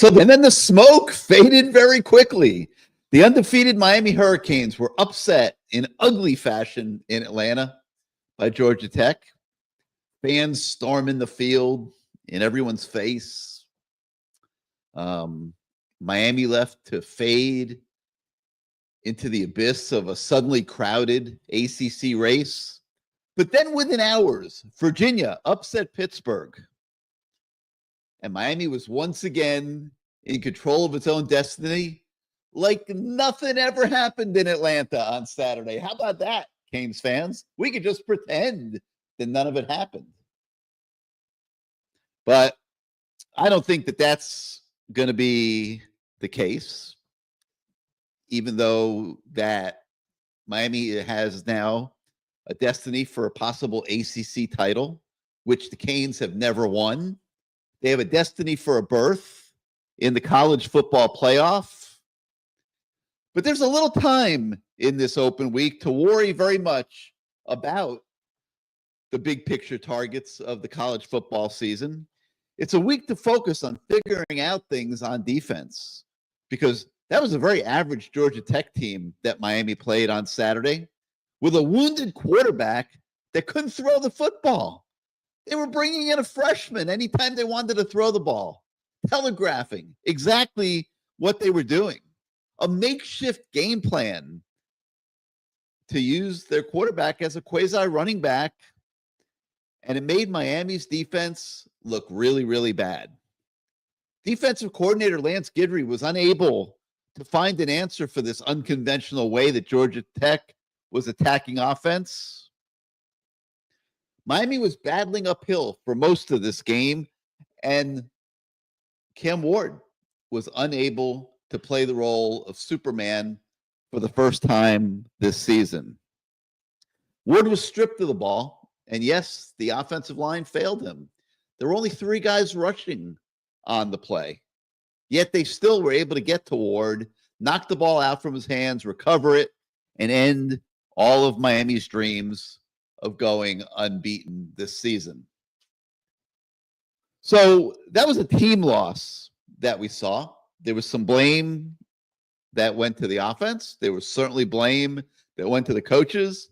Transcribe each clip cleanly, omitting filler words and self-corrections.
And then the smoke faded very quickly. The undefeated Miami Hurricanes were upset in ugly fashion in Atlanta by Georgia Tech. Fans storming the field in everyone's face. Miami left to fade into the abyss of a suddenly crowded ACC race. But then within hours, Virginia upset Pittsburgh. And Miami was once again in control of its own destiny, like nothing ever happened in Atlanta on Saturday. How about that, Canes fans? We could just pretend that none of it happened. But I don't think that that's going to be the case, even though that Miami has now a destiny for a possible ACC title, which the Canes have never won. They have a destiny for a berth in the college football playoff. But there's a little time in this open week to worry very much about the big picture targets of the college football season. It's a week to focus on figuring out things on defense, because that was a very average Georgia Tech team that Miami played on Saturday with a wounded quarterback that couldn't throw the football. They were bringing in a freshman anytime they wanted to throw the ball, telegraphing exactly what they were doing. A makeshift game plan to use their quarterback as a quasi running back. And it made Miami's defense look really, really bad. Defensive coordinator Lance Guidry was unable to find an answer for this unconventional way that Georgia Tech was attacking offense. Miami was battling uphill for most of this game, and Cam Ward was unable to play the role of Superman for the first time this season. Ward was stripped of the ball, and yes, the offensive line failed him. There were only 3 guys rushing on the play, yet they still were able to get to Ward, knock the ball out from his hands, recover it, and end all of Miami's dreams of going unbeaten this season. So that was a team loss that we saw. There was some blame that went to the offense. There was certainly blame that went to the coaches.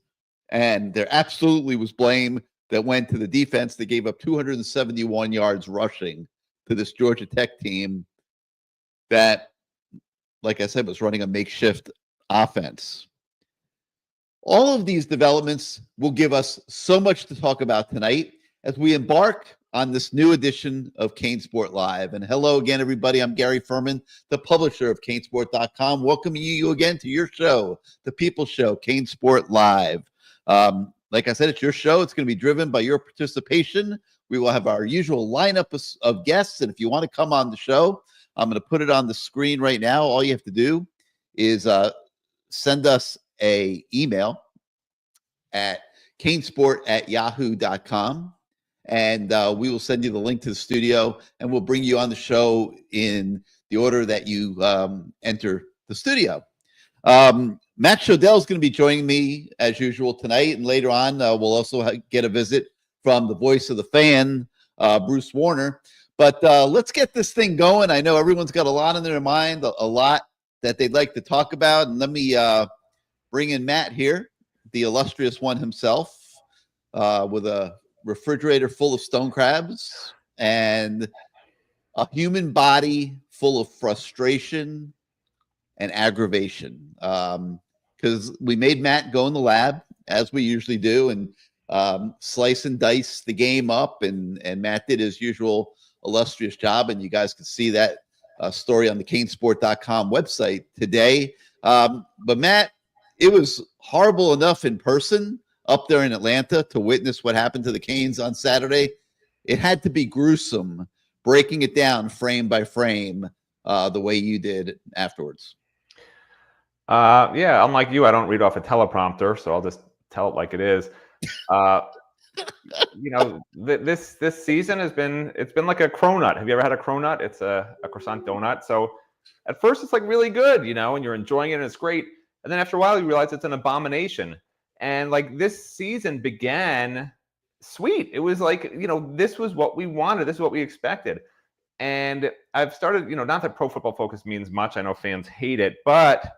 And there absolutely was blame that went to the defense that gave up 271 yards rushing to this Georgia Tech team that, like I said, was running a makeshift offense. All of these developments will give us so much to talk about tonight as we embark on this new edition of CaneSport Live. And hello again, everybody. I'm Gary Ferman, the publisher of CaneSport.com, welcoming you again to your show, the People's Show, CaneSport Live. Like I said, it's your show. It's going to be driven by your participation. We will have our usual lineup of guests. And if you want to come on the show, I'm going to put it on the screen right now. All you have to do is send us an email at canesport@yahoo.com. And we will send you the link to the studio, and we'll bring you on the show in the order that you enter the studio. Matt Shodell is going to be joining me as usual tonight, and later on we'll also get a visit from the voice of the fan, Bruce Warner. But let's get this thing going. I know everyone's got a lot in their mind, a lot that they'd like to talk about. And let me bring in Matt here, the illustrious one himself, with a refrigerator full of stone crabs and a human body full of frustration and aggravation. Because we made Matt go in the lab, as we usually do, and slice and dice the game up. And Matt did his usual illustrious job. And you guys can see that story on the CaneSport.com website today. But Matt, it was horrible enough in person up there in Atlanta to witness what happened to the Canes on Saturday. It had to be gruesome, breaking it down frame by frame the way you did afterwards. Yeah, unlike you, I don't read off a teleprompter, so I'll just tell it like it is. This season it's been like a cronut. Have you ever had a cronut? It's a croissant donut. So at first it's like really good, and you're enjoying it and it's great. And then after a while you realize it's an abomination. And like this season began sweet. It was like, this was what we wanted. This is what we expected. And I've started, not that Pro Football Focus means much. I know fans hate it, but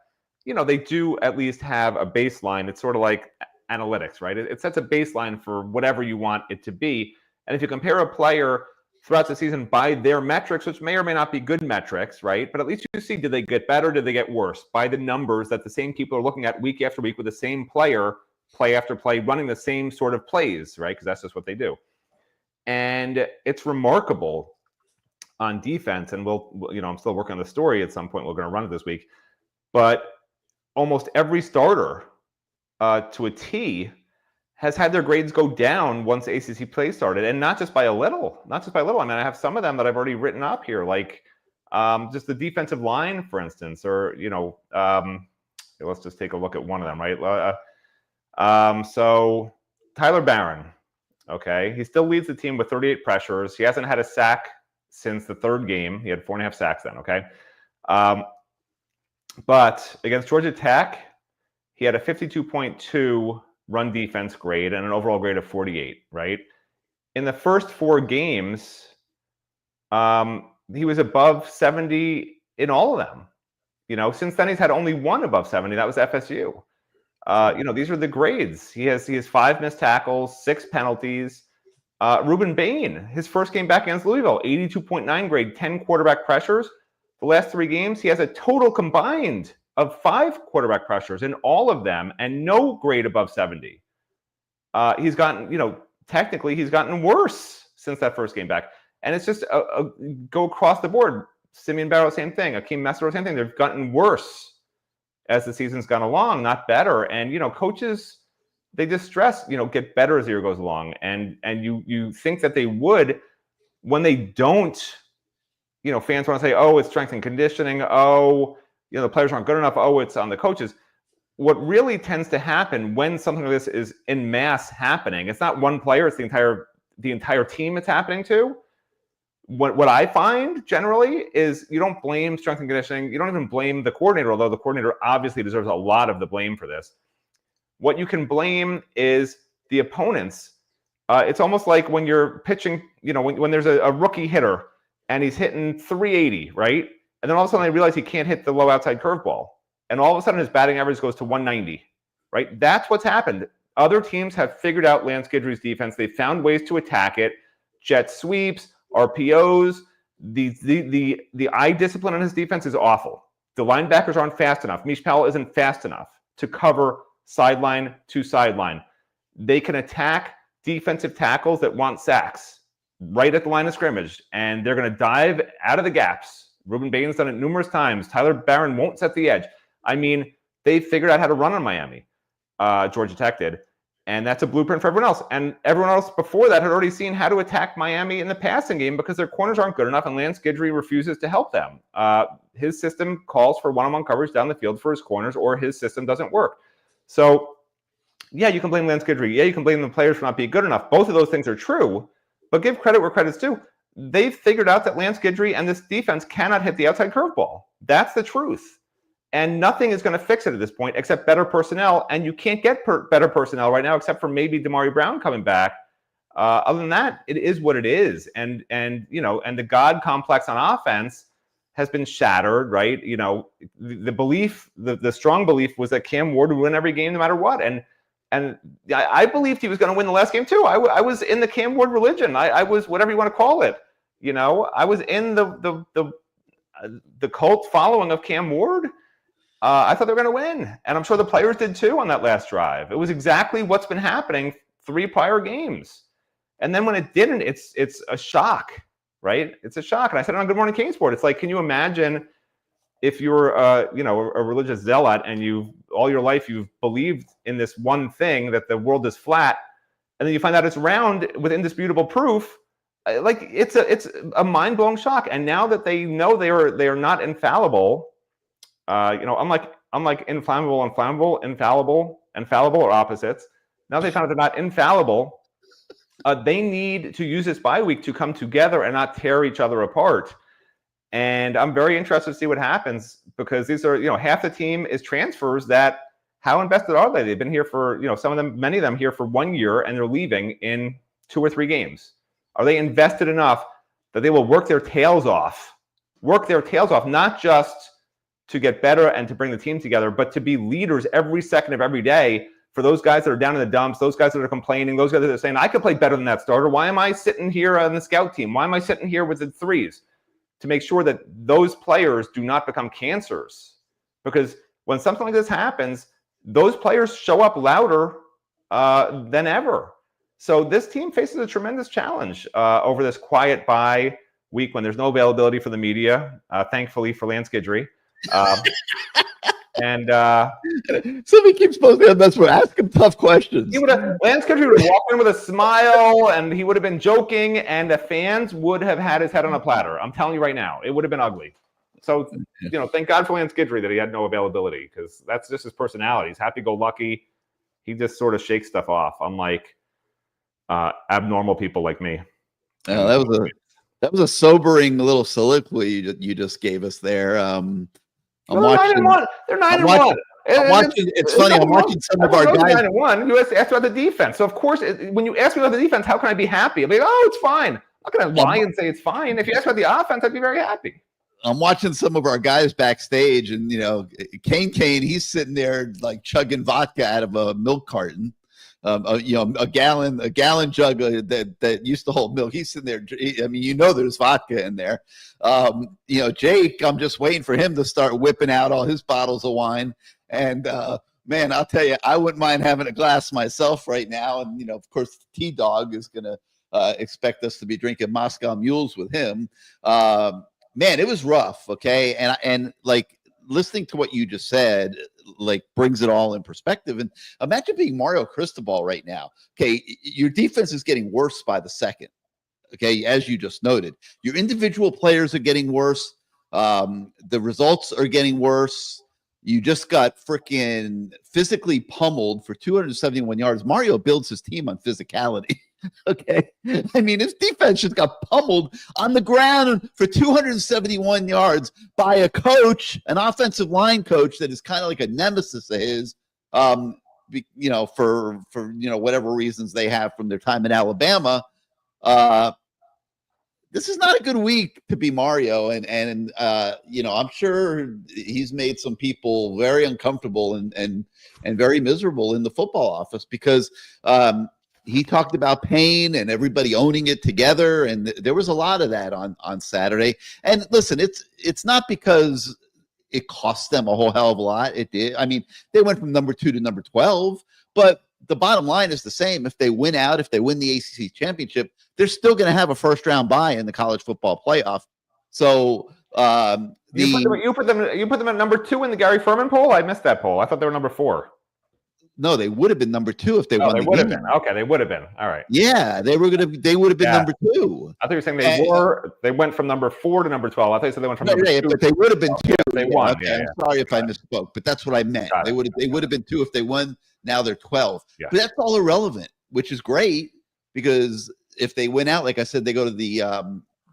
they do at least have a baseline. It's sort of like analytics, right? It sets a baseline for whatever you want it to be. And if you compare a player throughout the season by their metrics, which may or may not be good metrics, right? But at least you see, did they get better? Did they get worse? By the numbers that the same people are looking at week after week with the same player, play after play, running the same sort of plays, right? Because that's just what they do. And it's remarkable on defense. And I'm still working on the story at some point. We're going to run it this week. But almost every starter to a T has had their grades go down once ACC play started, and not just by a little. I mean, I have some of them that I've already written up here, like just the defensive line, for instance, or let's just take a look at one of them, right? So Tyler Barron, okay, he still leads the team with 38 pressures. He hasn't had a sack since the third game. He had 4.5 sacks then, okay. But against Georgia Tech, he had a 52.2 run defense grade and an overall grade of 48, right? In the first 4 games, he was above 70 in all of them. Since then he's had only one above 70. That was FSU. These are the grades. He has 5 missed tackles, 6 penalties. Ruben Bain, his first game back against Louisville, 82.9 grade, 10 quarterback pressures. The last 3 games, he has a total combined of 5 quarterback pressures in all of them and no grade above 70. He's gotten, technically he's gotten worse since that first game back. And it's just go across the board. Simeon Barrow, same thing. Akeem Mesero, same thing. They've gotten worse as the season's gone along, not better. And, coaches, they just stress, get better as the year goes along. And you think that they would. When they don't, fans want to say, oh, it's strength and conditioning. Oh, the players aren't good enough. Oh, it's on the coaches. What really tends to happen when something like this is in mass happening, it's not one player, it's the entire team it's happening to. What I find generally is you don't blame strength and conditioning. You don't even blame the coordinator, although the coordinator obviously deserves a lot of the blame for this. What you can blame is the opponents. It's almost like when you're pitching, when there's a rookie hitter and he's hitting 380, right? And then all of a sudden they realize he can't hit the low outside curveball. And all of a sudden his batting average goes to 190, right? That's what's happened. Other teams have figured out Lance Guidry's defense. They've found ways to attack it. Jet sweeps, RPOs. The eye discipline on his defense is awful. The linebackers aren't fast enough. Mish Powell isn't fast enough to cover sideline to sideline. They can attack defensive tackles that want sacks right at the line of scrimmage, and they're going to dive out of the gaps. Ruben Bain's done it numerous times. Tyler Barron won't set the edge. I mean, they figured out how to run on Miami. Georgia Tech did. And that's a blueprint for everyone else. And everyone else before that had already seen how to attack Miami in the passing game because their corners aren't good enough and Lance Guidry refuses to help them. His system calls for one-on-one coverage down the field for his corners, or his system doesn't work. So, yeah, you can blame Lance Guidry. Yeah, you can blame the players for not being good enough. Both of those things are true. But give credit where credit's due. They've figured out that Lance Guidry and this defense cannot hit the outside curveball. That's the truth. And nothing is going to fix it at this point except better personnel. And you can't get better personnel right now except for maybe Damari Brown coming back. Other than that, it is what it is. And the God complex on offense has been shattered, right? The belief, the strong belief was that Cam Ward would win every game no matter what. And I believed he was going to win the last game too. I was in the Cam Ward religion. I was whatever you want to call it. I was in the cult following of Cam Ward. I thought they were going to win, and I'm sure the players did too on that last drive. It was exactly what's been happening 3 prior games, and then when it didn't, it's a shock, right? It's a shock. And I said it on Good Morning CaneSport. It's like, can you imagine if you're a religious zealot and all your life you've believed in this one thing, that the world is flat, and then you find out it's round with indisputable proof? Like it's a mind-blowing shock. And now that they know they are not infallible. Unlike inflammable, infallible are opposites. Now they found out they're not infallible. They need to use this bye week to come together and not tear each other apart. And I'm very interested to see what happens, because these are, half the team is transfers that, how invested are they? They've been here for, many of them here for 1 year, and they're leaving in 2 or 3 games. Are they invested enough that they will work their tails off, not just to get better and to bring the team together, but to be leaders every second of every day for those guys that are down in the dumps, those guys that are complaining, those guys that are saying, I could play better than that starter. Why am I sitting here on the scout team? Why am I sitting here with the threes? To make sure that those players do not become cancers. Because when something like this happens, those players show up louder than ever. So this team faces a tremendous challenge over this quiet bye week when there's no availability for the media, thankfully for Lance Guidry. And somebody keeps posting that's what ask him tough questions. Lance Guidry would walk in with a smile, and he would have been joking, and the fans would have had his head on a platter. I'm telling you right now, it would have been ugly. So, thank God for Lance Guidry that he had no availability, because that's just his personality. He's happy-go-lucky. He just sort of shakes stuff off, unlike abnormal people like me. That was a sobering little soliloquy you just gave us there. They're 9-1. They're 9-1. It's funny. I'm watching some of our guys. 9-1. You asked about the defense. So of course, when you ask me about the defense, how can I be happy? I'm like, oh, it's fine. I'm not going to lie and say it's fine. If you ask about the offense, I'd be very happy. I'm watching some of our guys backstage, and Kane, he's sitting there like chugging vodka out of a milk carton. A gallon jug that used to hold milk. He's sitting there. There's vodka in there. Jake, I'm just waiting for him to start whipping out all his bottles of wine. And man, I'll tell you, I wouldn't mind having a glass myself right now. And of course, T-Dog is gonna expect us to be drinking Moscow Mules with him. Man, it was rough. Okay, and like listening to what you just said, like brings it all in perspective. And imagine being Mario Cristobal right now. Okay, your defense is getting worse by the second. Okay, as you just noted, your individual players are getting worse. The results are getting worse. You just got freaking physically pummeled for 271 yards. Mario builds his team on physicality. Okay. His defense just got pummeled on the ground for 271 yards by a coach, an offensive line coach that is kind of like a nemesis of his, for whatever reasons they have from their time in Alabama. This is not a good week to be Mario. And I'm sure he's made some people very uncomfortable and very miserable in the football office because, he talked about pain and everybody owning it together, and there was a lot of that on Saturday. And listen, it's not because it cost them a whole hell of a lot. It did. They went from number 2 to number 12, but the bottom line is the same. If they win the ACC championship, they're still going to have a first round bye in the college football playoff. So you put them at number 2 in the Gary Ferman poll. I missed that poll. I thought they were number 4. No, they would have been number 2 if they won the game. Okay, they would have been. All right. Yeah, they would have been number 2. I thought you were saying they went from number 4 to number 12. I thought you said they went from number 2. But they would have been 2. They won. Okay, I'm sorry if I misspoke, but that's what I meant. They would have been 2 if they won. Now they're 12. Yeah. But that's all irrelevant, which is great because if they win out, like I said, they go to the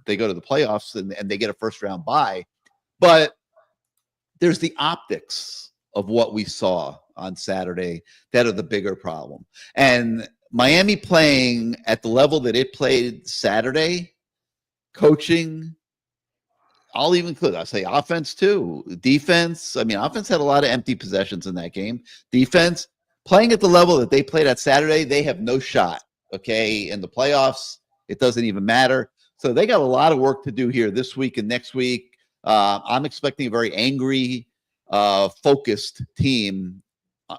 playoffs and they get a first round bye. But there's the optics of what we saw on Saturday that are the bigger problem. And Miami playing at the level that it played Saturday, coaching, I'll even include, I'll say offense too, defense. Offense had a lot of empty possessions in that game. Defense, playing at the level that they played at Saturday, they have no shot, okay? In the playoffs, it doesn't even matter. So they got a lot of work to do here this week and next week. I'm expecting a very angry, focused team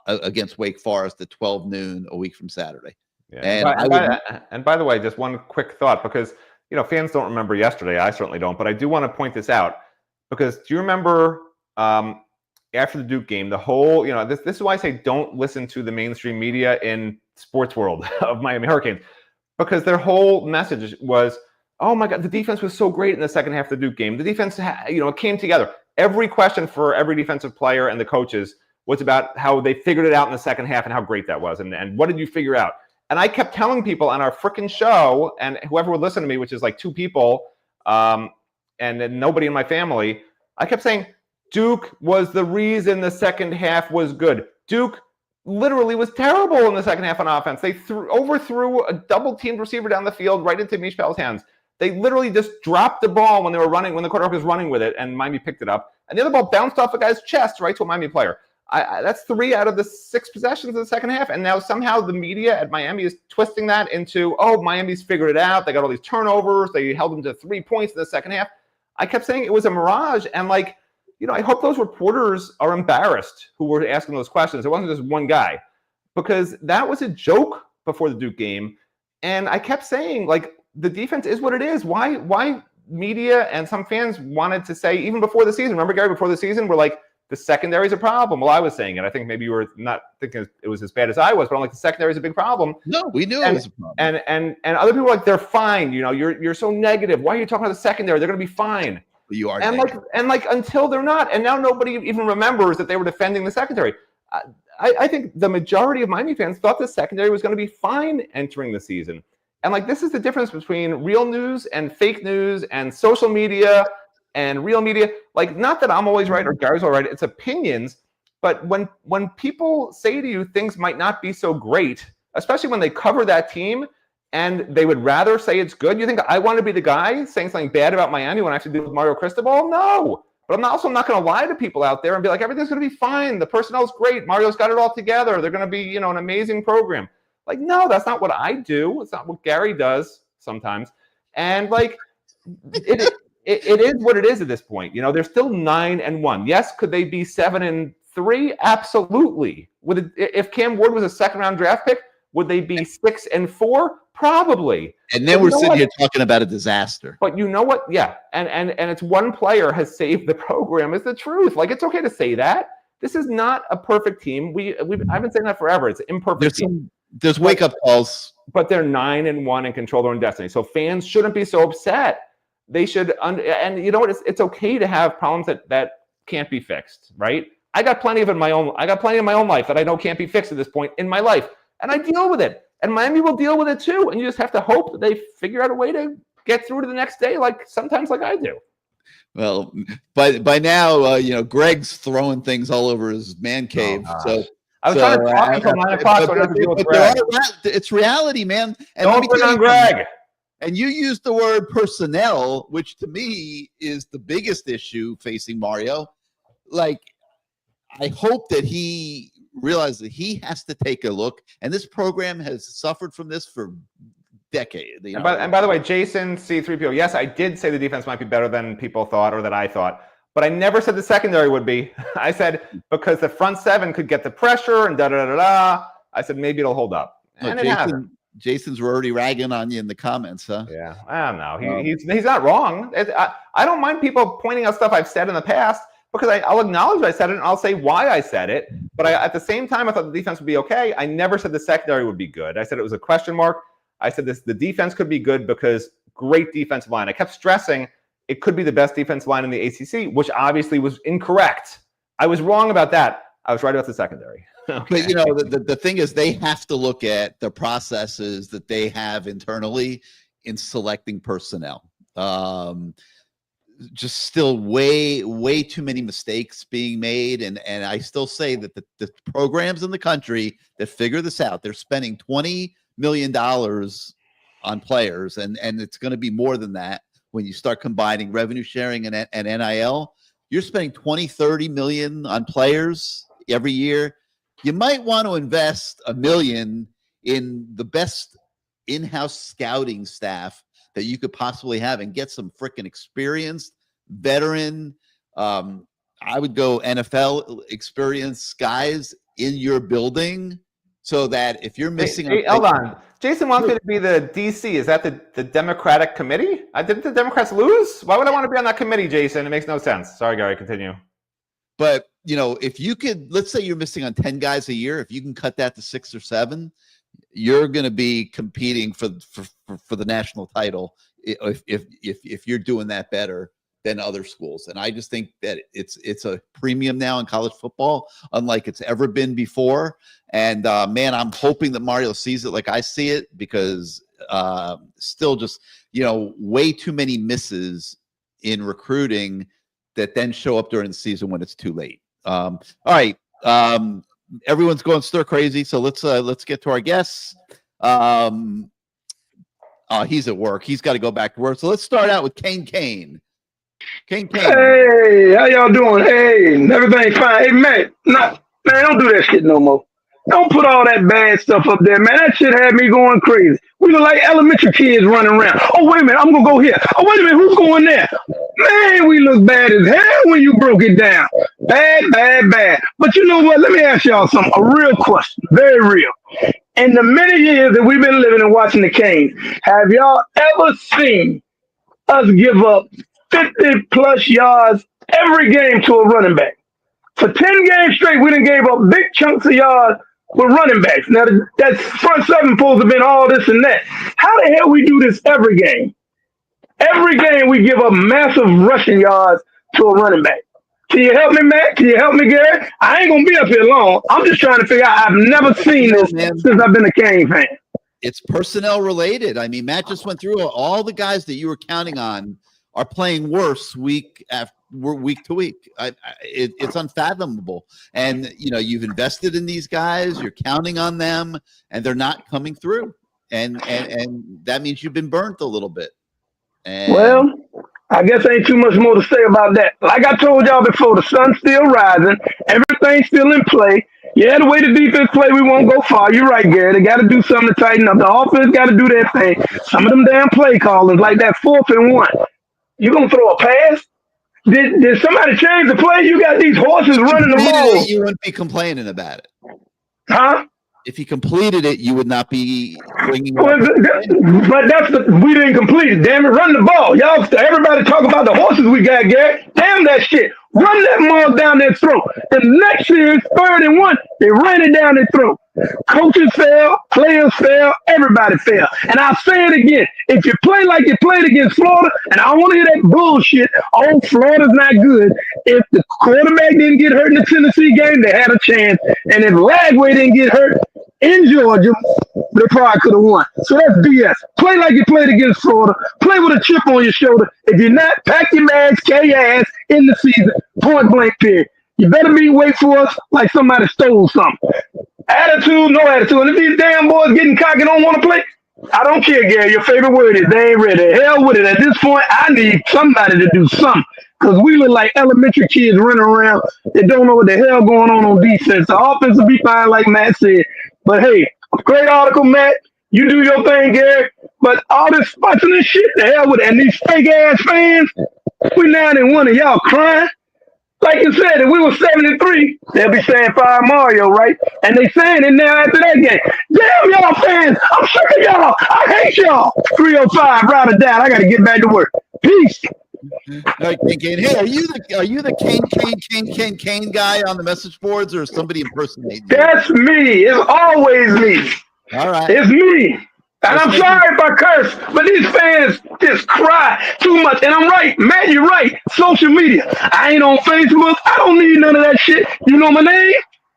against Wake Forest at 12 noon a week from Saturday. Yeah. And by the way, just one quick thought, because fans don't remember yesterday. I certainly don't, but I do want to point this out because do you remember after the Duke game, the whole this is why I say don't listen to the mainstream media in sports world of Miami Hurricanes, because their whole message was, oh my God, the defense was so great in the second half of the Duke game. The defense came together. Every question for every defensive player and the coaches was about how they figured it out in the second half and how great that was. And what did you figure out? And I kept telling people on our freaking show, and whoever would listen to me, which is like 2 people, and then nobody in my family, I kept saying, Duke was the reason the second half was good. Duke literally was terrible in the second half on offense. They overthrew a double-teamed receiver down the field right into Mishpal's hands. They literally just dropped the ball when they were running, when the quarterback was running with it, and Miami picked it up. And the other ball bounced off a guy's chest right to a Miami player. That's 3 out of the 6 possessions in the second half. And now somehow the media at Miami is twisting that into, oh, Miami's figured it out. They got all these turnovers. They held them to 3 points in the second half. I kept saying it was a mirage. And like, I hope those reporters are embarrassed who were asking those questions. It wasn't just one guy, because that was a joke before the Duke game. And I kept saying, like, the defense is what it is. Why media and some fans wanted to say, even before the season, remember, Gary, before the season, we're like, the secondary is a problem. Well, I was saying it. I think maybe you were not thinking it was as bad as I was, but I'm like, the secondary is a big problem. No, we knew it was a problem. And other people are like, they're fine. You're so negative. Why are you talking about the secondary? They're going to be fine. You are. And like until they're not. And now nobody even remembers that they were defending the secondary. I think the majority of Miami fans thought the secondary was going to be fine entering the season. And like, this is the difference between real news and fake news and social media and real media. Like, not that I'm always right or Gary's all right. It's opinions. But when people say to you things might not be so great, especially when they cover that team and they would rather say it's good, you think I want to be the guy saying something bad about Miami when I have to deal with Mario Cristobal? No. But I'm also not going to lie to people out there and be like, everything's going to be fine. The personnel's great. Mario's got it all together. They're going to be, an amazing program. Like, no, that's not what I do. It's not what Gary does sometimes. And like, it is what it is at this point. They're still 9-1. Yes, could they be 7-3? Absolutely. If Cam Ward was a second-round draft pick, would they be 6-4? Probably. And then we're sitting here talking about a disaster. But you know what? Yeah, and it's one player has saved the program. Is the truth. Like, it's okay to say that. This is not a perfect team. I've been saying that forever. It's an imperfect team. There's wake-up calls. But they're 9-1 and control their own destiny. So fans shouldn't be so upset. They should, and you know what? It's okay to have problems that can't be fixed, right? I got plenty in my own life that I know can't be fixed at this point in my life, and I deal with it. And Miami will deal with it too. And you just have to hope that they figure out a way to get through to the next day, like I do. Well, by now, Greg's throwing things all over his man cave. So I was trying to talk until 9 o'clock, so I have to deal with Greg. It's reality, man. And don't put on Greg. And you used the word personnel, which to me is the biggest issue facing Mario. Like, I hope that he realizes that he has to take a look. And this program has suffered from this for decades. And by the way, Jason C3PO, yes, I did say the defense might be better than people thought or that I thought. But I never said the secondary would be. I said because the front seven could get the pressure and da-da-da-da. I said maybe it'll hold up. And it hasn't. Jason's already ragging on you in the comments, huh? Yeah, I don't know. He's not wrong. I don't mind people pointing out stuff I've said in the past because I'll acknowledge I said it and I'll say why I said it. But at the same time, I thought the defense would be okay. I never said the secondary would be good. I said it was a question mark. I said the defense could be good because great defensive line. I kept stressing it could be the best defensive line in the ACC, which obviously was incorrect. I was wrong about that. I was right about the secondary. Okay. But the thing is, they have to look at the processes that they have internally in selecting personnel. Just still way too many mistakes being made, and I still say that the programs in the country that figure this out, they're spending $20 million on players, and it's going to be more than that when you start combining revenue sharing and NIL. You're spending 20-30 million on players every year. You might want to invest $1 million in the best in-house scouting staff that you could possibly have and get some freaking experienced veteran. I would go NFL experienced guys in your building so that if you're missing, hold on. Jason wants me to be the DC. Is that the Democratic committee? Didn't the Democrats lose? Why would I want to be on that committee, Jason? It makes no sense. Sorry, Gary, continue. But, if you could, let's say you're missing on 10 guys a year, if you can cut that to 6 or 7, you're going to be competing for the national title if you're doing that better than other schools. And I just think that it's a premium now in college football, unlike it's ever been before. And man, I'm hoping that Mario sees it like I see it, because still just, way too many misses in recruiting that then show up during the season when it's too late. All right. Everyone's going stir crazy. So let's get to our guests. Oh, he's at work. He's got to go back to work. So let's start out with Kane. Kane. Hey, how y'all doing? Hey, everything fine. Hey, man, man, don't do that shit no more. Don't put all that bad stuff up there, man. That shit had me going crazy. We look like elementary kids running around. Oh, wait a minute, I'm gonna go here. Oh, wait a minute, who's going there? Man, we look bad as hell when you broke it down. Bad, bad, bad. But you know what? Let me ask y'all something. A real question, very real. In the many years that we've been living and watching the Canes, have y'all ever seen us give up 50 plus yards every game to a running back? For 10 games straight, we done gave up big chunks of yards with running backs. Now, that front seven supposed to have been all this and that. How the hell we do this every game? Every game we give up massive rushing yards to a running back. Can you help me, Matt? Can you help me, Gary? I ain't going to be up here long. I'm just trying to figure out. I've never seen this since I've been a Cane fan. It's personnel related. I mean, Matt just went through all the guys that you were counting on are playing worse week to week. It's unfathomable. And, you know, you've invested in these guys, you're counting on them, and they're not coming through. And that means you've been burnt a little bit. And well, I guess ain't too much more to say about that. Like I told y'all before, the sun's still rising. Everything's still in play. Yeah, the way the defense play, we won't go far. You're right, Gary. They got to do something to tighten up. The offense got to do their thing. Some of them damn play callers, like that 4th and 1. You going to throw a pass? Did somebody change the play? You got these horses running the ball. You wouldn't be complaining about it. Huh? If he completed it, you would not be bringing it well, but we didn't complete it. Damn it, run the ball. Y'all, everybody talk about the horses we got, Gary. Damn that shit. Run that ball down their throat. The next year, 3rd and 1, they ran it down their throat. Coaches fail, players fail, everybody fail. And I'll say it again. If you play like you played against Florida, and I don't want to hear that bullshit, oh, Florida's not good. If the quarterback didn't get hurt in the Tennessee game, they had a chance. And if Lagway didn't get hurt in Georgia, they probably could have won. So that's BS. Play like you played against Florida. Play with a chip on your shoulder. If you're not, pack your bags, carry your ass in the season. Point blank period. You better be Wake Forest like somebody stole something. Attitude, no attitude. And if these damn boys getting cocky don't want to play, I don't care, Gary. Your favorite word is they ain't ready. Hell with it. At this point, I need somebody to do something. Because we look like elementary kids running around that don't know what the hell going on defense. The offense will be fine, like Matt said. But hey, great article, Matt. You do your thing, Gary. But all this fussing and shit, the hell with it. And these fake-ass fans, we 9-1 and y'all crying. Like you said, if we were 7-3, they'll be saying Fire Mario, right? And they saying it now after that game. Damn y'all fans, I'm sick of y'all. I hate y'all. 305, ride or die. I got to get back to work. Peace. Hey, are you the Kane guy on the message boards, or somebody impersonating you? That's me. It's always me. All right. It's me. And I'm sorry if I curse, but these fans just cry too much. And I'm right. Matt, you're right. Social media. I ain't on Facebook. I don't need none of that shit. You know my name?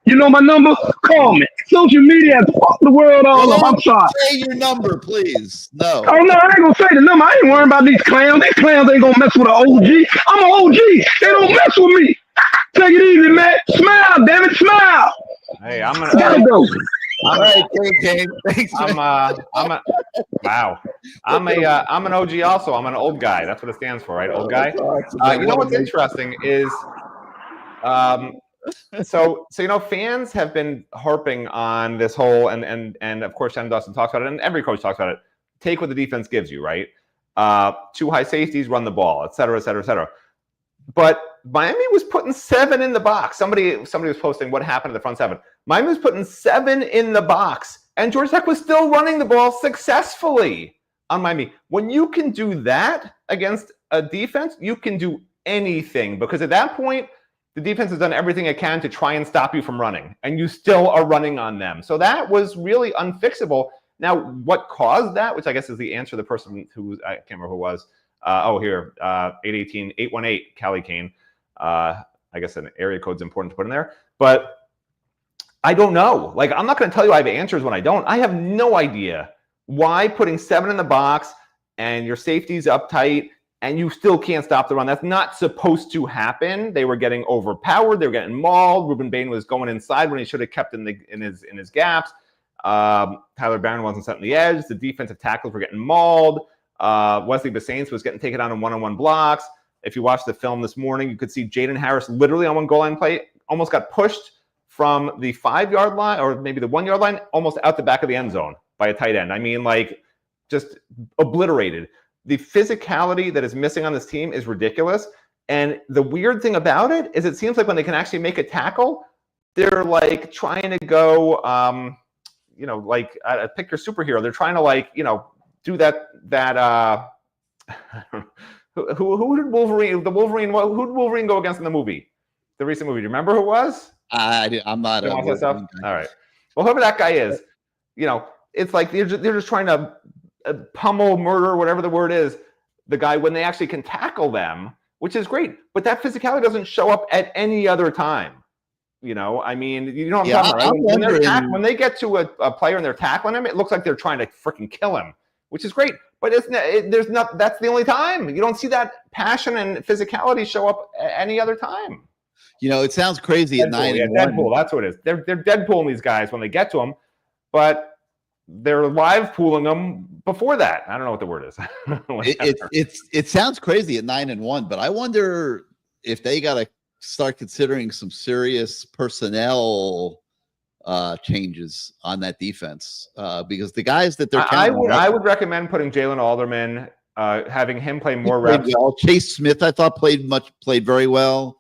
You know my number? Call me. Social media has fucked the world all up. I'm sorry. Say your number, please. No. Oh, no, I ain't going to say the number. I ain't worrying about these clowns. These clowns ain't going to mess with an OG. I'm an OG. They don't mess with me. Take it easy, Matt. Smile, damn it. Smile. Hey, I'm Gotta go. All right, Kane. Thanks. I'm an OG also. I'm an old guy. That's what it stands for, right? Old guy. You know what's interesting is, so you know, fans have been harping on this whole, and of course Shannon Dawson talks about it, and every coach talks about it. Take what the defense gives you, right? 2 high safeties, run the ball, et cetera, et cetera, et cetera. But Miami was putting 7 in the box. Somebody was posting what happened to the front 7. Miami was putting 7 in the box, and Georgia Tech was still running the ball successfully on Miami. When you can do that against a defense, you can do anything, because at that point, the defense has done everything it can to try and stop you from running, and you still are running on them. So that was really unfixable. Now, what caused that, which I guess is the answer to the person who, I can't remember who it was. 818 Cali Kane. I guess an area code's important to put in there, but I don't know. Like, I'm not going to tell you I have answers when I don't. I have no idea why putting 7 in the box and your safety's uptight and you still can't stop the run. That's not supposed to happen. They were getting overpowered. They were getting mauled. Ruben Bain was going inside when he should have kept in his gaps. Tyler Barron wasn't setting the edge. The defensive tackles were getting mauled. Wesley Basaints was getting taken out in one-on-one blocks. If you watch the film this morning, you could see Jaden Harris literally on one goal line play almost got pushed from the 5-yard line or maybe the 1-yard line almost out the back of the end zone by a tight end. I mean, like, just obliterated. The physicality that is missing on this team is ridiculous. And the weird thing about it is it seems like when they can actually make a tackle, they're like trying to go, like pick your superhero. They're trying to do that. Who did Wolverine? Who did Wolverine go against in the movie? The recent movie. Do you remember who it was? I'm not. You watch that stuff? All right. Well, whoever that guy is, it's like they're just trying to pummel, murder, whatever the word is, the guy when they actually can tackle them, which is great. But that physicality doesn't show up at any other time. I mean, you know what I'm talking about. When they get to a player and they're tackling him, it looks like they're trying to freaking kill him, which is great. But that's the only time. You don't see that passion and physicality show up any other time. It sounds crazy Deadpool, at 9 and Deadpool, that's what it is. They're Deadpooling these guys when they get to them, but they're live pooling them before that. I don't know what the word is. It sounds crazy at 9 and 1, but I wonder if they got to start considering some serious personnel changes on that defense because the guys that they're I would recommend putting Jalen Alderman, having him play more reps. Well. Chase Smith, I thought played very well.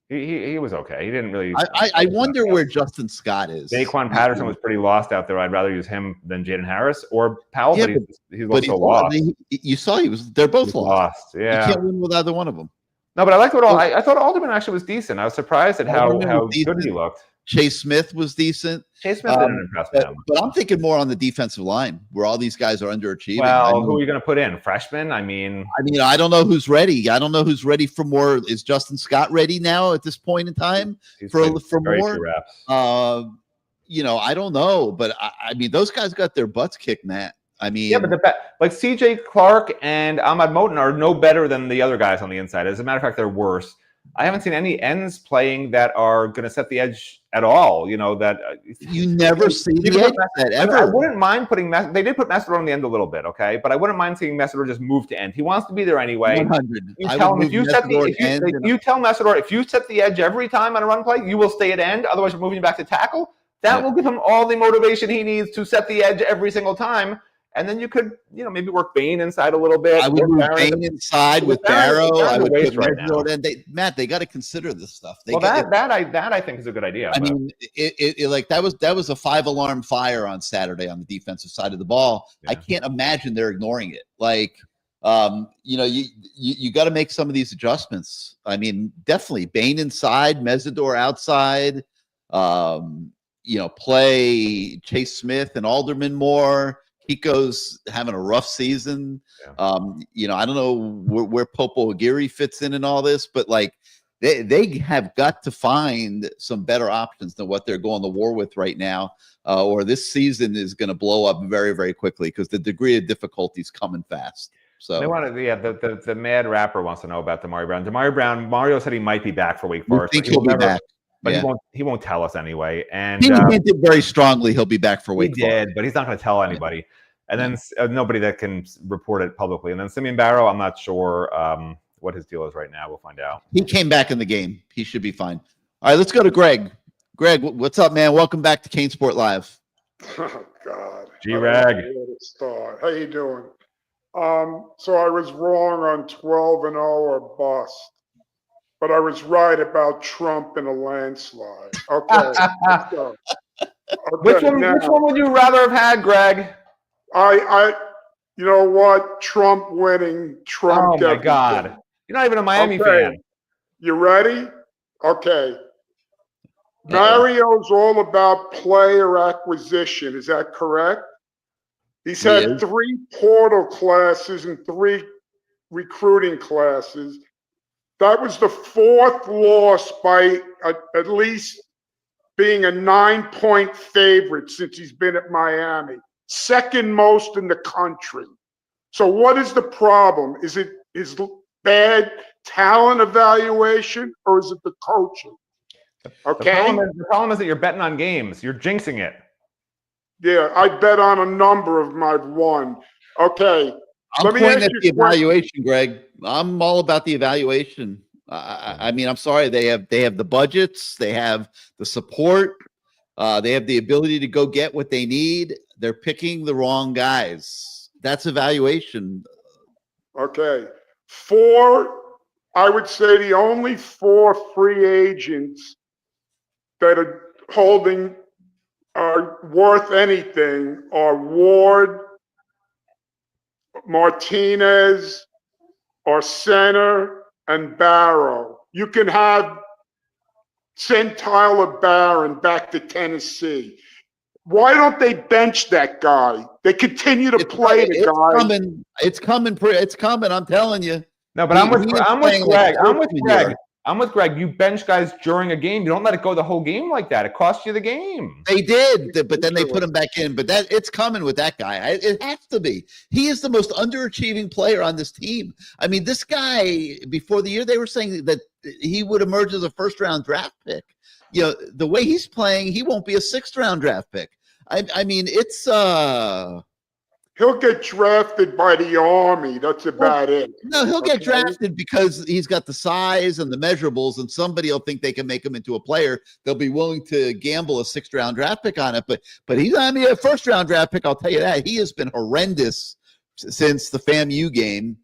He was okay. He didn't really. I wonder where Justin Scott is. Daquan Patterson was pretty lost out there. I'd rather use him than Jaden Harris or Powell, but he's also lost. You saw they're both lost. Yeah, you can't win with either one of them. No, but I liked I thought Alderman actually was decent. I was surprised at how good he looked. Chase Smith was decent. Chase Smith didn't impress me. But I'm thinking more on the defensive line, where all these guys are underachieving. Well, who are you going to put in? Freshmen? I mean, I don't know who's ready. I don't know who's ready for more. Is Justin Scott ready now at this point in time for more? Reps. I don't know, but I mean, those guys got their butts kicked, Matt. I mean, yeah, but like CJ Clark and Ahmad Moten are no better than the other guys on the inside. As a matter of fact, they're worse. I haven't seen any ends playing that are going to set the edge at all. You never see the edge ever. I wouldn't mind putting. They did put Messidor on the end a little bit, okay, but I wouldn't mind seeing Messidor just move to end. He wants to be there anyway. 100. You tell him you tell Messidor if you set the edge every time on a run play, you will stay at end. Otherwise, you're moving back to tackle. That will give him all the motivation he needs to set the edge every single time. And then you could, maybe work Bain inside a little bit. I would move Bain inside with Barrow. I would put Ridgefield in. Matt, they got to consider this stuff. That I think is a good idea. I mean, that was a 5-alarm fire on Saturday on the defensive side of the ball. Yeah. I can't imagine they're ignoring it. You got to make some of these adjustments. I mean, definitely Bain inside, Mesidor outside. Play Chase Smith and Alderman more. Kiko's having a rough season. Yeah. I don't know where Popo Aguirre fits in all this, but they have got to find some better options than what they're going to war with right now, or this season is going to blow up very, very quickly because the degree of difficulty is coming fast. So they want to. The mad rapper wants to know about Damari Brown. Damari Brown. Mario said he might be back for week 4. I think he'll be back. But he won't tell us anyway. And he hinted very strongly he'll be back for week 4. He did, but he's not going to tell anybody. And then nobody that can report it publicly. And then Simeon Barrow, I'm not sure what his deal is right now. We'll find out. He came back in the game. He should be fine. All right, let's go to Greg. Greg, what's up, man? Welcome back to CaneSport Live. Oh, God. G-Rag. How you doing? So I was wrong on 12-0 or bust. But I was right about Trump in a landslide. Okay. Let's go. Okay, which one would you rather have had, Greg? You know what? Trump winning. Trump. Oh my God! You're not even a Miami fan. You ready? Okay. Mario's all about player acquisition. Is that correct? He's had 3 portal classes and 3 recruiting classes. That was the 4th loss by at least being a 9-point favorite since he's been at Miami. 2nd most in the country. So what is the problem? Is it his bad talent evaluation or is it the coaching? Okay. The problem is that you're betting on games. You're jinxing it. Yeah, I bet on a number of them I've won. Okay. I'm Let me pointing ask at you the a question. evaluation, Greg. I'm all about the evaluation. I mean, I'm sorry. They have the budgets. They have the support. They have the ability to go get what they need. They're picking the wrong guys. That's evaluation. Okay. I would say the only 4 free agents that are holding are worth anything are Ward, Martinez, or Center, and Barrow. You can send Tyler Barron back to Tennessee. Why don't they bench that guy? They continue to play the guy. Coming. It's coming. It's coming. I'm telling you. No, but I'm with Greg. Like I'm with Greg. I'm with Greg. You bench guys during a game. You don't let it go the whole game like that. It costs you the game. They did, but then they put him back in. But it's coming with that guy. It has to be. He is the most underachieving player on this team. I mean, this guy, before the year, they were saying that he would emerge as a first-round draft pick. You know, the way he's playing, he won't be a sixth-round draft pick. I mean, it's He'll get drafted by the Army. That's about it. No, he'll get drafted because he's got the size and the measurables, and somebody will think they can make him into a player. They'll be willing to gamble a sixth-round draft pick on it. But he's not a first-round draft pick, I'll tell you that. He has been horrendous since the FAMU game,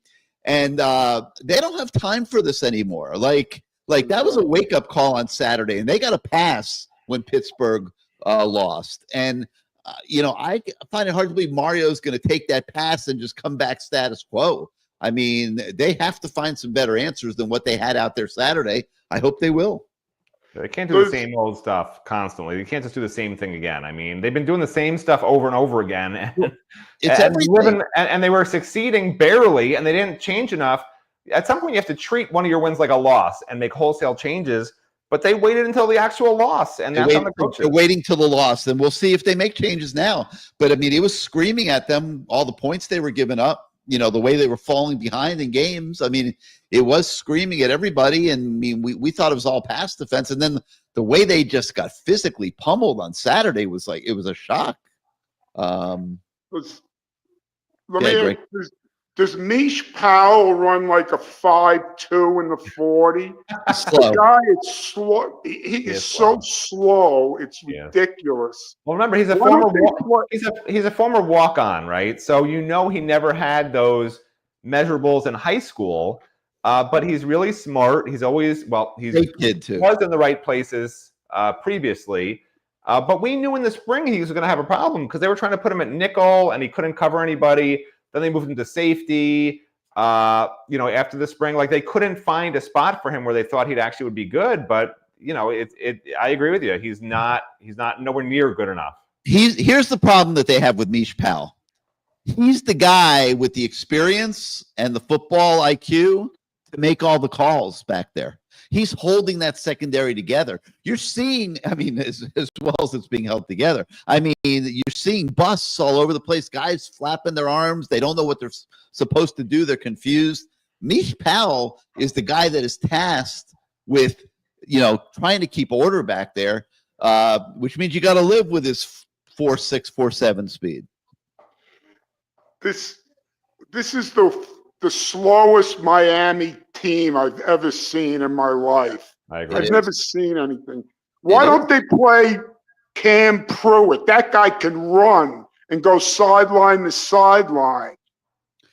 and they don't have time for this anymore. Like that was a wake-up call on Saturday, and they got a pass when Pittsburgh lost. And I find it hard to believe Mario's going to take that pass and just come back status quo. I mean, they have to find some better answers than what they had out there Saturday. I hope they will. They can't do the same old stuff constantly. They can't just do the same thing again. I mean, they've been doing the same stuff over and over again. And they were succeeding barely, and they didn't change enough. At some point, you have to treat one of your wins like a loss and make wholesale changes. But they waited until the actual loss, and that's on the coaches. They're waiting till the loss, and we'll see if they make changes now. But I mean, it was screaming at them, all the points they were giving up, the way they were falling behind in games. I mean, it was screaming at everybody, and I mean, we thought it was all pass defense, and then the way they just got physically pummeled on Saturday was like, it was a shock. Does Mish Powell run like a 5.2 in the 40? The guy is slow. He is so slow. It's ridiculous. Well, remember, he's a former walk-on, right? So he never had those measurables in high school, but he's really smart. He's always was in the right places previously. But we knew in the spring he was going to have a problem because they were trying to put him at nickel and he couldn't cover anybody. Then they moved him to safety, after the spring. Like, they couldn't find a spot for him where they thought he'd actually would be good. But, I agree with you. He's not nowhere near good enough. Here's the problem that they have with Mish Powell. He's the guy with the experience and the football IQ to make all the calls back there. He's holding that secondary together. You're seeing, I mean, as well as it's being held together. I mean, you're seeing busts all over the place, guys flapping their arms. They don't know what they're supposed to do. They're confused. Mish Powell is the guy that is tasked with, trying to keep order back there, which means you got to live with his 4.6, 4.7 speed. This is the slowest Miami team I've ever seen in my life. I agree. I've never seen anything. Why don't they play Cam Pruitt? That guy can run and go sideline to sideline.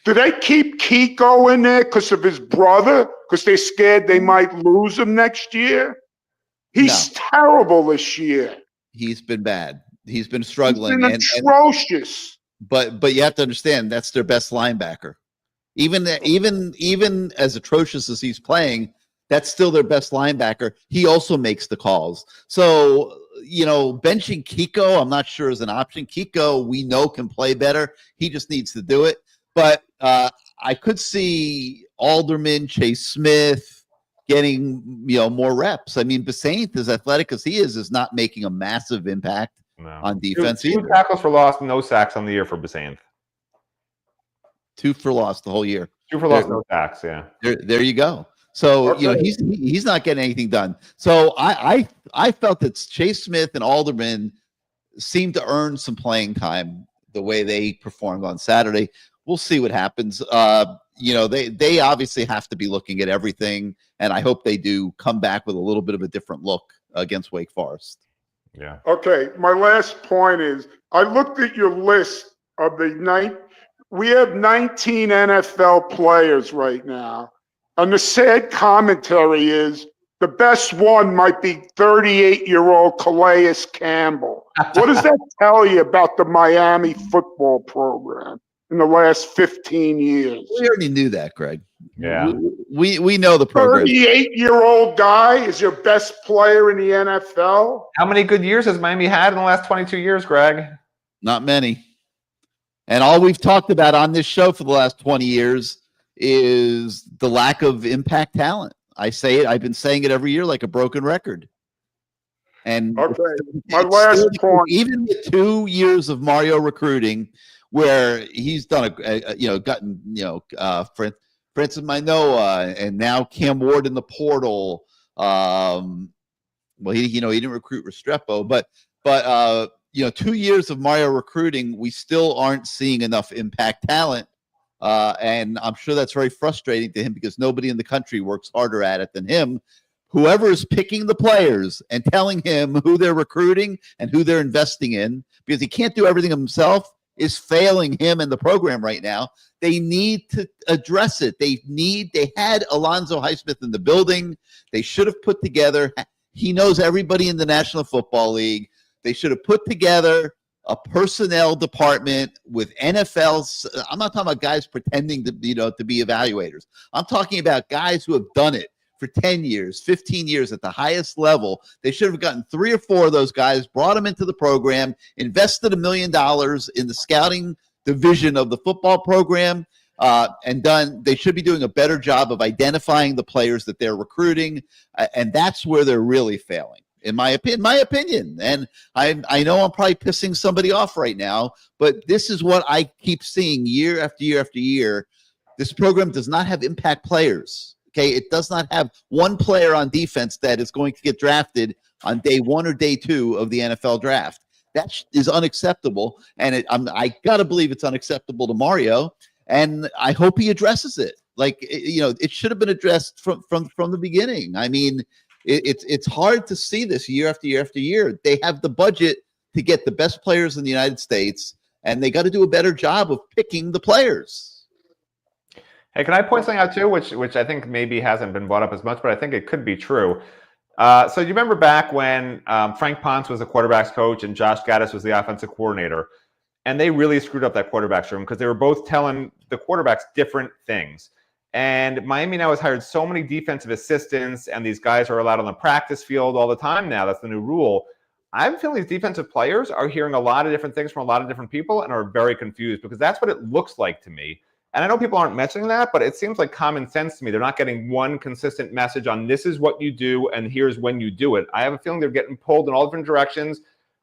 Do they keep Kiko in there because of his brother? Because they're scared they might lose him next year? He's terrible this year. He's been bad. He's been struggling. He's been atrocious. But you have to understand, that's their best linebacker. Even as atrocious as he's playing, that's still their best linebacker. He also makes the calls. So, benching Kiko, I'm not sure is an option. Kiko, we know, can play better. He just needs to do it. But I could see Alderman, Chase Smith getting, more reps. I mean, Basaint, as athletic as he is not making a massive impact on defense either. 2 tackles for loss, no sacks on the year for Basaint. 2 for loss the whole year. 2 for loss, no sacks. Yeah. There you go. So he's not getting anything done. So I felt that Chase Smith and Alderman, seem to earn some playing time the way they performed on Saturday. We'll see what happens. They obviously have to be looking at everything, and I hope they do come back with a little bit of a different look against Wake Forest. Yeah. Okay, my last point is I looked at your list of the night. We have 19 NFL players right now, and the sad commentary is the best one might be 38-year-old Calais Campbell. What does that tell you about the Miami football program in the last 15 years? We already knew that, Greg. Yeah. We know the program. 38-year-old guy is your best player in the NFL? How many good years has Miami had in the last 22 years, Greg? Not many. And all we've talked about on this show for the last 20 years is the lack of impact talent. I say it. I've been saying it every year like a broken record. And okay, my last point. Even with 2 years of Mario recruiting, where he's done Francis Manoa and now Cam Ward in the portal. He didn't recruit Restrepo, but 2 years of Mario recruiting, we still aren't seeing enough impact talent. And I'm sure that's very frustrating to him because nobody in the country works harder at it than him. Whoever is picking the players and telling him who they're recruiting and who they're investing in, because he can't do everything himself, is failing him and the program right now. They need to address it. They had Alonzo Highsmith in the building. They should have put together. He knows everybody in the National Football League. They should have put together a personnel department with NFLs. I'm not talking about guys pretending to be evaluators. I'm talking about guys who have done it for 10 years, 15 years at the highest level. They should have gotten 3 or 4 of those guys, brought them into the program, invested $1 million in the scouting division of the football program, they should be doing a better job of identifying the players that they're recruiting. And that's where they're really failing. In my opinion, and I know I'm probably pissing somebody off right now, but this is what I keep seeing year after year after year. This program does not have impact players. Okay, it does not have one player on defense that is going to get drafted on day 1 or day 2 of the NFL draft. That is unacceptable, and I gotta believe it's unacceptable to Mario, and I hope he addresses it. It should have been addressed from the beginning. I mean. It's hard to see this year after year after year. They have the budget to get the best players in the United States, and they got to do a better job of picking the players. Hey, can I point something out too, which I think maybe hasn't been brought up as much, but I think it could be true. So you remember back when Frank Ponce was the quarterback's coach and Josh Gaddis was the offensive coordinator, and they really screwed up that quarterback's room because they were both telling the quarterbacks different things. And Miami now has hired so many defensive assistants, and these guys are allowed on the practice field all the time now. That's the new rule. I'm feeling these defensive players are hearing a lot of different things from a lot of different people and are very confused because that's what it looks like to me. And I know people aren't mentioning that, but it seems like common sense to me. They're not getting one consistent message on this is what you do and here's when you do it. I have a feeling they're getting pulled in all different directions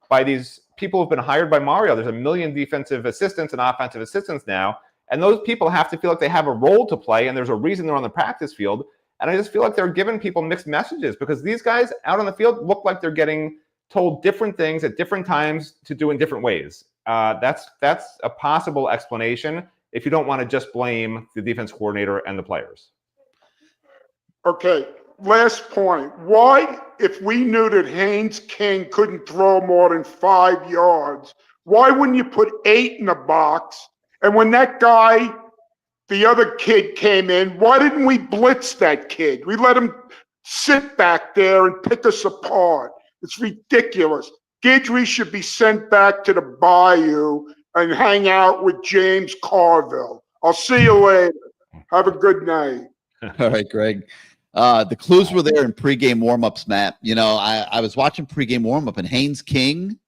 by these people who've been hired by Mario. There's 1 million defensive assistants and offensive assistants now. And those people have to feel like they have a role to play, and there's a reason they're on the practice field. And I just feel like they're giving people mixed messages because these guys out on the field look like they're getting told different things at different times to do in different ways. That's a possible explanation if you don't want to just blame the defense coordinator and the players. Okay, last point. Why, if we knew that Haynes King couldn't throw more than 5 yards, why wouldn't you put 8 in the box? And when that guy, the other kid came in, why didn't we blitz that kid? We let him sit back there and pick us apart. It's ridiculous. Guidry should be sent back to the Bayou and hang out with James Carville. I'll see you later. Have a good night. All right, Greg. The clues were there in pregame warmups, Matt. I was watching pregame warmup, and Haynes King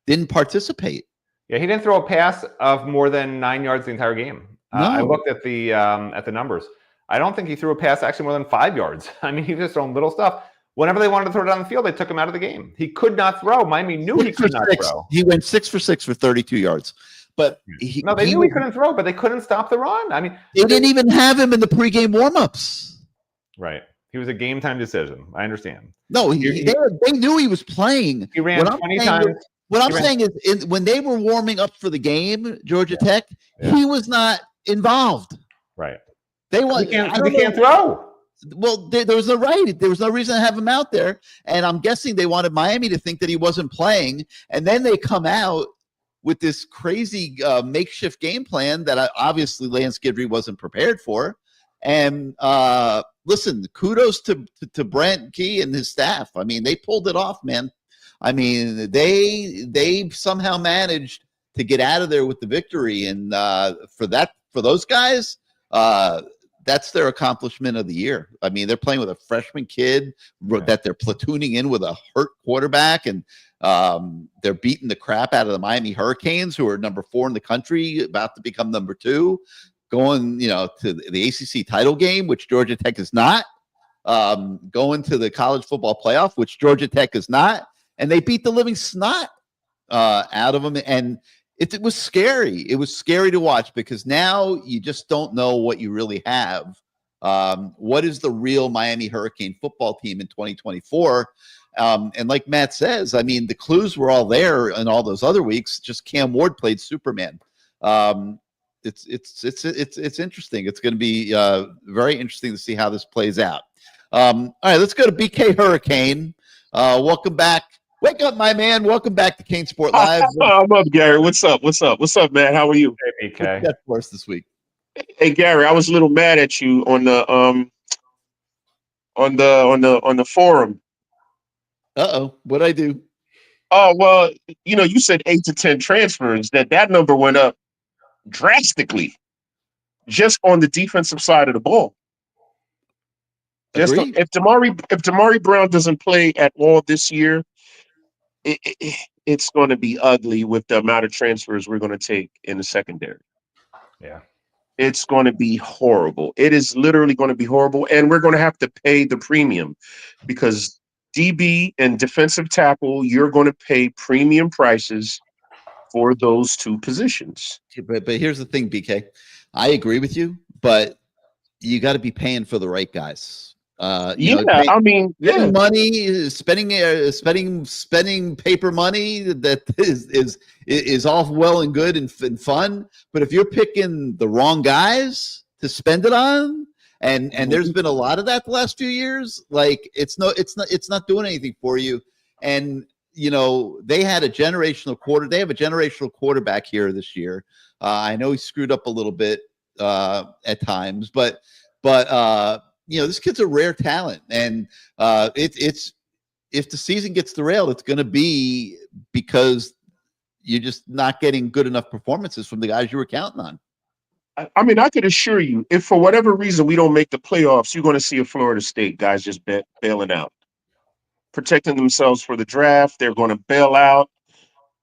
didn't participate. Yeah, he didn't throw a pass of more than 9 yards the entire game. No. I looked at the numbers. I don't think he threw a pass actually more than 5 yards. I mean, he just thrown little stuff. Whenever they wanted to throw it down the field, they took him out of the game. He could not throw. Miami knew he could not throw. He went 6 for 6 for 32 yards. But they knew he couldn't throw, but they couldn't stop the run. I mean, they didn't even have him in the pregame warmups. Right. He was a game time decision. I understand. No, they knew he was playing. He ran 20 times. What I'm saying is, when they were warming up for the game, Georgia Tech, he was not involved. Right. They want. He can't throw. Well, there was no right. There was no reason to have him out there, and I'm guessing they wanted Miami to think that he wasn't playing, and then they come out with this crazy makeshift game plan that obviously Lance Guidry wasn't prepared for. And listen, kudos to Brent Key and his staff. I mean, they pulled it off, man. I mean, they somehow managed to get out of there with the victory, and for those guys, that's their accomplishment of the year. I mean, they're playing with a freshman kid that they're platooning in with a hurt quarterback, and they're beating the crap out of the Miami Hurricanes, who are number 4 in the country, about to become number 2, going, to the ACC title game, which Georgia Tech is not, going to the college football playoff, which Georgia Tech is not, and they beat the living snot out of them, and it was scary. It was scary to watch, because now you just don't know what you really have. What is the real Miami Hurricane football team in 2024? And like Matt says, I mean, the clues were all there in all those other weeks. Just Cam Ward played Superman. It's interesting. It's going to be very interesting to see how this plays out. All right, let's go to BK Hurricane. Welcome back. Wake up, my man. Welcome back to CaneSport Live. I'm up, Gary. What's up? What's up, man? How are you? Hey, BK. What's that for us this week? Hey, Gary, I was a little mad at you on the forum. What'd I do? Oh, well, you said 8 to 10 transfers. That number went up drastically just on the defensive side of the ball. If Damari Brown doesn't play at all this year, it's going to be ugly with the amount of transfers we're going to take in the secondary. Yeah. It's going to be horrible. It is literally going to be horrible. And we're going to have to pay the premium, because DB and defensive tackle, you're going to pay premium prices for those 2 positions. But here's the thing, BK. I agree with you, but you got to be paying for the right guys. Spending money, spending paper money that is all well and good and fun. But if you're picking the wrong guys to spend it on, and there's been a lot of that the last few years, like it's not doing anything for you. And they had a generational They have a generational quarterback here this year. I know he screwed up a little bit at times, but this kid's a rare talent, and it's if the season gets derailed, it's going to be because you're just not getting good enough performances from the guys you were counting on. I mean, I could assure you, if for whatever reason we don't make the playoffs, you're going to see a Florida State guys just bailing out, protecting themselves for the draft. They're going to bail out,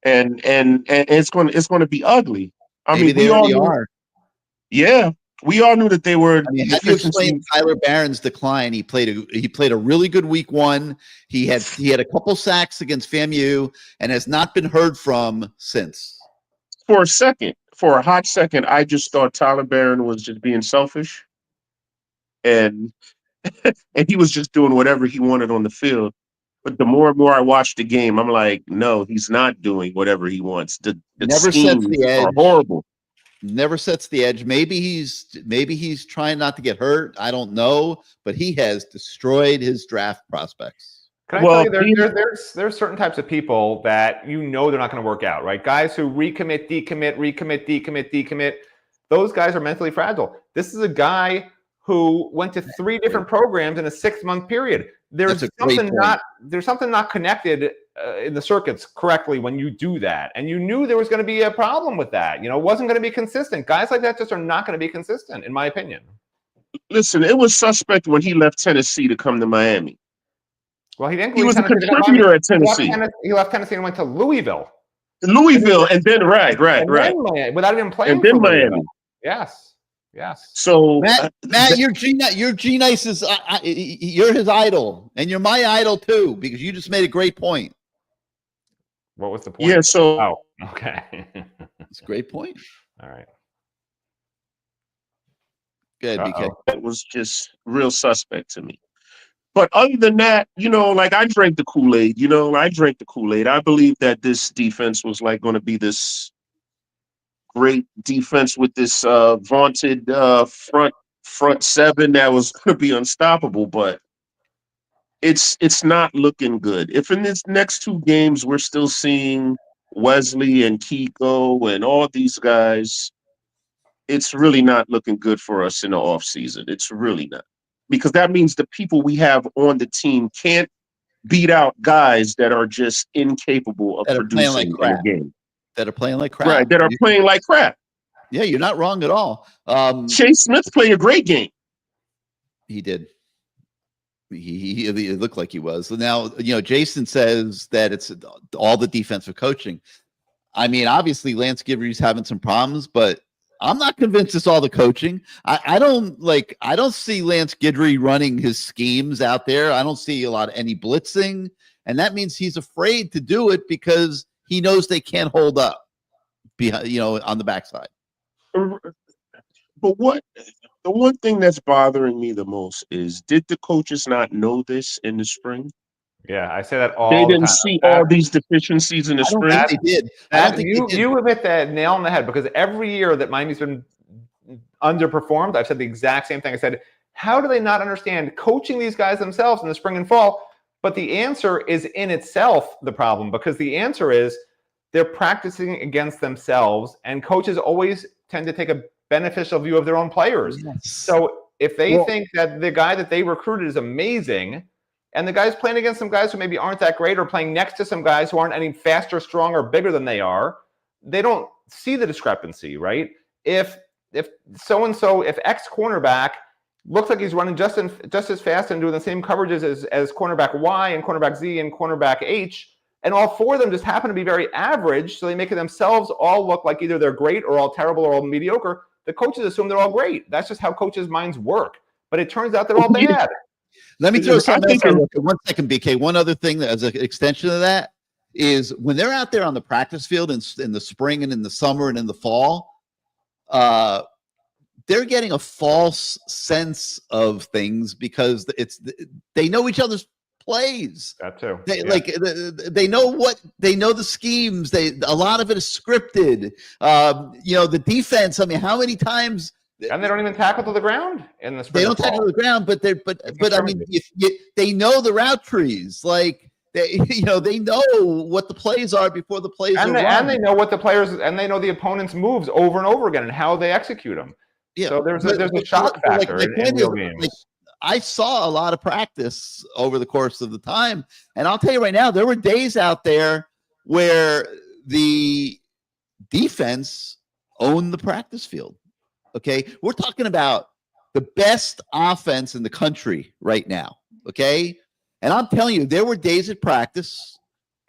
and it's going to be ugly. Maybe they already are. Yeah. We all knew that they were. I mean, how do you explain Tyler Barron's decline? He played a really good week 1. He had a couple sacks against FAMU and has not been heard from since. For a hot second, I just thought Tyler Barron was just being selfish, and he was just doing whatever he wanted on the field. But the more and more I watched the game, I'm like, no, he's not doing whatever he wants. The never sets the edge. Are horrible. Never sets the edge. Maybe he's trying not to get hurt. I don't know, but he has destroyed his draft prospects. Can I tell you, there's certain types of people that they're not going to work out, right? Guys who recommit, decommit. Those guys are mentally fragile. This is a guy who went to 3 different programs in a 6-month period. There's something not connected in the circuits correctly when you do that. And you knew there was going to be a problem with that. It wasn't going to be consistent. Guys like that just are not going to be consistent, in my opinion. Listen, it was suspect when he left Tennessee to come to Miami. Well, he didn't. He was a contributor at Tennessee. He left Tennessee and went to Louisville. And then right. Then without even playing. And then Miami. Yes. So Matt, you're G Nice's. You're his idol, and you're my idol too, because you just made a great point. What was the point? Yeah. So. Oh, okay. It's a great point. All right. Good, BK. It was just real suspect to me. But other than that, like I drank the Kool-Aid. I drank the Kool-Aid. I believe that this defense was like going to be this great defense with this vaunted front seven that was going to be unstoppable. But it's not looking good. If in this next two games we're still seeing Wesley and Kiko and all these guys, it's really not looking good for us in the offseason. It's really not. Because that means the people we have on the team can't beat out guys that are just incapable of That are playing like producing in a crap. game. That are playing like crap. Right, that are playing like crap. Yeah, you're not wrong at all. Chase Smith played a great game. He did. He looked like he was. So now, Jason says that it's all the defensive coaching. I mean, obviously Lance Guidry's having some problems, but I'm not convinced it's all the coaching. I don't see Lance Guidry running his schemes out there. I don't see any blitzing, and that means he's afraid to do it because he knows they can't hold up behind, on the backside. But the one thing that's bothering me the most is, did the coaches not know this in the spring? Yeah, I say that all They the didn't time. see all these deficiencies in the spring. They did. I don't think they did. You have hit the nail on the head, because every year that Miami's been underperformed, I've said the exact same thing. I said, how do they not understand coaching these guys themselves in the spring and fall? But the answer is in itself the problem, because the answer is they're practicing against themselves, and coaches always tend to take a beneficial view of their own players. Yes. So if they think that the guy that they recruited is amazing, and the guy's playing against some guys who maybe aren't that great, or playing next to some guys who aren't any faster, stronger, bigger than they are, they don't see the discrepancy, right? If so-and-so, if X cornerback looks like he's running just as fast and doing the same coverages as cornerback Y and cornerback Z and cornerback H, and all four of them just happen to be very average, so they make it themselves all look like either they're great or all terrible or all mediocre, the coaches assume they're all great. That's just how coaches' minds work. But it turns out they're all bad. Let me throw something else out. 1 second, BK. One other thing that, as an extension of that, is when they're out there on the practice field in the spring and in the summer and in the fall, they're getting a false sense of things because they know each other's plays. That too. They know the schemes. A lot of it is scripted. The defense. I mean, how many times? And they don't even tackle to the ground in the spring. They don't tackle to the ground, but I mean, they know the route trees. Like they know what the plays are before the plays are run. And they know what the players, and they know the opponent's moves over and over again and how they execute them. Yeah. So there's a shock factor in real games. I saw a lot of practice over the course of the time, and I'll tell you right now, there were days out there where the defense owned the practice field. Okay, we're talking about the best offense in the country right now. Okay, and I'm telling you, there were days at practice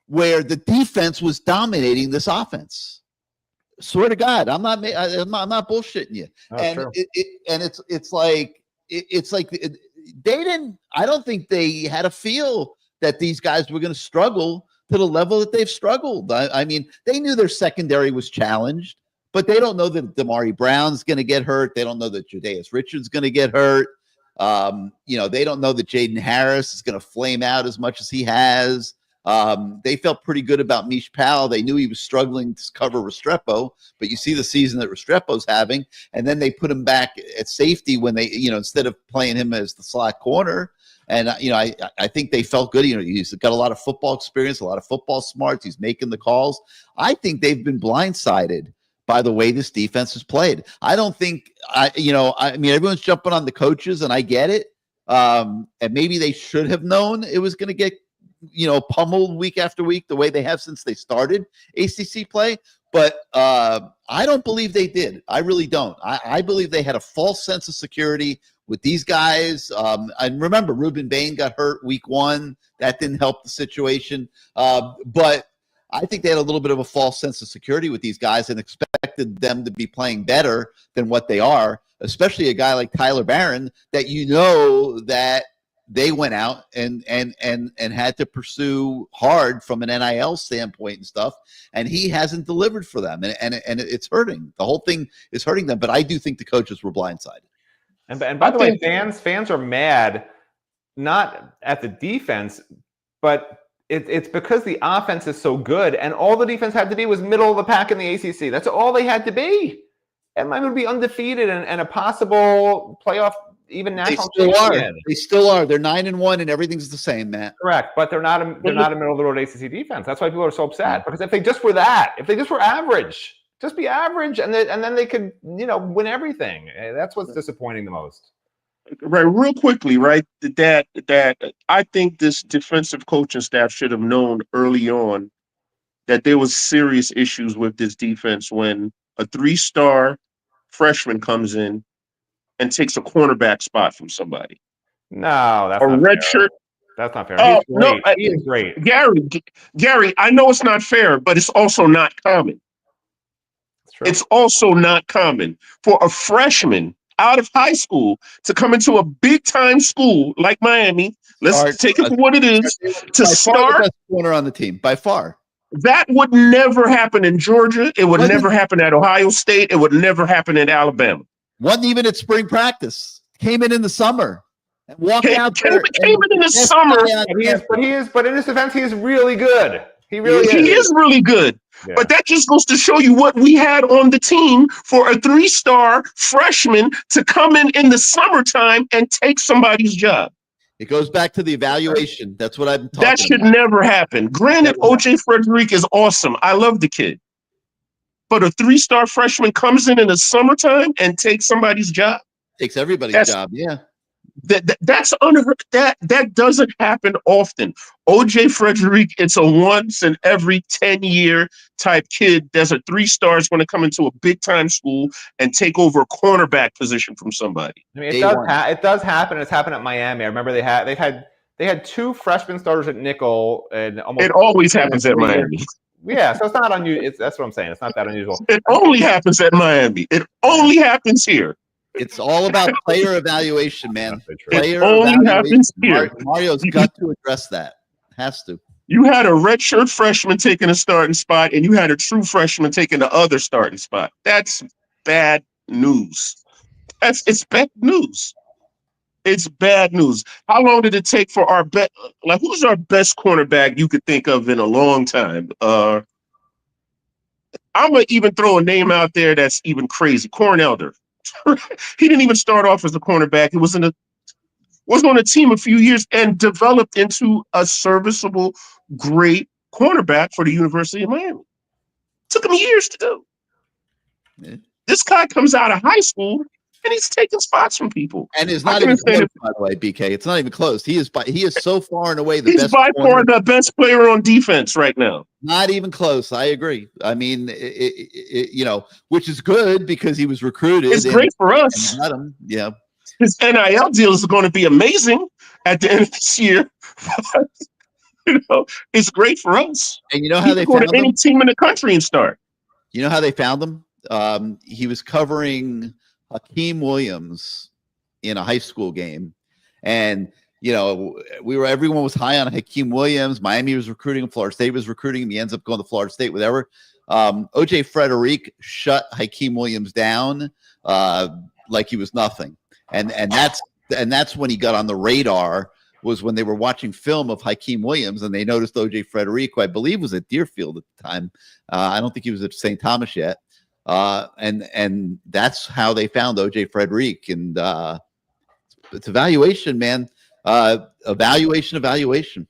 where the defense was dominating this offense. Swear to God, I'm not bullshitting you. Oh, and true. It's like they didn't. I don't think they had a feel that these guys were going to struggle to the level that they've struggled. I mean, they knew their secondary was challenged, but they don't know that Damari Brown's going to get hurt. They don't know that Judaeus Richards is going to get hurt. They don't know that Jaden Harris is going to flame out as much as he has. They felt pretty good about Mish Powell. They knew he was struggling to cover Restrepo, but you see the season that Restrepo's having, and then they put him back at safety when they, instead of playing him as the slot corner. And, I think they felt good. He's got a lot of football experience, a lot of football smarts. He's making the calls. I think they've been blindsided by the way this defense is played. I don't think, everyone's jumping on the coaches, and I get it. And maybe they should have known it was going to get, pummeled week after week the way they have since they started ACC play. But I don't believe they did. I really don't. I believe they had a false sense of security with these guys. And remember, Ruben Bain got hurt week 1. That didn't help the situation. But I think they had a little bit of a false sense of security with these guys and expected them to be playing better than what they are, especially a guy like Tyler Barron that that they went out and had to pursue hard from an NIL standpoint and stuff, and he hasn't delivered for them, and it's hurting. The whole thing is hurting them, but I do think the coaches were blindsided. And by the way, fans are mad not at the defense, but it's because the offense is so good, and all the defense had to be was middle of the pack in the ACC. That's all they had to be. And mine would be undefeated and a possible playoff, even national champion. They still are. They're 9-1, and everything's the same, Matt. Correct, but they're not a middle of the road ACC defense. That's why people are so upset, because if they just were average, just be average, and then they could win everything. That's what's disappointing the most. Right, real quickly, right? That I think this defensive coaching staff should have known early on that there was serious issues with this defense when a 3-star freshman comes in and takes a cornerback spot from somebody. No, that's a not red fair. shirt. That's not fair. Oh, He's great. no, He is great. Gary, I know it's not fair, but it's also not common. True. It's also not common for a freshman out of high school to come into a big time school like Miami. Let's take it for what it is. To start, the best corner on the team by far. That would never happen in Georgia. It would never happen at Ohio State. It would never happen in Alabama. Wasn't even at spring practice. Came in the summer and walked out there. Came in the summer. But in his defense, he's really good. He is really good. Yeah. But that just goes to show you what we had on the team for a 3-star freshman to come in the summertime and take somebody's job. It goes back to the evaluation. That's what I've been talking about. That should never happen. Granted, OJ Frederick is awesome. I love the kid. But a 3-star freshman comes in the summertime and takes somebody's job. Takes everybody's job, yeah. That's unheard. That doesn't happen often. OJ Frederick, it's a once in every 10-year type kid. There's a 3-star going to come into a big time school and take over a cornerback position from somebody. I mean, it does happen. It's happened at Miami. I remember they had 2 freshman starters at nickel, and it always happens at Miami. Yeah, so it's not unusual. That's what I'm saying. It's not that unusual. It only happens at Miami. It only happens here. It's all about player evaluation, man. Player only happens here. Mario's got to address that. Has to. You had a redshirt freshman taking a starting spot, and you had a true freshman taking the other starting spot. That's bad news. It's bad news. It's bad news. How long did it take for our who's our best cornerback you could think of in a long time? I'm gonna even throw a name out there that's even crazy. Corn Elder. He didn't even start off as a cornerback. He was on a team a few years and developed into a serviceable, great cornerback for the University of Miami. Took him years to do. Yeah. This guy comes out of high school and he's taking spots from people. And it's not even close, by the way, BK. It's not even close. He is so far and away the best. He's by far the best player on defense right now. Not even close. I agree. I mean, which is good because he was recruited. It's great for us. Yeah. His NIL deal is going to be amazing at the end of this year. It's great for us. And you know how they go to any team in the country and start. You know how they found him? He was covering Hakeem Williams in a high school game, and everyone was high on Hakeem Williams. Miami was recruiting him. Florida State was recruiting him. He ends up going to Florida State, whatever. OJ Frederick shut Hakeem Williams down like he was nothing, and that's when he got on the radar. Was when they were watching film of Hakeem Williams and they noticed OJ Frederick, who I believe was at Deerfield at the time. I don't think he was at St. Thomas yet. And that's how they found OJ Frederick. And it's evaluation, man. Evaluation.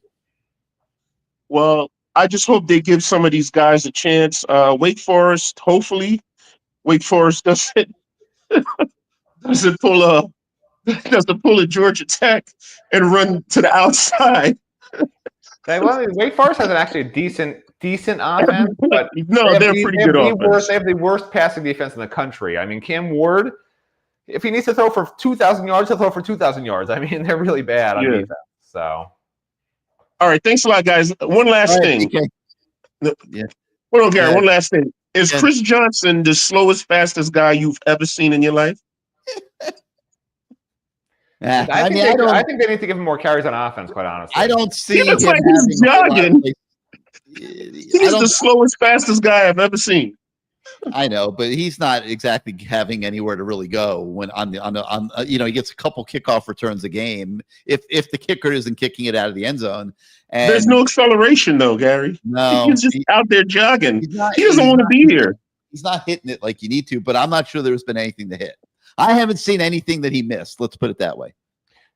Well, I just hope they give some of these guys a chance. Wake Forest, hopefully, Wake Forest doesn't pull a Georgia Tech and run to the outside. Wake Forest has actually a decent offense, but no, they're pretty good offense. They have the worst passing defense in the country. I mean, Cam Ward, if he needs to throw for 2,000 yards, he'll throw for 2,000 yards. I mean, they're really bad on defense. So, all right, thanks a lot, guys. One last thing. Yeah. Hold on, Gary. One last thing. Is Chris Johnson the slowest, fastest guy you've ever seen in your life? I think they need to give him more carries on offense, quite honestly. I don't see him like he's jogging. He's the slowest, fastest guy I've ever seen. I know, but he's not exactly having anywhere to really go when he gets a couple kickoff returns a game. If the kicker isn't kicking it out of the end zone, and There's no acceleration though, Gary. no, He's just out there jogging. he doesn't want to be here. He's not hitting it like you need to, but I'm not sure there's been anything to hit. I haven't seen anything that he missed. Let's put it that way.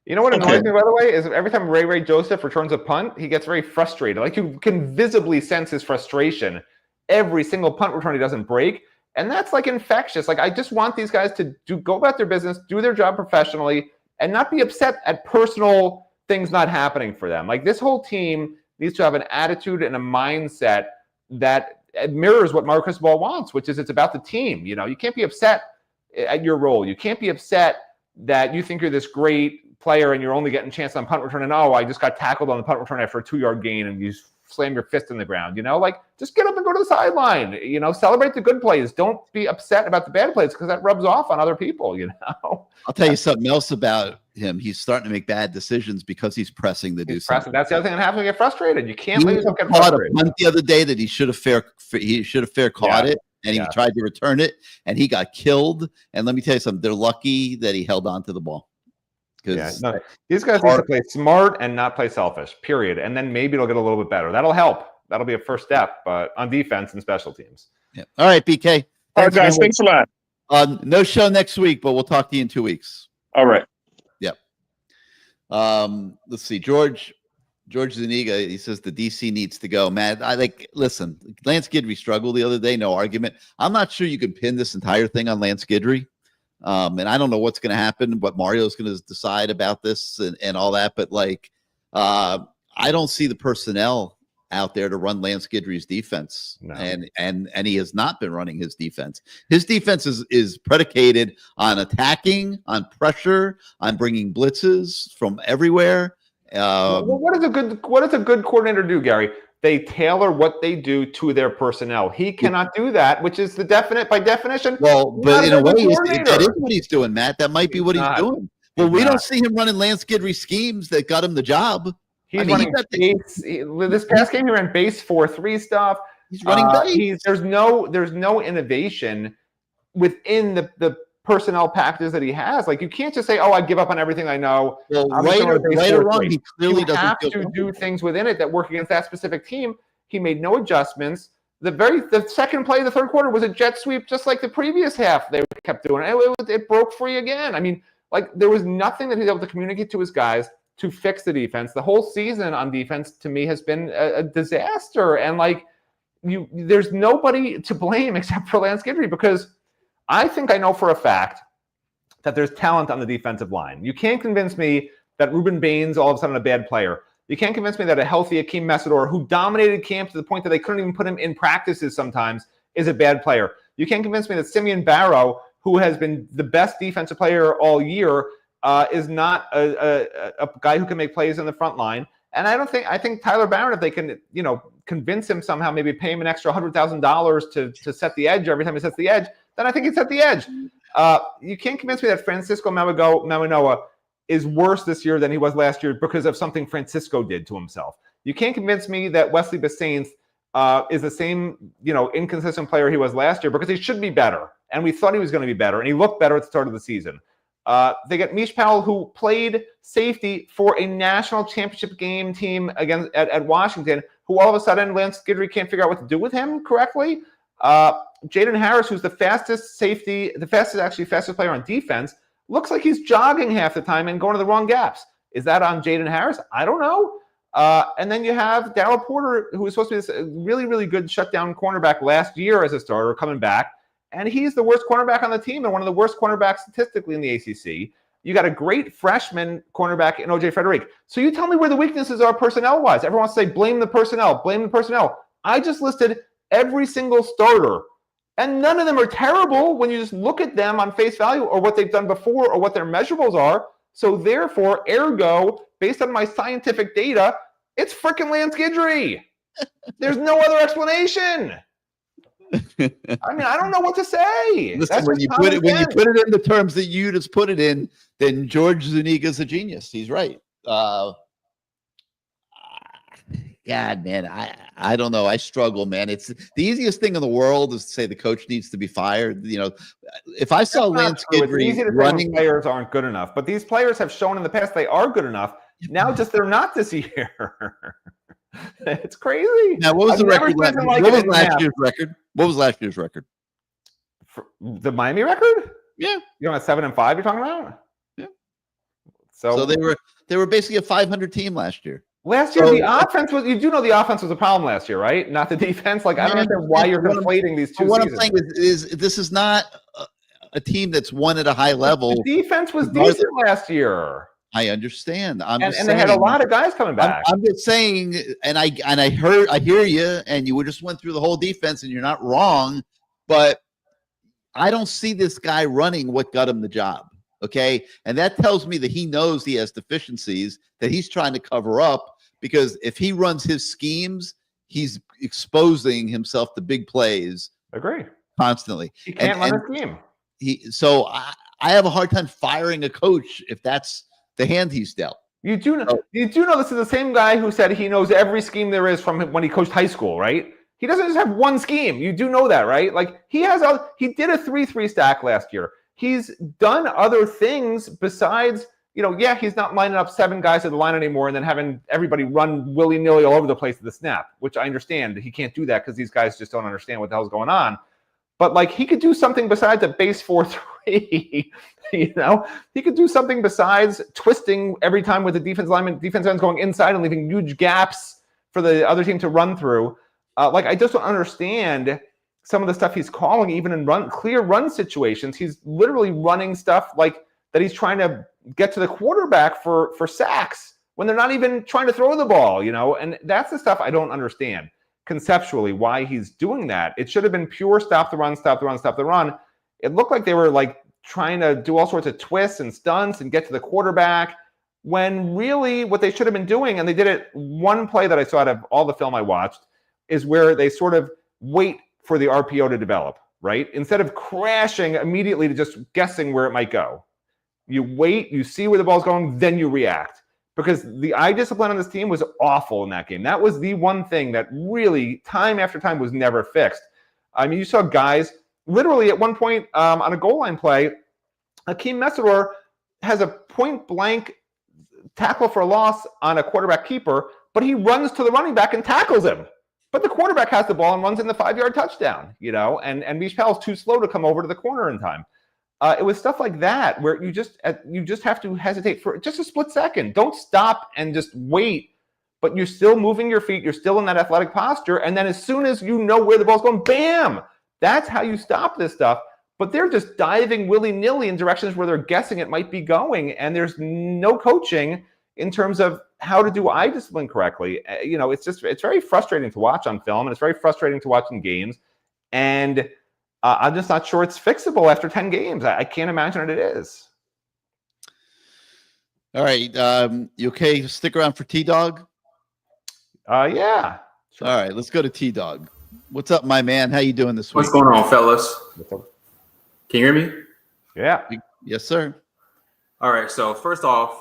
You know what annoys me, by the way, is every time Ray Joseph returns a punt, he gets very frustrated. Like you can visibly sense his frustration. Every single punt return he doesn't break. And that's like infectious. Like I just want these guys to go about their business, do their job professionally, and not be upset at personal things not happening for them. Like this whole team needs to have an attitude and a mindset that mirrors what Marcus Ball wants, which is it's about the team. You know, you can't be upset at your role. You can't be upset that you think you're this great player and you're only getting a chance on punt return and I just got tackled on the punt return after a 2-yard gain and you slam your fist in the ground, like just get up and go to the sideline, celebrate the good plays. Don't be upset about the bad plays because that rubs off on other people, I'll tell you something else about him. He's starting to make bad decisions because he's pressing to do something. That's the other thing that happens when you get frustrated. You can't let yourself get caught frustrated. a punt the other day that he should have fair caught it, and he tried to return it, and he got killed. And let me tell you something, they're lucky that he held on to the ball. These guys need to play smart and not play selfish, period. And then maybe it'll get a little bit better. That'll help. That'll be a first step, but on defense and special tems. Yeah. All right, BK. All right, guys. Thanks a lot. No show next week, but we'll talk to you in 2 weeks. All right. Yep. Let's see. George Zuniga, he says the DC needs to go. Man, listen, Lance Guidry struggled the other day, no argument. I'm not sure you can pin this entire thing on Lance Guidry. And I don't know what's going to happen, what Mario's going to decide about this and all that. But I don't see the personnel out there to run Lance Guidry's defense. No. And he has not been running his defense. His defense is predicated on attacking, on pressure, on bringing blitzes from everywhere. What does a good coordinator do, Gary? They tailor what they do to their personnel. He cannot do that, which is by definition. Well, but in a way, that is what he's doing, Matt. That might be what he's doing. Well, we don't see him running Lance Guidry schemes that got him the job. He's running base. This past game, he ran base 4-3 stuff. He's running base. There's no innovation within the personnel packages that he has. Like you can't just say, I give up on everything I know. Well, right or wrong, he clearly doesn't have to do things within it that work against that specific team. He made no adjustments. The second play of the third quarter was a jet sweep, just like the previous half. They kept doing it. It broke free again. I mean, there was nothing that he was able to communicate to his guys to fix the defense. The whole season on defense to me has been a disaster. And there's nobody to blame except for Lance Guidry, because I think I know for a fact that there's talent on the defensive line. You can't convince me that Reuben Baines all of a sudden a bad player. You can't convince me that a healthy Akeem Messidor, who dominated camp to the point that they couldn't even put him in practices sometimes, is a bad player. You can't convince me that Simeon Barrow, who has been the best defensive player all year, is not a guy who can make plays in the front line. And I think Tyler Barron, if they can, convince him somehow, maybe pay him an extra $100,000 to set the edge every time he sets the edge, then I think he'd set the edge. You can't convince me that Francisco Mauigoa is worse this year than he was last year because of something Francisco did to himself. You can't convince me that Wesley Bissainth is the same, inconsistent player he was last year, because he should be better. And we thought he was going to be better, and he looked better at the start of the season. They get Mish Powell, who played safety for a national championship game team against at Washington, who all of a sudden Lance Guidry can't figure out what to do with him correctly. Jaden Harris, who's the fastest player on defense, looks like he's jogging half the time and going to the wrong gaps. Is that on Jaden Harris? I don't know. And then you have Darryl Porter, who was supposed to be this really, really good shutdown cornerback last year as a starter, coming back. And he's the worst cornerback on the team and one of the worst cornerbacks statistically in the ACC. You got a great freshman cornerback in O.J. Frederick. So you tell me where the weaknesses are personnel-wise. Everyone wants to say, blame the personnel, blame the personnel. I just listed every single starter, and none of them are terrible when you just look at them on face value or what they've done before or what their measurables are. So therefore, ergo, based on my scientific data, it's freaking Lance Guidry. There's no other explanation. I mean, I don't know what to say. Listen, when you put it in the terms that you just put it in, then George Zuniga's a genius. He's right. God, man, I don't know. I struggle, man. It's the easiest thing in the world is to say the coach needs to be fired. You know, if I saw Lance It's Guidry easy to say running, when players aren't good enough, but these players have shown in the past they are good enough. Now, just they're not this year. It's crazy. now what was I've the never record? seen anything like What it was in last math. year's record? What was last year's record? The Miami record? Yeah, You know, at 7-5, you're talking about? Yeah. So so they were basically a 500 team last year. last year, the offense was, you do know the offense was a problem last year, right? Not the defense. Like, I don't understand why you're conflating these two What seasons. I'm saying is this is not a team that's won at a high level. The defense was decent last year. I understand. I'm And just they saying, had a lot of guys coming back. I'm just saying, and I hear you, and you just went through the whole defense, and you're not wrong, but I don't see this guy running what got him the job. Okay, and that tells me that he knows he has deficiencies that he's trying to cover up, because if he runs his schemes, he's exposing himself to big plays. Agree. Constantly. He can't run his game. So I have a hard time firing a coach if that's the hand he's dealt. You do know this is the same guy who said he knows every scheme there is from when he coached high school, right? He doesn't just have one scheme. You do know that, right? Like he did a 3-3 stack last year. He's done other things besides, he's not lining up 7 guys at the line anymore and then having everybody run willy-nilly all over the place at the snap, which I understand. He can't do that because these guys just don't understand what the hell's going on. But like he could do something besides a base 4-3, he could do something besides twisting every time with the defense ends going inside and leaving huge gaps for the other team to run through. I just don't understand some of the stuff he's calling, even in clear run situations. He's literally running stuff like that. He's trying to get to the quarterback for sacks when they're not even trying to throw the ball, and that's the stuff I don't understand conceptually why he's doing that. It should have been pure stop the run, stop the run, stop the run. It looked like they were like trying to do all sorts of twists and stunts and get to the quarterback when really what they should have been doing, and they did it one play that I saw out of all the film I watched, is where they sort of wait for the RPO to develop, right? Instead of crashing immediately to just guessing where it might go. You wait, you see where the ball's going, then you react. Because the eye discipline on this team was awful in that game. That was the one thing that really, time after time, was never fixed. I mean, you saw guys, literally at one point on a goal line play, Akeem Messidor has a point-blank tackle for a loss on a quarterback keeper, but he runs to the running back and tackles him. But the quarterback has the ball and runs in the 5-yard touchdown, and Beach Powell's too slow to come over to the corner in time. It was stuff like that where you just have to hesitate for just a split second. Don't stop and just wait, but you're still moving your feet. You're still in that athletic posture. And then as soon as you know where the ball's going, bam, that's how you stop this stuff. But they're just diving willy-nilly in directions where they're guessing it might be going. And there's no coaching in terms of how to do eye discipline correctly. It's very frustrating to watch on film, and it's very frustrating to watch in games. And I'm just not sure it's fixable after 10 games. I can't imagine it is. All right. You okay? Stick around for T-Dog? Yeah. Sure. All right. Let's go to T-Dog. What's up, my man? How you doing this week? What's going on, fellas? Can you hear me? Yeah. Yes, sir. All right. So first off,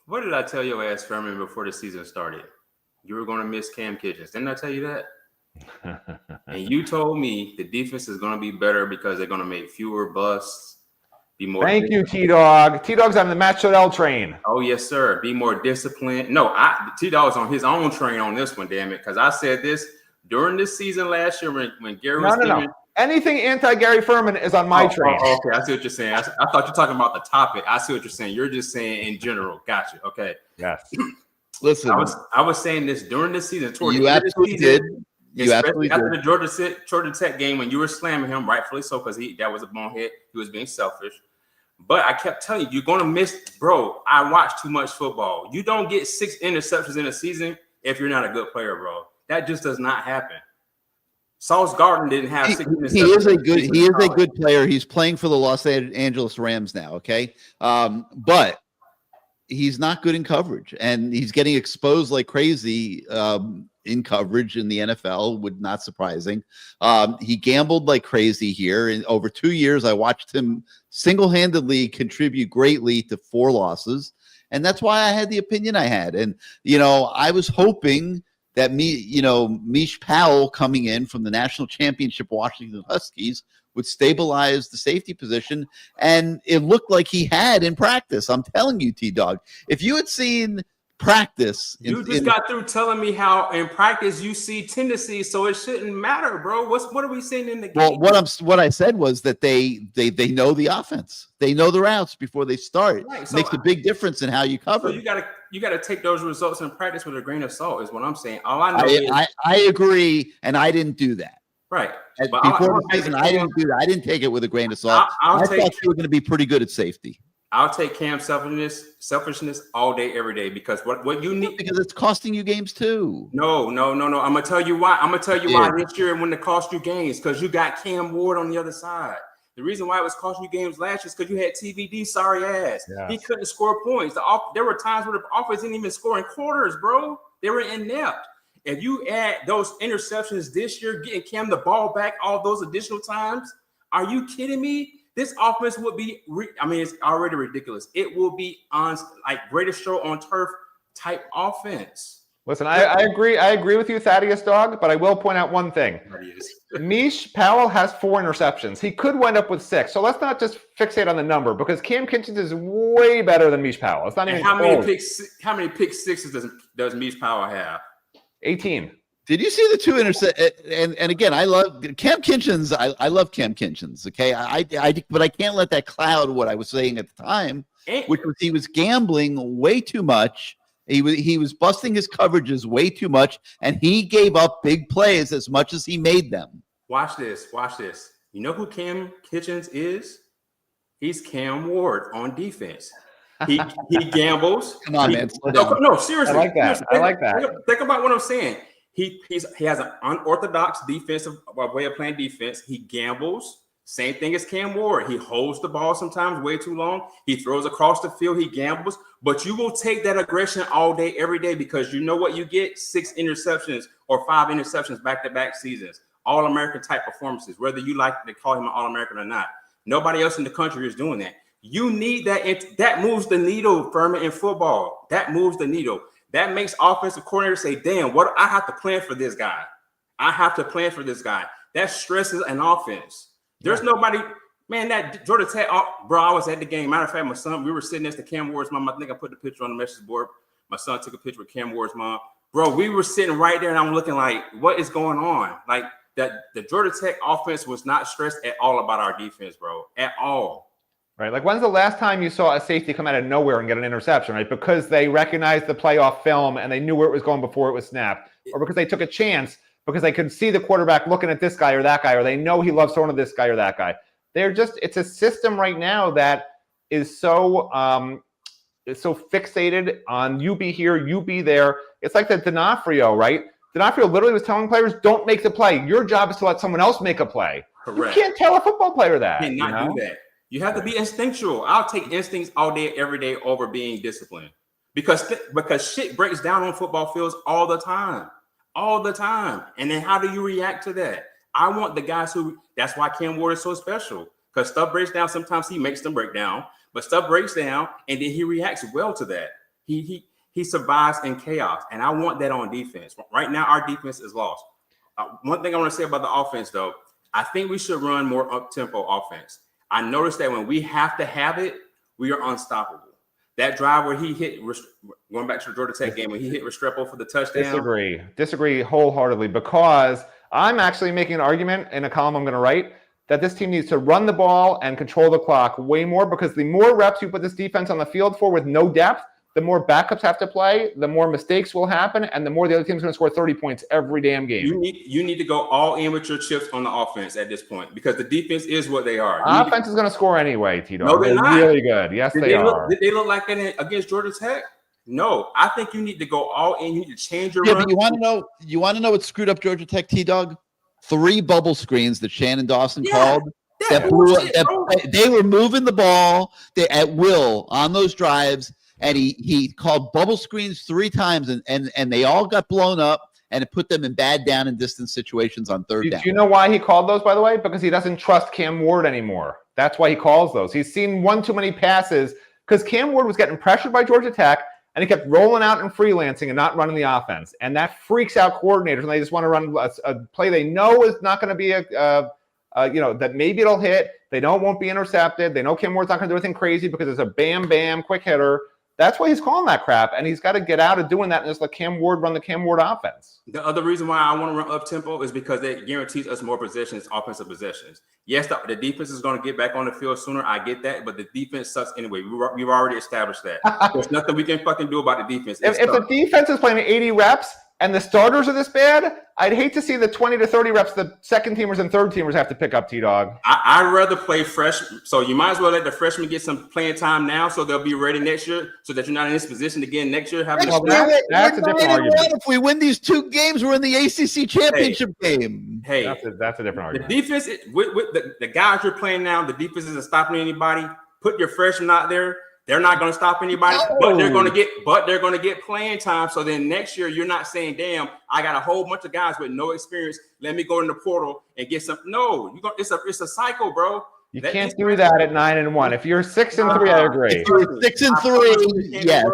what did I tell your ass, Ferman, before the season started? You were going to miss Cam Kitchens. Didn't I tell you that? And you told me the defense is going to be better because they're going to make fewer busts, be more. Thank you, T-Dog. T-Dog's on the Matt Shodell train. Oh, yes, sir. Be more disciplined. No, T-Dog's on his own train on this one, damn it. Because I said this during this season last year when Gary was No. Anything anti-Gary Ferman is on my train. Okay, I see what you're saying. I thought you're talking about the topic. I see what you're saying. You're just saying in general. Gotcha. Okay. Yes. Listen, I was saying this during this season. You absolutely did. You absolutely after did. the Georgia Tech game when you were slamming him, rightfully so, because that was a bonehead. He was being selfish. But I kept telling you, you're going to miss, bro. I watch too much football. You don't get 6 interceptions in a season if you're not a good player, bro. That just does not happen. Sauce Gardner didn't have 6 interceptions. He is a good player. He's playing for the Los Angeles Rams now, okay? But he's not good in coverage, and he's getting exposed like crazy in coverage in the NFL. Would not surprising. He gambled like crazy here. In over 2 years, I watched him single-handedly contribute greatly to 4 losses, and that's why I had the opinion I had. And I was hoping that Mish Powell coming in from the national championship Washington Huskies would stabilize the safety position, and it looked like he had in practice. I'm telling you, T-Dog, if you had seen practice, You just got through telling me how in practice you see tendencies, so it shouldn't matter, bro. What are we seeing in the game? Well, what I said was that they know the offense, they know the routes before they start. Right, so makes a big difference in how you cover. So you gotta take those results in practice with a grain of salt, is what I'm saying. All I know is I agree, and I didn't do that. right. Before the season, I didn't do that. I didn't take it with a grain of salt. I thought they were going to be pretty good at safety. I'll take Cam's selfishness all day, every day, because what you need, because it's costing you games too. No. I'm gonna tell you why. I'm gonna tell you why this year when it cost you games, because you got Cam Ward on the other side. The reason why it was costing you games last year is because you had TVD sorry ass. Yes. He couldn't score points. There were times where the offense didn't even score in quarters, bro. They were inept. If you add those interceptions this year, getting Cam the ball back all those additional times, are you kidding me? This offense would be, it's already ridiculous. It will be on like greatest show on turf type offense. Listen, I agree with you, Thaddeus Dog, but I will point out one thing. Mish Powell has 4 interceptions. He could wind up with 6. So let's not just fixate on the number, because Cam Kinchens is way better than Mish Powell. It's not even how many pick sixes does Mish Powell have? 18. Did you see the 2 interceptions? And again, I love Cam Kinchens. I love Cam Kinchens. Okay, but I can't let that cloud what I was saying at the time, which was he was gambling way too much. He was busting his coverages way too much, and he gave up big plays as much as he made them. Watch this. You know who Cam Kinchens is? He's Cam Ward on defense. He gambles. Come on, man. No, seriously. I like that. I like that. Think about what I'm saying. He has an unorthodox defensive way of playing defense. He gambles. Same thing as Cam Ward. He holds the ball sometimes way too long. He throws across the field. He gambles. But you will take that aggression all day, every day, because you know what you get? 6 interceptions or 5 interceptions back-to-back seasons. All-American type performances, whether you like to call him an All-American or not. Nobody else in the country is doing that. You need that. That moves the needle, Ferman, in football. That moves the needle. That makes offensive coordinators say, damn, what I have to plan for this guy. That stresses an offense. There's nobody, man, that Georgia Tech, bro, I was at the game. Matter of fact, my son, we were sitting next to Cam Ward's mom. I think I put the picture on the message board. My son took a picture with Cam Ward's mom. Bro, we were sitting right there, and I'm looking like, what is going on? Like, the Georgia Tech offense was not stressed at all about our defense, bro, at all. Right. Like, when's the last time you saw a safety come out of nowhere and get an interception, right? Because they recognized the playoff film and they knew where it was going before it was snapped, or because they took a chance because they could see the quarterback looking at this guy or that guy, or they know he loves throwing to this guy or that guy. It's a system right now that is so fixated on you be here, you be there. It's like the D'Onofrio, right? D'Onofrio literally was telling players, don't make the play. Your job is to let someone else make a play. Correct. You can't tell a football player that. You cannot do that. You have to be instinctual. I'll take instincts all day, every day over being disciplined, because shit breaks down on football fields all the time. And then how do you react to that? I want the guys who, that's why Cam Ward is so special, because stuff breaks down. Sometimes he makes them break down, but stuff breaks down and then he reacts well to that. He survives in chaos. And I want that on defense. Right now, our defense is lost. One thing I want to say about the offense, though, I think we should run more up-tempo offense. I noticed that when we have to have it, we are unstoppable. That drive where he hit, going back to the Georgia Tech game, when he hit Restrepo for the touchdown. Disagree wholeheartedly, because I'm actually making an argument in a column I'm going to write that this team needs to run the ball and control the clock way more, because the more reps you put this defense on the field for with no depth, the more backups have to play, the more mistakes will happen, and the more the other team's going to score 30 points every damn game. You need to go all in with your chips on the offense at this point, because the defense is what they are. Offense is going to score anyway, Tito. No, they're not. Really good. Yes, they are. Did they look like that against Georgia Tech? No. I think you need to go all in. You need to change your run. But you want to know what screwed up Georgia Tech, T-Dog? 3 bubble screens that Shannon Dawson called. They were moving the ball at will on those drives. And he called bubble screens 3 times, and they all got blown up, and it put them in bad down and distance situations on third down. Do you know why he called those, by the way? Because he doesn't trust Cam Ward anymore. That's why he calls those. He's seen one too many passes, because Cam Ward was getting pressured by Georgia Tech. And he kept rolling out and freelancing and not running the offense. And that freaks out coordinators, and they just want to run a play they know is not going to be that maybe it'll hit. They know it won't be intercepted. They know Cam Ward's not going to do anything crazy because it's a bam, bam, quick hitter. That's why he's calling that crap, and he's got to get out of doing that and just let Cam Ward run the Cam Ward offense. The other reason why I want to run up tempo is because it guarantees us more possessions, offensive possessions. Yes, the defense is going to get back on the field sooner. I get that, but the defense sucks anyway. We've already established that. There's nothing we can fucking do about the defense. If the defense is playing 80 reps and the starters are this bad, I'd hate to see the 20 to 30 reps the second teamers and third teamers have to pick up, T-Dog. I'd rather play fresh. So you might as well let the freshmen get some playing time now so they'll be ready next year so that you're not in this position again next year. That's a different argument. If we win these 2 games, we're in the ACC championship game. Hey, that's a different argument. The defense, with the guys you're playing now, the defense isn't stopping anybody. Put your freshmen out there. They're not going to stop anybody, but they're going to get playing time. So then next year, you're not saying, "Damn, I got a whole bunch of guys with no experience. Let me go in the portal and get some." No, it's a cycle, bro. You can't do that at 9-1. If you're 6-3, I agree. If you're 6-3, yes,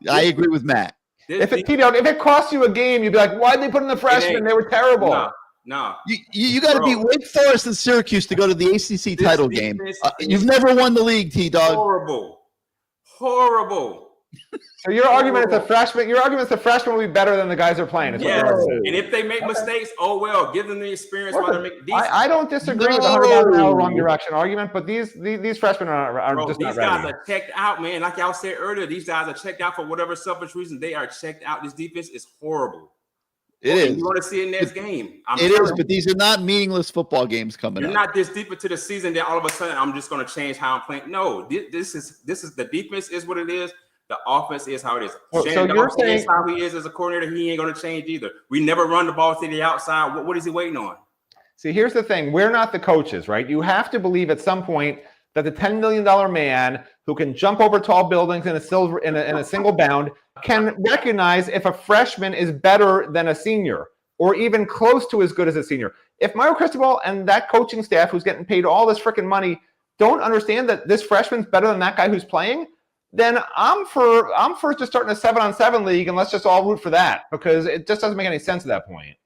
I agree with Matt. If it costs you a game, you'd be like, "Why'd they put in the freshmen? They were terrible." No. You got to beat Wake Forest and Syracuse to go to the ACC title game. You've never won the league, T-Dog. Horrible. So your argument is the freshmen will be better than the guys they're playing. Yes. And if they make mistakes, oh well, give them the experience while they're making these. I don't disagree with the 100-mile-an-hour wrong direction argument, but these freshmen are just these not ready. guys are checked out, man. Like y'all said earlier, these guys are checked out for whatever selfish reason. They are checked out. This defense is horrible. It is. You want to see it next game. It is, but these are not meaningless football games coming up. You're not this deep into the season that all of a sudden I'm just going to change how I'm playing. No, this is the defense is what it is. The offense is how it is. So you're saying how he is as a coordinator, he ain't going to change either. We never run the ball to the outside. What is he waiting on? See, here's the thing. We're not the coaches, right? You have to believe at some point that the $10 million man who can jump over tall buildings in a single bound can recognize if a freshman is better than a senior or even close to as good as a senior. If Mario Cristobal and that coaching staff who's getting paid all this freaking money don't understand that this freshman's better than that guy who's playing, then I'm for just starting a 7-on-7 league, and let's just all root for that because it just doesn't make any sense at that point.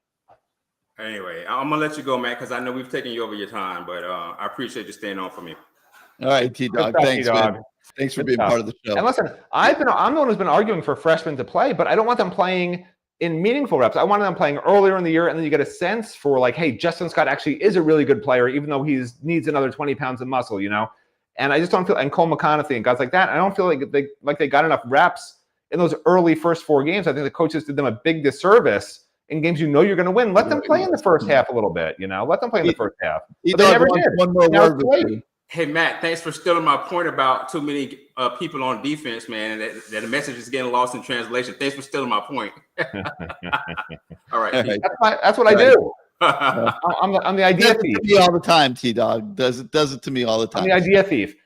Anyway, I'm gonna let you go, man, because I know we've taken you over your time, but I appreciate you staying on for me. All right, T-Dog. Thanks, man. Thanks for being part of the show. And listen, I'm the one who's been arguing for freshmen to play, but I don't want them playing in meaningful reps. I want them playing earlier in the year, and then you get a sense for like, hey, Justin Scott actually is a really good player, even though he needs another 20 pounds of muscle, you know? And I just don't feel, and Cole McConaughey and guys like that, I don't feel like they got enough reps in those early first 4 games. I think the coaches did them a big disservice in games you know you're going to win. Let them play in the first half a little bit, you know? Let them play in the first half. But they never did. One more word with you. Hey, Matt, thanks for stealing my point about too many people on defense, man, and that the message is getting lost in translation. Thanks for stealing my point. All right. That's what I do. I'm the idea thief. Me all the time, T-Dog. Does it to me all the time. I'm the idea thief.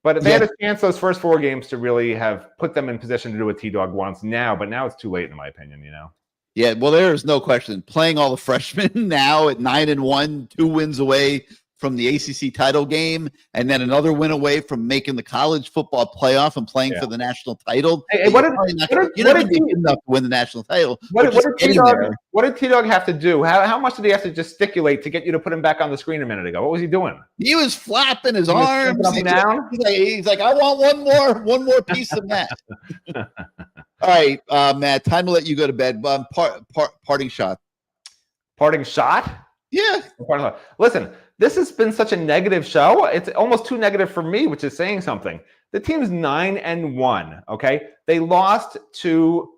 But they had a chance those first 4 games to really have put them in position to do what T-Dog wants now, but now it's too late in my opinion, you know? Yeah, well, there is no question. Playing all the freshmen now at 9-1, 2 wins away from the ACC title game, and then another win away from making the college football playoff and playing for the national title. Hey, what did enough to win the national title? What did T-Dog have to do? How much did he have to gesticulate to get you to put him back on the screen a minute ago? What was he doing? He was flapping his arms. He's like, I want one more piece of that. All right, Matt, time to let you go to bed. Parting shot. Parting shot? Yeah. Listen, this has been such a negative show. It's almost too negative for me, which is saying something. The team's 9-1, okay? They lost to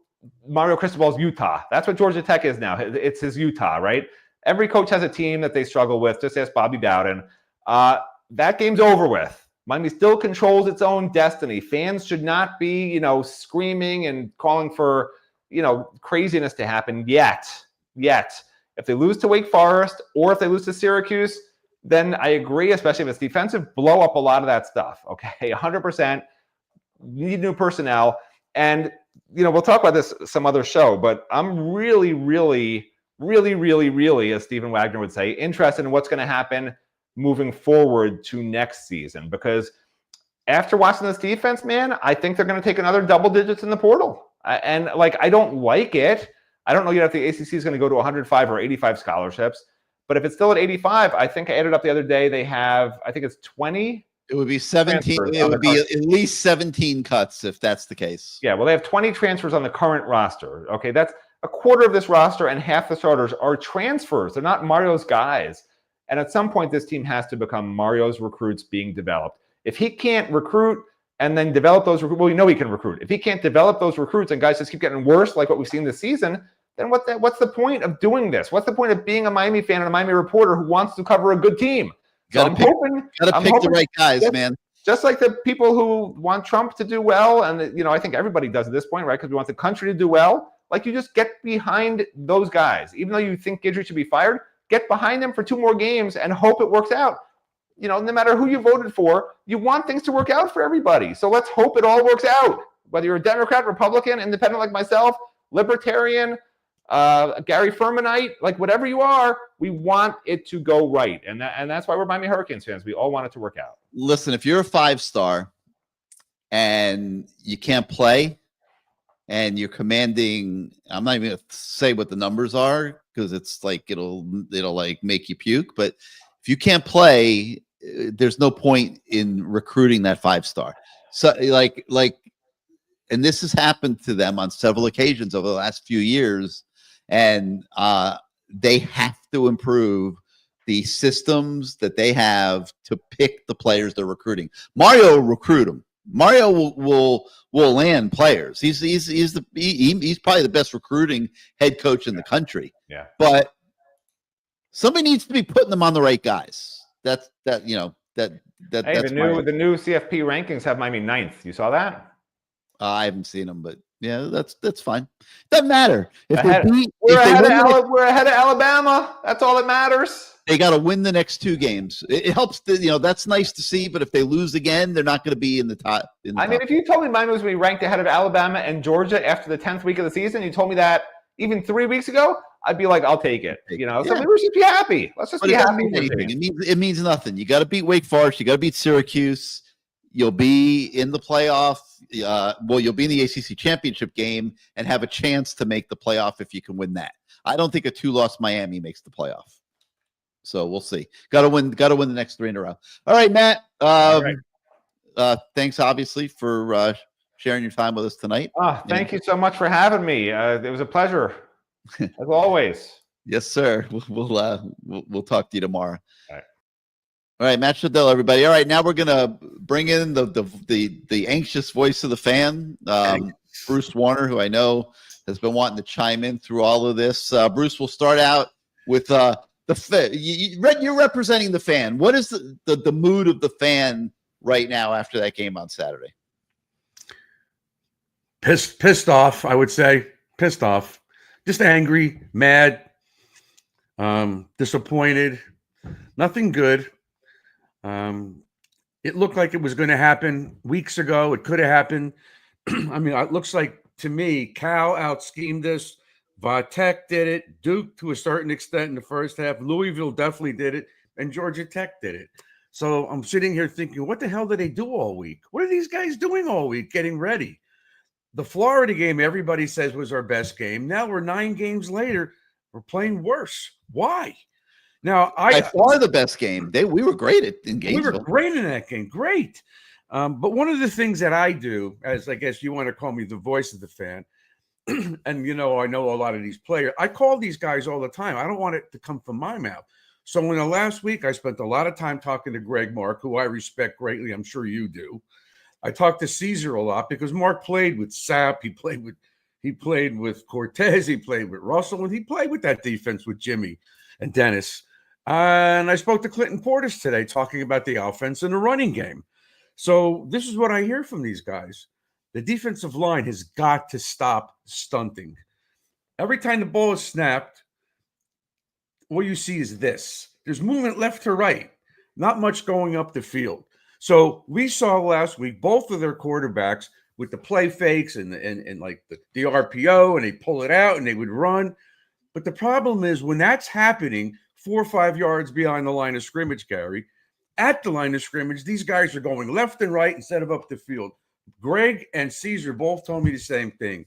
Mario Cristobal's Utah. That's what Georgia Tech is now. It's his Utah, right? Every coach has a team that they struggle with. Just ask Bobby Bowden. That game's over with. Miami still controls its own destiny. Fans should not be, screaming and calling for, craziness to happen yet. If they lose to Wake Forest or if they lose to Syracuse, then I agree, especially if it's defensive, blow up a lot of that stuff. Okay, 100%. Need new personnel. And, we'll talk about this some other show, but I'm really, as Stephen Wagner would say, interested in what's going to happen moving forward to next season, because After watching this defense, man, I think they're going to take another double digits in the portal. And like, I don't like it. I don't know yet if the ACC is going to go to 105 or 85 scholarships. But if it's still at 85, I think I added up the other day, they have, I think it's 20. It would be 17. Transfers It on would the be current- at least 17 cuts if that's the case. Yeah, well, they have 20 transfers on the current roster. Okay, that's a quarter of this roster, and half the starters are transfers. They're not Mario's guys. And at some point, this team has to become Mario's recruits being developed. If he can't recruit and then develop those recruits, well, we know he can recruit. If he can't develop those recruits and guys just keep getting worse, like what we've seen this season, then what's the point of doing this? What's the point of being a Miami fan and a Miami reporter who wants to cover a good team? So I'm hoping the right guys, man. Just like the people who want Trump to do well, and I think everybody does at this point, right? Because we want the country to do well. Like, you just get behind those guys, even though you think Guidry should be fired. Get behind them for 2 more games and hope it works out. No matter who you voted for, you want things to work out for everybody. So let's hope it all works out. Whether you're a Democrat, Republican, independent like myself, libertarian, Gary Fermanite, like whatever you are, we want it to go right. And that's why we're Miami Hurricanes fans. We all want it to work out. Listen, if you're a 5-star and you can't play and you're commanding, I'm not even going to say what the numbers are because it's like it'll like make you puke. But if you can't play, there's no point in recruiting that 5-star. So and this has happened to them on several occasions over the last few years. And they have to improve the systems that they have to pick the players they're recruiting. Mario will recruit them. Mario will land players. He's probably the best recruiting head coach in the country. Yeah. But somebody needs to be putting them on the right guys. Hey, the new CFP rankings have Miami 9th. You saw that? I haven't seen them, but yeah, that's fine. Doesn't matter. If we're ahead of Alabama. That's all that matters. They got to win the next 2 games. It helps. That's nice to see. But if they lose again, they're not going to be in the top. If you told me Miami was going to be ranked ahead of Alabama and Georgia after the 10th week of the season, you told me that even 3 weeks ago, I'd be like, I'll take it. So maybe we should be happy. Let's just be happy. It means nothing. You got to beat Wake Forest. You got to beat Syracuse. You'll be in the playoff. You'll be in the ACC championship game and have a chance to make the playoff if you can win that. I don't think a 2-loss Miami makes the playoff. So we'll see. Got to win the next 3 in a row. All right, Matt. Thanks, obviously, for sharing your time with us tonight. Thank you so much for having me. It was a pleasure, as always. Yes, sir. We'll talk to you tomorrow. All right, Matt Shodell, everybody. All right, now we're gonna bring in the anxious voice of the fan, Bruce Warner, who I know has been wanting to chime in through all of this. Bruce, we'll start out with you're representing the fan. What is the mood of the fan right now after that game on Saturday? Pissed off, I would say. Pissed off. Just angry, mad, disappointed. Nothing good. It looked like it was going to happen weeks ago. It could have happened. I mean, it looks like to me, Cal out-schemed us. Tech did it. Duke, to a certain extent, in the first half. Louisville definitely did it. And Georgia Tech did it. So I'm sitting here thinking, what the hell did they do all week? What are these guys doing all week getting ready? The Florida game, everybody says, was our best game. Now we're 9 games later. We're playing worse. Why? Now, by far the best game. We were great in Gainesville. We were great in that game. Great. But one of the things that I do, as I guess you want to call me the voice of the fan, and I know a lot of these players, I call these guys all the time. I don't want it to come from my mouth. So in the last week, I spent a lot of time talking to Greg Mark, who I respect greatly. I'm sure you do. I talked to Caesar a lot because Mark played with Sapp. He played with Cortez. He played with Russell, and he played with that defense with Jimmy and Dennis. And I spoke to Clinton Portis today talking about the offense and the running game. So this is what I hear from these guys. The defensive line has got to stop stunting. Every time the ball is snapped, what you see is this. There's movement left to right, not much going up the field. So we saw last week both of their quarterbacks with the play fakes and like the RPO, and they pull it out and they would run. But the problem is when that's happening 4 or 5 yards behind the line of scrimmage, Gary, at the line of scrimmage, these guys are going left and right instead of up the field. Greg and Caesar both told me the same thing.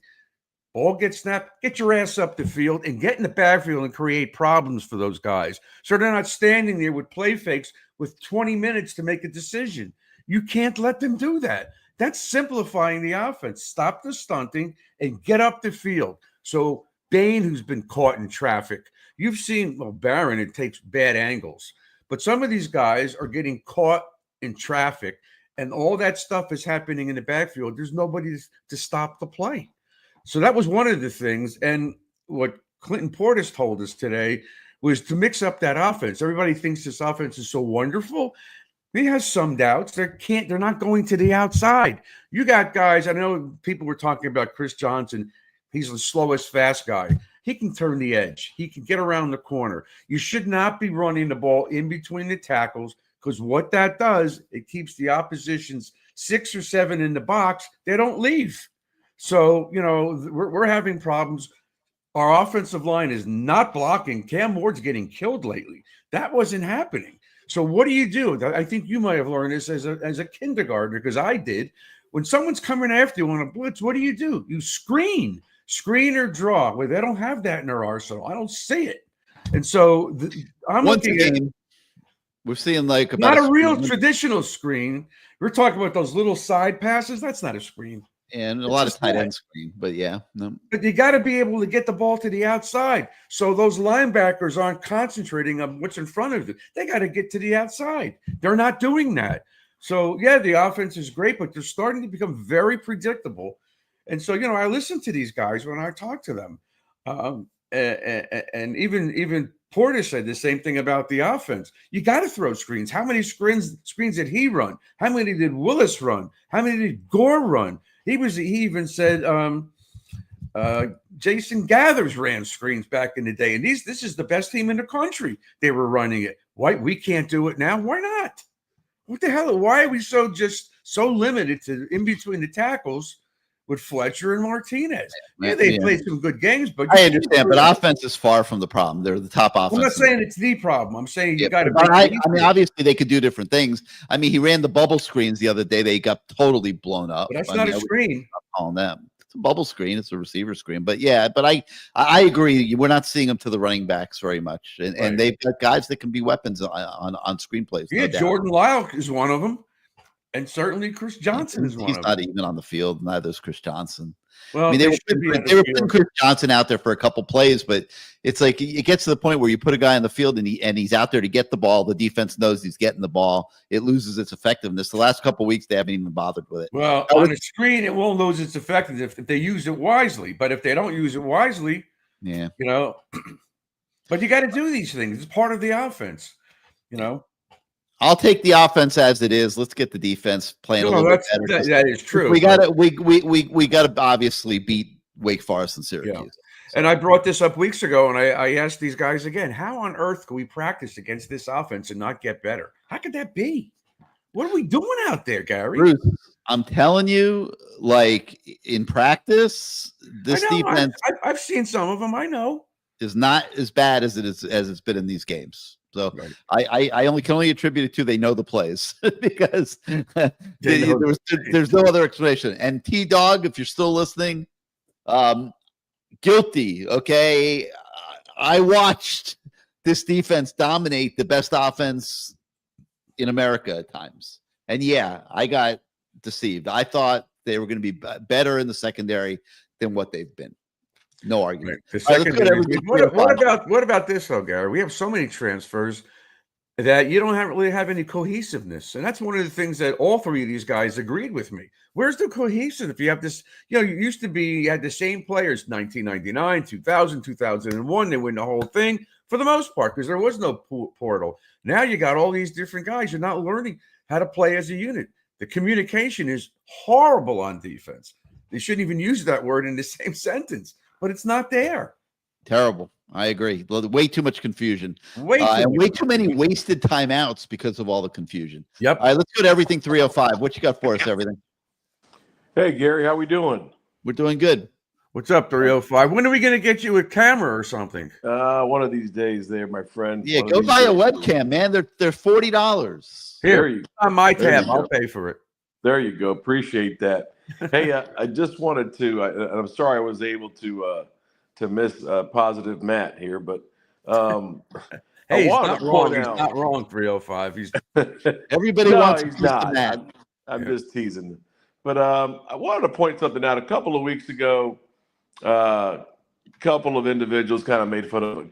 Ball gets snapped, get your ass up the field and get in the backfield and create problems for those guys. So they're not standing there with play fakes with 20 minutes to make a decision. You can't let them do that. That's simplifying the offense. Stop the stunting and get up the field. So Bain, who's been caught in traffic, you've seen, well, Barron, it takes bad angles. But some of these guys are getting caught in traffic, and all that stuff is happening in the backfield. There's nobody to stop the play. So that was one of the things. And what Clinton Portis told us today was to mix up that offense. Everybody thinks this offense is so wonderful. He has some doubts. They're not going to the outside. You got guys, I know people were talking about Chris Johnson. He's the slowest fast guy. He can turn the edge. He can get around the corner. You should not be running the ball in between the tackles, because what that does, it keeps the opposition's 6 or 7 in the box. They don't leave. So, we're having problems. Our offensive line is not blocking. Cam Ward's getting killed lately. That wasn't happening. So what do you do? I think you might have learned this as a kindergartner, because I did. When someone's coming after you on a blitz, what do? You screen or draw. Well, they don't have that in their arsenal. I don't see it. And so I'm looking at we're seeing like not a real traditional screen. We're talking about those little side passes. That's not a screen. And a lot of tight end screen, but yeah. No. But you got to be able to get the ball to the outside. So those linebackers aren't concentrating on what's in front of them. They got to get to the outside. They're not doing that. So, yeah, the offense is great, but they're starting to become very predictable. And so, I listen to these guys when I talk to them. And even Porter said the same thing about the offense. You got to throw screens. How many screens did he run? How many did Willis run? How many did Gore run? He even said Jason Gathers ran screens back in the day, and this is the best team in the country. They were running it. Why we can't do it now? Why not? What the hell? Why are we so limited to in between the tackles with Fletcher and Martinez? Yeah, they played some good games, but I understand. But offense is far from the problem. They're the top offense. I'm not saying it's the problem. I'm saying you got to. I mean, obviously they could do different things. I mean, he ran the bubble screens the other day. They got totally blown up. But that's not a screen. I'm calling them. It's a bubble screen. It's a receiver screen. But yeah, but I agree. We're not seeing them to the running backs very much, and they've got guys that can be weapons on screenplays. Yeah, no Jordan Lyle is one of them. And certainly Chris Johnson is one of them. He's not even on the field. Neither is Chris Johnson. Well, I mean, they were putting Chris Johnson out there for a couple plays, but it's like it gets to the point where you put a guy on the field and he's out there to get the ball. The defense knows he's getting the ball. It loses its effectiveness. The last couple of weeks, they haven't even bothered with it. Well, on a screen, it won't lose its effectiveness if they use it wisely. But if they don't use it wisely, yeah, But you got to do these things. It's part of the offense, I'll take the offense as it is. Let's get the defense playing a little bit better. That is true. We got to obviously beat Wake Forest and Syracuse. Yeah. And I brought this up weeks ago, and I asked these guys again, how on earth can we practice against this offense and not get better? How could that be? What are we doing out there, Gary? Bruce, I'm telling you, like in practice, this defense. I've seen some of them. I know is not as bad as it's been in these games. So right. I can only attribute it to they know the plays because there's no other explanation. And T-Dog, if you're still listening, guilty. Okay, I watched this defense dominate the best offense in America at times, and yeah, I got deceived. I thought they were going to be better in the secondary than what they've been. No argument. What about this though, Gary? We have so many transfers that you don't really have any cohesiveness, and that's one of the things that all three of these guys agreed with me. Where's the cohesion? If you have this, you used to be you had the same players, 1999, 2000, 2001. They win the whole thing for the most part because there was no portal. Now you got all these different guys. You're not learning how to play as a unit. The communication is horrible on defense. They shouldn't even use that word in the same sentence. But it's not there. Terrible. I agree. Way too much confusion. Way too many wasted timeouts because of all the confusion. Yep. All right, let's go to everything 305. What you got for us, everything? Hey, Gary, how we doing? We're doing good. What's up, 305? When are we going to get you a camera or something? One of these days, there, my friend. Yeah, One of go these buy a days. webcam, man. They're $40. There Here, you, on my there tab. you I'll go. pay for it. There you go. Appreciate that. Hey, I just wanted to. I'm sorry I was able to miss positive Matt here, but Hey, he's wanted not to wrong. point He's out- not wrong, 305. He's Everybody no, wants a he's piece of not. that. I'm Yeah. just teasing. But I wanted to point something out. A couple of weeks ago, a couple of individuals kind of made fun of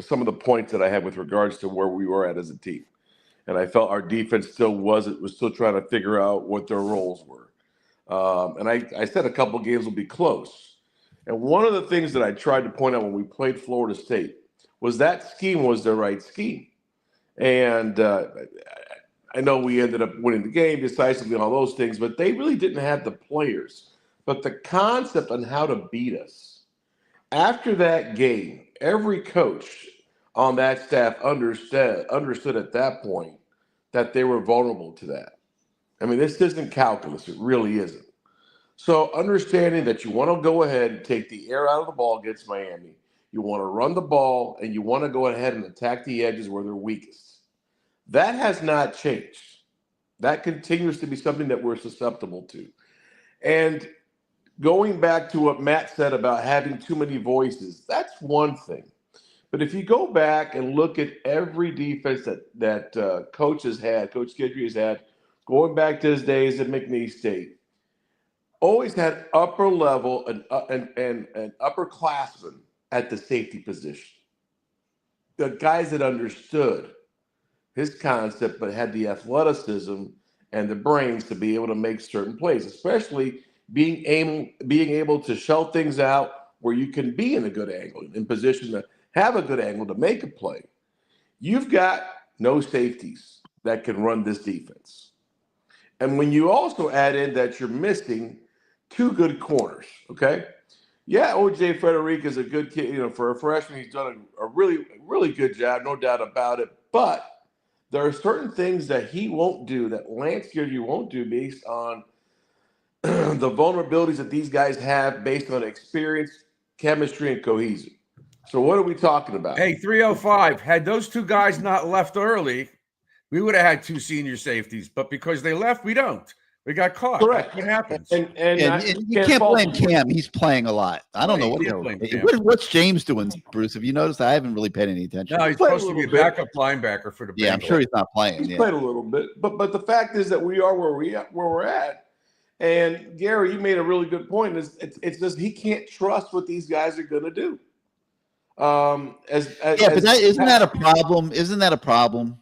some of the points that I had with regards to where we were at as a team, and I felt our defense was still trying to figure out what their roles were. And I said a couple of games will be close. And one of the things that I tried to point out when we played Florida State was that scheme was the right scheme. And I know we ended up winning the game decisively and all those things, but they really didn't have the players. But the concept on how to beat us. After that game, every coach on that staff understood at that point that they were vulnerable to that. I mean, this isn't calculus. It really isn't. So understanding that you want to go ahead and take the air out of the ball against Miami, you want to run the ball, and you want to go ahead and attack the edges where they're weakest. That has not changed. That continues to be something that we're susceptible to. And going back to what Matt said about having too many voices, that's one thing. But if you go back and look at every defense that Coach Guidry has had, going back to his days at McNeese State, always had upper level and upperclassmen at the safety position. The guys that understood his concept, but had the athleticism and the brains to be able to make certain plays, especially being able to shell things out where you can be in a good angle, in position to have a good angle to make a play. You've got no safeties that can run this defense. And when you also add in that you're missing two good corners, okay? Yeah, OJ Frederick is a good kid. For a freshman, he's done a really, really good job, no doubt about it. But there are certain things that he won't do, that Lance Guidry won't do, based on the vulnerabilities that these guys have, based on experience, chemistry, and cohesion. So what are we talking about? Hey, 305. Had those two guys not left early, we would have had two senior safeties. But because they left, we don't. We got caught. Correct. That's what happens. And you can't blame Cam. He's playing a lot. I don't know what's James doing, Bruce. Have you noticed? I haven't really paid any attention. No, he's supposed to be a backup linebacker for the Bengals. Yeah, I'm sure he's not playing. He's played a little bit, but the fact is that we are where we're at. And Gary, you made a really good point. It's just he can't trust what these guys are going to do. But isn't that a problem? Isn't that a problem?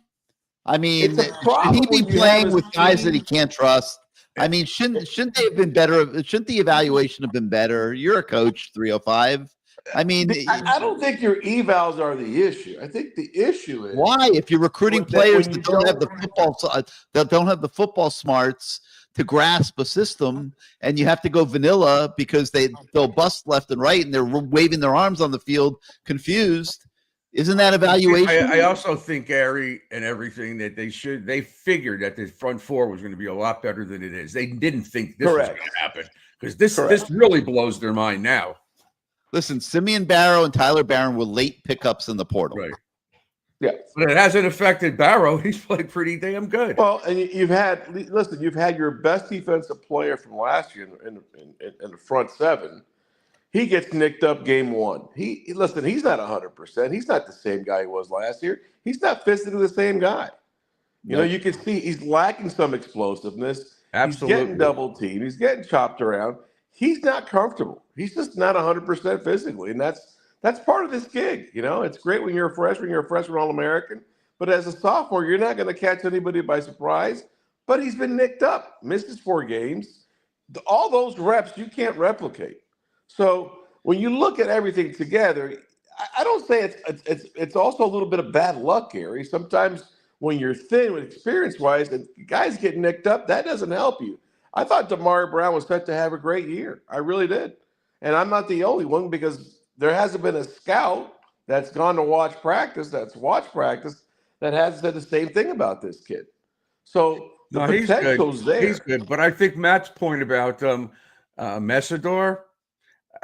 I mean, It's a problem should he when be you playing have with a guys team- that he can't trust? I mean, shouldn't they have been better? Shouldn't the evaluation have been better? You're a coach, 305. I mean, I don't think your evals are the issue. I think the issue is why? If you're recruiting when players you that don't have the football smarts to grasp a system, and you have to go vanilla because they'll bust left and right, and they're waving their arms on the field, confused. Isn't that evaluation? I also think, Gary, and everything that they figured that the front four was going to be a lot better than it is. They didn't think this was going to happen, because this really blows their mind now. Listen, Simeon Barrow and Tyler Barron were late pickups in the portal. Right. Yeah. But it hasn't affected Barrow. He's played pretty damn good. Well, and you've had your best defensive player from last year in the front seven. He gets nicked up game one. He's not 100%. He's not the same guy he was last year. He's not physically the same guy. You know, you can see he's lacking some explosiveness. Absolutely. He's getting double teamed. He's getting chopped around. He's not comfortable. He's just not 100% physically, and that's part of this gig. You know, it's great when you're a freshman. You're a freshman All-American, but as a sophomore, you're not going to catch anybody by surprise. But he's been nicked up, missed his 4 games. All those reps you can't replicate. So when you look at everything together, I don't say it's also a little bit of bad luck, Gary. Sometimes when you're thin with experience-wise and guys get nicked up, that doesn't help you. I thought Damari Brown was set to have a great year. I really did. And I'm not the only one, because there hasn't been a scout that's gone to watch practice, that has said the same thing about this kid. So the potential's there. He's good. But I think Matt's point about Messidor,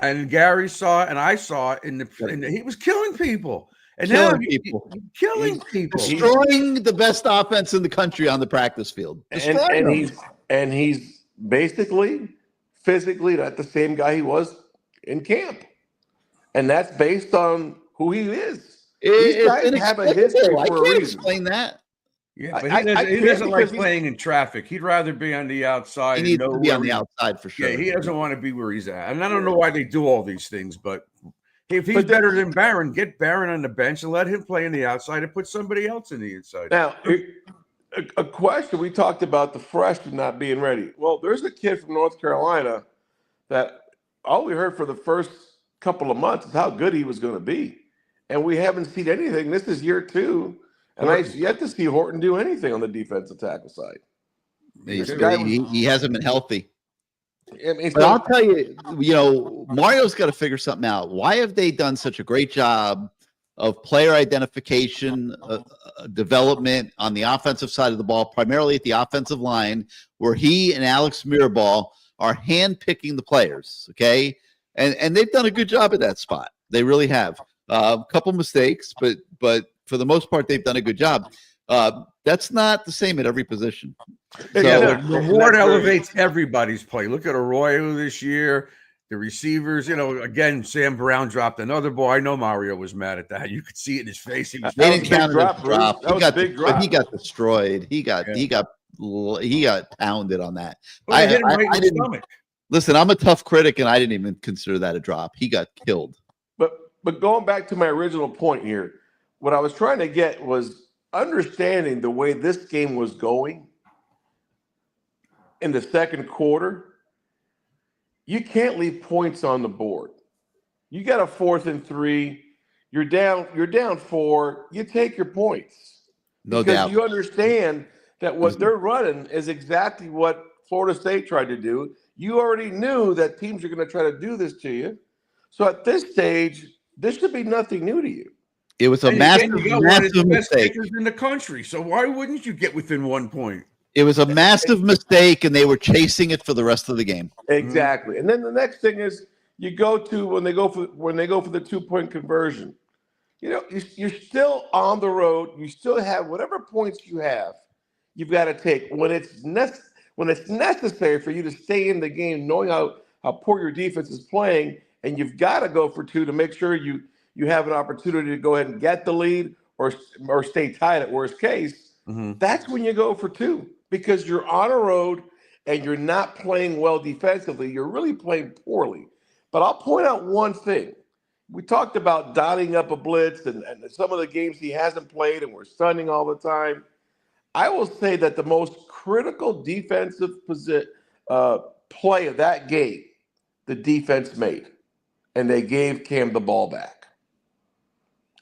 And Gary saw it, and I saw it he was killing people. And Killing now people. killing people. Destroying the best offense in the country on the practice field. Destroying them. He's basically physically not the same guy he was in camp. And that's based on who he is. These guys have a history I for a can't reason. explain that. Yeah, but he doesn't like playing in traffic. He'd rather be on the outside. He needs to be on the outside for sure. Yeah, he doesn't want to be where he's at. And I don't know why they do all these things, but if he's better than Barron, get Barron on the bench and let him play on the outside and put somebody else in the inside. Now, a question, we talked about the freshman not being ready. Well, there's a kid from North Carolina that all we heard for the first couple of months is how good he was going to be. And we haven't seen anything. This is year 2. And I've yet to see Horton do anything on the defensive tackle side. He hasn't been healthy. I mean, but I'll tell you, Mario's got to figure something out. Why have they done such a great job of player identification, development on the offensive side of the ball, primarily at the offensive line, where he and Alex Mirabal are handpicking the players, okay? And they've done a good job at that spot. They really have. A couple mistakes, but for the most part, they've done a good job. That's not the same at every position. So the award elevates everybody's play. Look at Arroyo this year, the receivers. Again, Sam Brown dropped another ball. I know Mario was mad at that. You could see it in his face. He was they didn't count it as a drop. That was a big drop. He got destroyed. He got pounded on that. Well, I didn't. Listen, I'm a tough critic, and I didn't even consider that a drop. He got killed. But going back to my original point here, what I was trying to get was understanding the way this game was going in the second quarter. You can't leave points on the board. You got a 4th and 3. You're down 4. You take your points. No because doubt. You understand that what they're running is exactly what Florida State tried to do. You already knew that teams are going to try to do this to you. So at this stage, this should be nothing new to you. It was a massive mistake in the country. So why wouldn't you get within 1 point? It was a massive mistake, and they were chasing it for the rest of the game. Exactly. And then the next thing is you go to when they go for the 2-point conversion. You're still on the road. You still have whatever points you have. You've got to take when it's necessary for you to stay in the game, knowing how poor your defense is playing, and you've got to go for 2 to make sure you have an opportunity to go ahead and get the lead or stay tied at worst case. That's when you go for 2 because you're on a road and you're not playing well defensively. You're really playing poorly. But I'll point out one thing. We talked about dotting up a blitz and some of the games he hasn't played and we're stunning all the time. I will say that the most critical defensive play of that game, the defense made, and they gave Cam the ball back.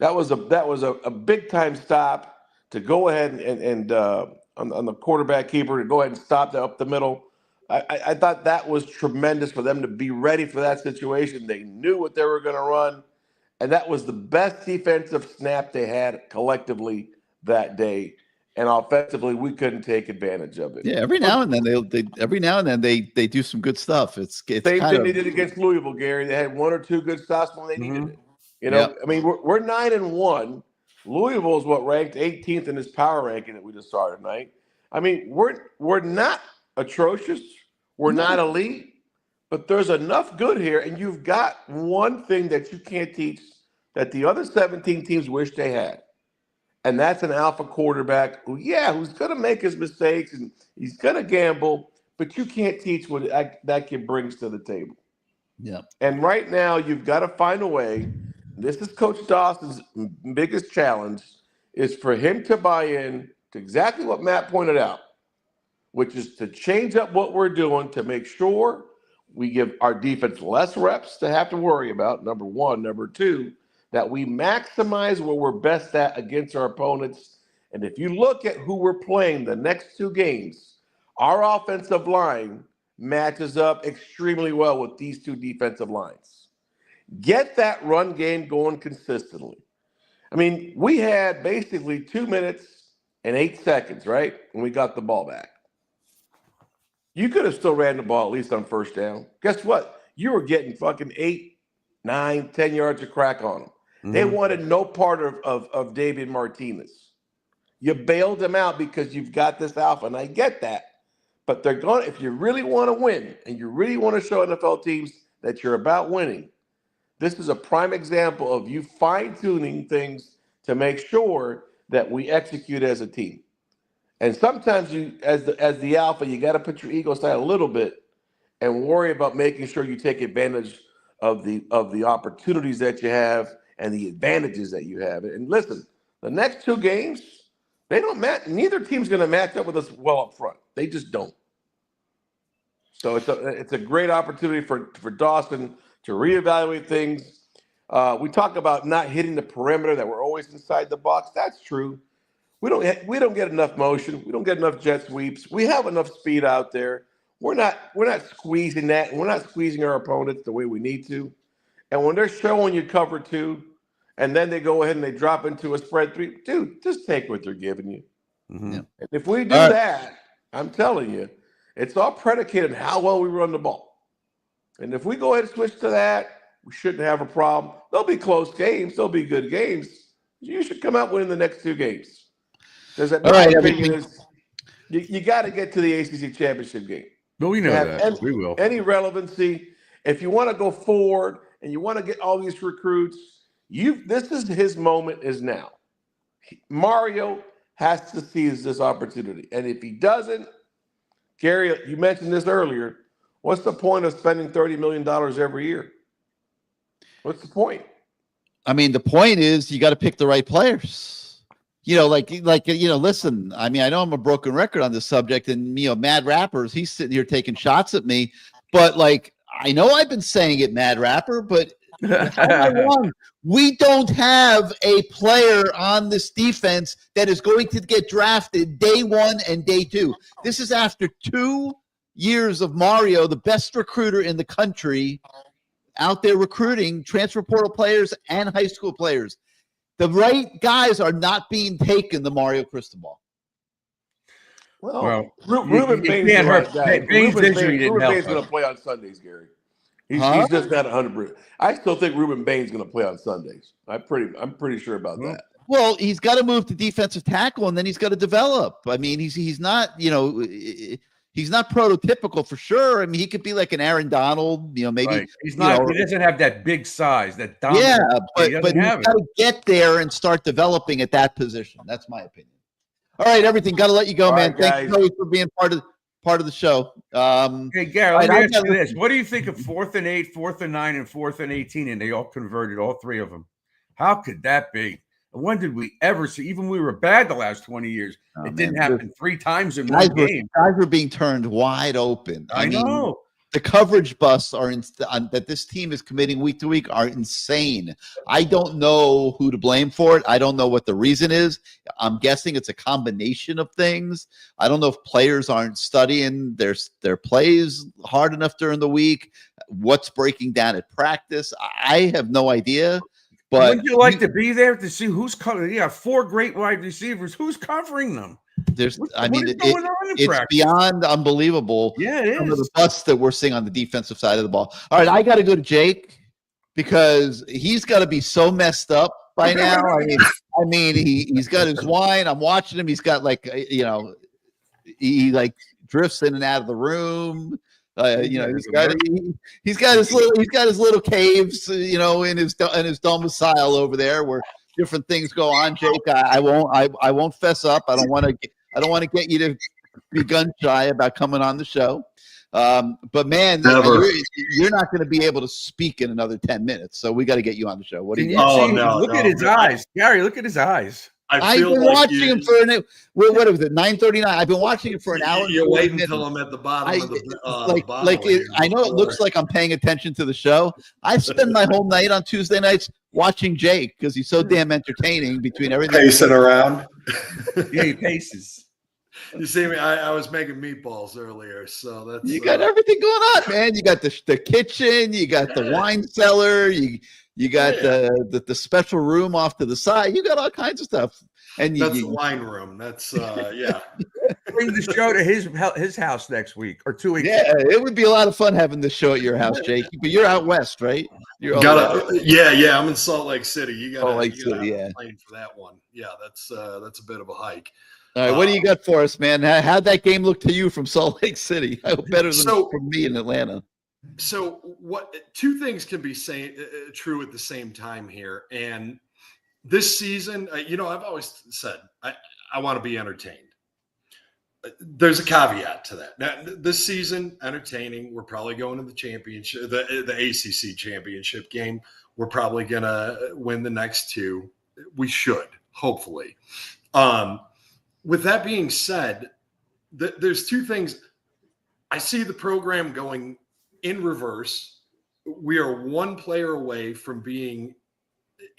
That was a big time stop to go ahead and on the quarterback keeper to go ahead and stop that up the middle. I thought that was tremendous for them to be ready for that situation. They knew what they were going to run, and that was the best defensive snap they had collectively that day. And offensively, we couldn't take advantage of it. Yeah, every now and then they do some good stuff. It's same thing they did against Louisville, Gary. They had 1 or 2 good stops when they needed it. I mean, we're 9-1. Louisville is what ranked 18th in this power ranking that we just saw tonight. I mean, we're not atrocious. We're not elite, but there's enough good here, and you've got one thing that you can't teach that the other 17 teams wish they had. And that's an alpha quarterback who's going to make his mistakes and he's going to gamble, but you can't teach what that kid brings to the table. Yeah. And right now, you've got to find a way. This is Coach Dawson's biggest challenge, is for him to buy in to exactly what Matt pointed out, which is to change up what we're doing to make sure we give our defense less reps to have to worry about, number one. Number two, that we maximize what we're best at against our opponents. And if you look at who we're playing the next 2 games, our offensive line matches up extremely well with these 2 defensive lines. Get that run game going consistently. I mean, we had basically 2 minutes and 8 seconds, right, when we got the ball back. You could have still ran the ball at least on first down. Guess what? you were getting fucking 8, 9, 10 yards of crack on them. Mm-hmm. They wanted no part of David Martinez. You bailed him out because you've got this alpha, and I get that. But they're going. If you really want to win, and you really want to show NFL teams that you're about winning, this is a prime example of you fine-tuning things to make sure that we execute as a team. And sometimes you, as the alpha, you got to put your ego aside a little bit and worry about making sure you take advantage of the opportunities that you have and the advantages that you have. And listen, the next 2 games, they don't match. Neither team's going to match up with us well up front. They just don't. So it's a great opportunity for Dawson to reevaluate things. We talk about not hitting the perimeter, that we're always inside the box. That's true. We don't get enough motion. We don't get enough jet sweeps. We have enough speed out there. We're not squeezing that. We're not squeezing our opponents the way we need to. And when they're showing you cover 2, and then they go ahead and they drop into a spread 3, dude, just take what they're giving you. Mm-hmm. And if we do that, I'm telling you, it's all predicated on how well we run the ball. And if we go ahead and switch to that, we shouldn't have a problem. There'll be close games. There'll be good games. You should come out winning the next 2 games. Because my opinion is you got to get to the ACC championship game. But we know that. We will. Any relevancy. If you want to go forward and you want to get all these recruits, this is his moment is now. Mario has to seize this opportunity. And if he doesn't, Gary, you mentioned this earlier, what's the point of spending $30 million every year? What's the point? I mean, the point is you got to pick the right players. Listen, I mean, I know I'm a broken record on this subject, and, Mad Rappers, he's sitting here taking shots at me, but I know I've been saying it, Mad Rapper, but how am I wrong? We don't have a player on this defense that is going to get drafted day 1 and day 2. This is after 2 years of Mario, the best recruiter in the country, out there recruiting transfer portal players and high school players. The right guys are not being taken, the Mario Cristobal. Well, Ruben Bain's going to play on Sundays, Gary. He's just not 100%. I still think Ruben Bain's going to play on Sundays. I'm pretty sure about that. Well, he's got to move to defensive tackle, and then he's got to develop. I mean, he's not, he's not prototypical for sure. I mean, he could be like an Aaron Donald, maybe. Right. He's not. He doesn't have that big size. That dominant. Yeah, but he's got to get there and start developing at that position. That's my opinion. All right, everything. Got to let you go, man. Thank you for being part of the show. Hey, Gary, let me ask you this: what do you think of 4th and 8, 4th and 9, and 4th and 18? And they all converted, all 3 of them. How could that be? When did we ever see? Even we were bad the last 20 years. It didn't happen 3 times in one game. Guys were being turned wide open. I know. The coverage busts that this team is committing week to week are insane. I don't know who to blame for it. I don't know what the reason is. I'm guessing it's a combination of things. I don't know if players aren't studying their plays hard enough during the week. What's breaking down at practice? I have no idea. But wouldn't you like to be there to see who's covering? You have 4 great wide receivers. Who's covering them? It's beyond unbelievable. Yeah, it is. Some of the busts that we're seeing on the defensive side of the ball. All right, I got to go to Jake because he's got to be so messed up by now. I mean, he's got his wine. I'm watching him. He's got he drifts in and out of the room. He's got his little caves, in his domicile over there where different things go on. Jake, I won't fess up. I don't want to get you to be gun shy about coming on the show. But man, you're not going to be able to speak in another 10 minutes. So we got to get you on the show. What do you? Look at his eyes, Gary. Look at his eyes. I've been watching him for what was it, 9:39? I've been watching him for an hour. You're waiting until I'm at the bottom of the bottom. I know it looks like I'm paying attention to the show. I spend my whole night on Tuesday nights watching Jake because he's so damn entertaining between everything. Pacing around. Yeah, he paces. You see me? I was making meatballs earlier, so that's you got everything going on, man. You got the kitchen, you got the wine cellar, you got the special room off to the side. You got all kinds of stuff. And that's the wine room. That's yeah. bring the show to his house next week or 2 weeks. Yeah, it would be a lot of fun having this show at your house, Jake. But you're out west, right? You're Yeah. I'm in Salt Lake City. You got Salt Lake to City, yeah. plane for that one. Yeah, that's a bit of a hike. All right, what do you got for us, man? How'd that game look to you from Salt Lake City? Better than from me in Atlanta. So, two things can be true at the same time here. And this season, I've always said I want to be entertained. There's a caveat to that. Now, this season, entertaining. We're probably going to the championship, the ACC championship game. We're probably gonna win the next two. We should, hopefully. With that being said, there's two things. I see the program going in reverse. We are one player away from being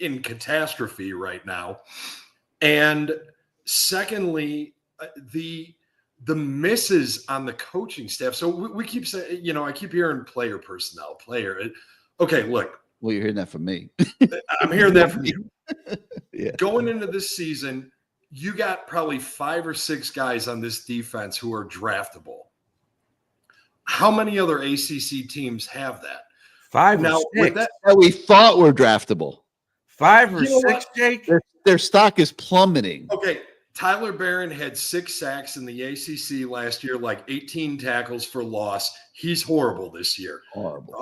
in catastrophe right now. And secondly, the misses on the coaching staff. So we keep saying, I keep hearing player personnel, Okay, look. Well, you're hearing that from me. I'm hearing that from you. Yeah. Going into this season, you got probably 5 or 6 guys on this defense who are draftable. How many other ACC teams have that? 5 or 6. That we thought were draftable. 5 or 6, Jake? Their stock is plummeting. Okay. Tyler Barron had 6 sacks in the ACC last year, like 18 tackles for loss. He's horrible this year. Horrible.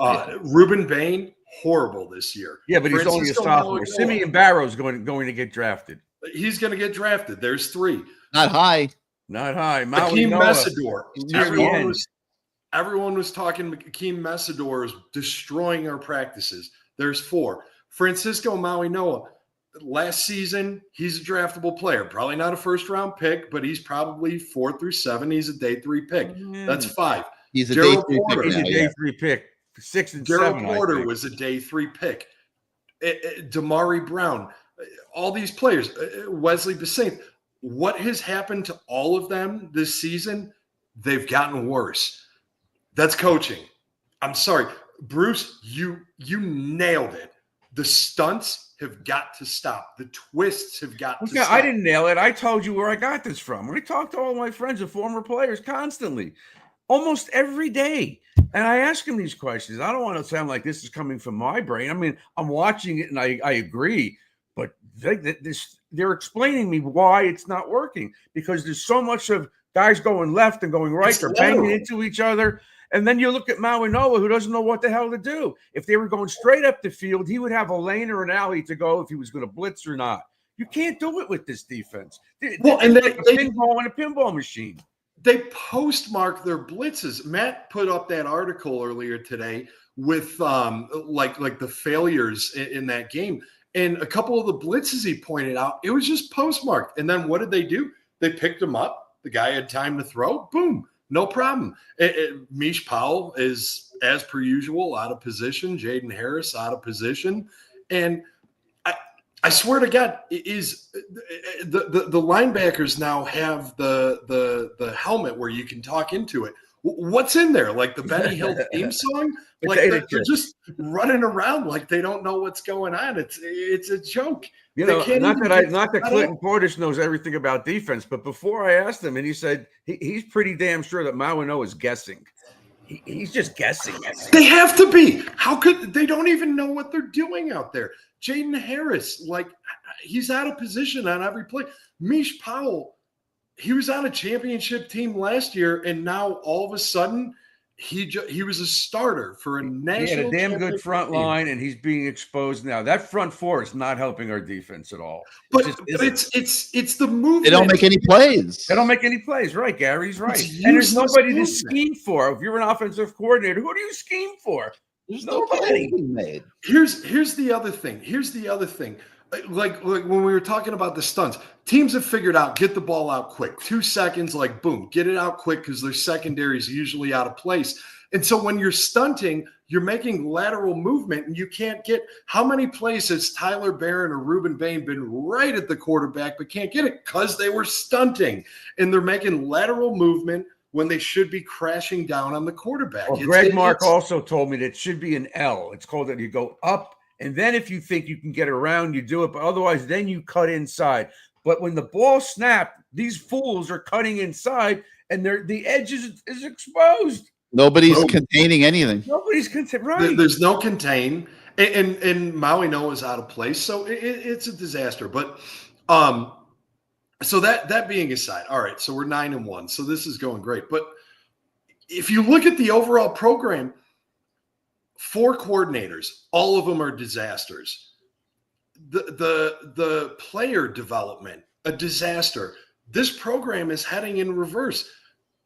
Ruben Bain, horrible this year. Yeah, but he's only a sophomore. Simeon Barrow's going to get drafted. He's going to get drafted. There's 3. Not high. Not high. Akeem Messidor. Everyone was talking Akeem Messidor is destroying our practices. There's 4. Francisco Maui-Noah. Last season, he's a draftable player. Probably not a first-round pick, but he's probably 4 through 7. He's a day 3 pick. That's 5. He's a day 3 pick. He's a day 3 pick. 6 and 7. Gerald Porter was a day 3 pick. Damari Brown. All these players. Wesley Bassett. What has happened to all of them this season? They've gotten worse. That's coaching. I'm sorry. Bruce, you nailed it. The stunts have got to stop. The twists have got to stop. I didn't nail it. I told you where I got this from. I talk to all my friends and former players constantly, almost every day. And I ask them these questions. I don't want to sound like this is coming from my brain. I mean, I'm watching it and I agree, but they're explaining me why it's not working, because there's so much of guys going left and going right. They're banging into each other. And then you look at Maui-Noah, who doesn't know what the hell to do. If they were going straight up the field, he would have a lane or an alley to go if he was going to blitz or not. You can't do it with this defense. Well, and like a pinball machine. They postmark their blitzes. Matt put up that article earlier today with like the failures in that game. And a couple of the blitzes he pointed out, it was just postmarked. And then what did they do? They picked him up. The guy had time to throw. Boom. No problem. Mish Powell is, as per usual, out of position. Jaden Harris out of position. And I swear to God, is the linebackers now have the helmet where you can talk into it. What's in there? Like the Benny Hill theme song? Like they're just running around like they don't know what's going on. It's a joke. Not that Clinton Portis knows everything about defense, but before I asked him, and he said he's pretty damn sure that Maui-Noah is guessing. He's just guessing. They have to be. How could they? Don't even know what they're doing out there. Jaden Harris, like he's out of position on every play. Mish Powell, he was on a championship team last year, and now all of a sudden he was a starter for a national. He had a damn good front line, and he's being exposed now. That front 4 is not helping our defense at all. But it's the movement. They don't make any plays. They don't make any plays, right? Gary's right. And there's nobody to scheme for. If you're an offensive coordinator, who do you scheme for? There's nobody. Here's the other thing. Like when we were talking about the stunts, teams have figured out get the ball out quick, 2 seconds, like boom, get it out quick because their secondary is usually out of place. And so when you're stunting, you're making lateral movement, and you can't get. How many plays has Tyler Barron or Ruben Bain been right at the quarterback but can't get it because they were stunting, and they're making lateral movement when they should be crashing down on the quarterback. Well, Greg Mark also told me that it should be an L. It's called that you go up. And then if you think you can get around, you do it. But otherwise, then you cut inside. But when the ball snapped, these fools are cutting inside, and the edge is exposed. Nobody's containing anything. Nobody's right. There's no contain, and Maui Noah is out of place, so it's a disaster. But so that being aside, all right, so we're 9-1, so this is going great. But if you look at the overall program, 4 coordinators, all of them are disasters. The player development, a disaster. This program is heading in reverse.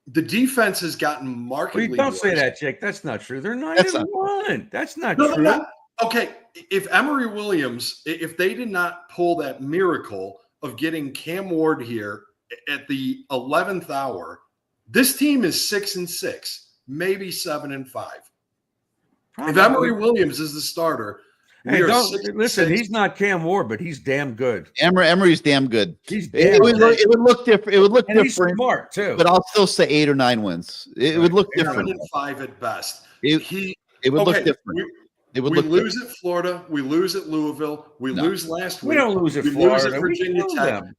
The defense has gotten markedly Well, don't worse. say that, Jake. That's not true. They're 9-1. That's not No, true. not. Okay, if Emory Williams, if they did not pull that miracle of getting Cam Ward here at the 11th hour, this team is 6-6, maybe 7-5. If Emory Williams is the starter, Hey, we are listen. 6-6. He's not Cam Ward, but he's damn good. Emery's damn good. He's It damn would look different. It would look and he's different, smart too. but I'll still say 8 or 9 wins. It would look different. 7-5 at best. It would look different. We lose at Florida. We lose at Louisville. We lose last week. We don't lose at we Florida. lose at Virginia We Tech. them.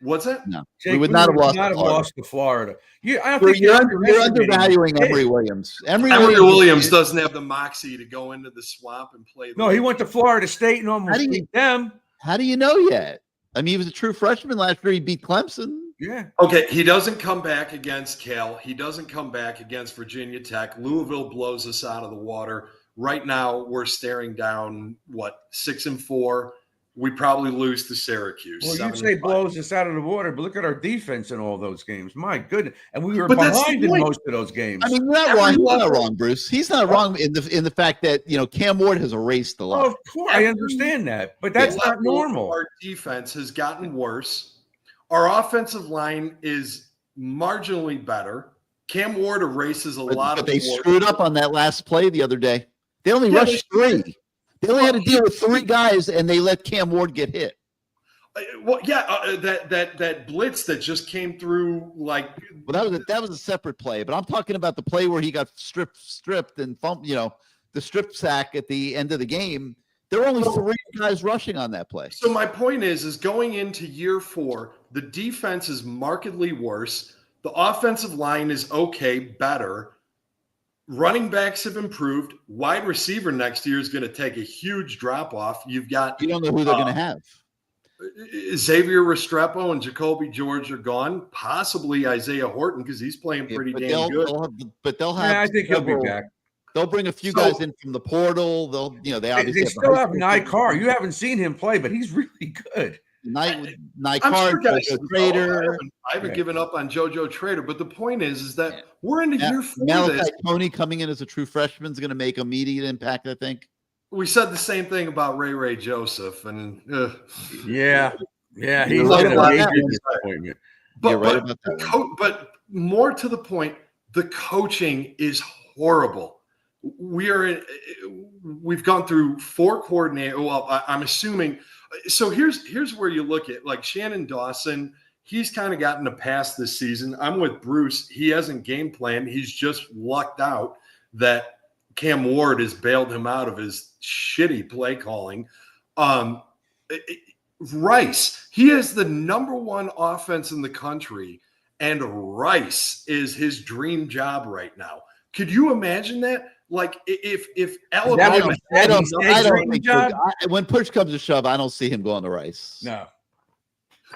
What's that? No, Jake, we would not have lost. To Florida. I don't You're, think you're underestimating undervaluing him. Emory Williams. Emory Williams doesn't have the moxie to go into the swamp and play. No, he went to Florida State and almost beat them. How do you know yet? I mean, he was a true freshman last year. He beat Clemson. Yeah. Okay, he doesn't come back against Cal. He doesn't come back against Virginia Tech. Louisville blows us out of the water. Right now, we're staring down, 6-4. We probably lose to Syracuse. Well, you say blows us out of the water, but look at our defense in all those games. My goodness. And we were But that's behind the in point. most of those games. I mean, you're not wrong. He's not wrong, Bruce. He's not wrong in the fact that Cam Ward has erased a lot. Of course, I understand that, but that's not normal. Our defense has gotten worse. Our offensive line is marginally better. Cam Ward erases a lot of. But they screwed up on that last play the other day. They only Yeah, rushed 3. They only had to deal with 3 guys, and they let Cam Ward get hit. Well, yeah, that blitz that just came through, Well, that was a separate play, but I'm talking about the play where he got stripped and the strip sack at the end of the game. There were only 3 guys rushing on that play. So my point is going into year 4, the defense is markedly worse. The offensive line is okay, better. Running backs have improved. Wide receiver next year is going to take a huge drop off. You don't know who they're going to have. Xavier Restrepo and Jacoby George are gone. Possibly Isaiah Horton because he's playing pretty damn good. They'll have. Yeah, I think he'll be back. They'll bring a few guys in from the portal. They obviously still have Nycar. You haven't seen him play, but he's really good. Nycar, Sure Trader. I haven't given up on JoJo Trader, but the point is that we're into year 4. Malachi Tony coming in as a true freshman is going to make immediate impact, I think. We said the same thing about Ray Joseph, and yeah, he's right a about major that. disappointment. But more to the point, the coaching is horrible. We've gone through 4 coordinators. Well, I'm assuming. So here's where you look at like Shannon Dawson. He's kind of gotten a pass this season. I'm with Bruce. He hasn't game planned. He's just lucked out that Cam Ward has bailed him out of his shitty play calling. Rice, he is the number 1 offense in the country, and Rice is his dream job right now. Could you imagine that? Like if Alabama, I don't think so. When push comes to shove, I don't see him going to Rice. No.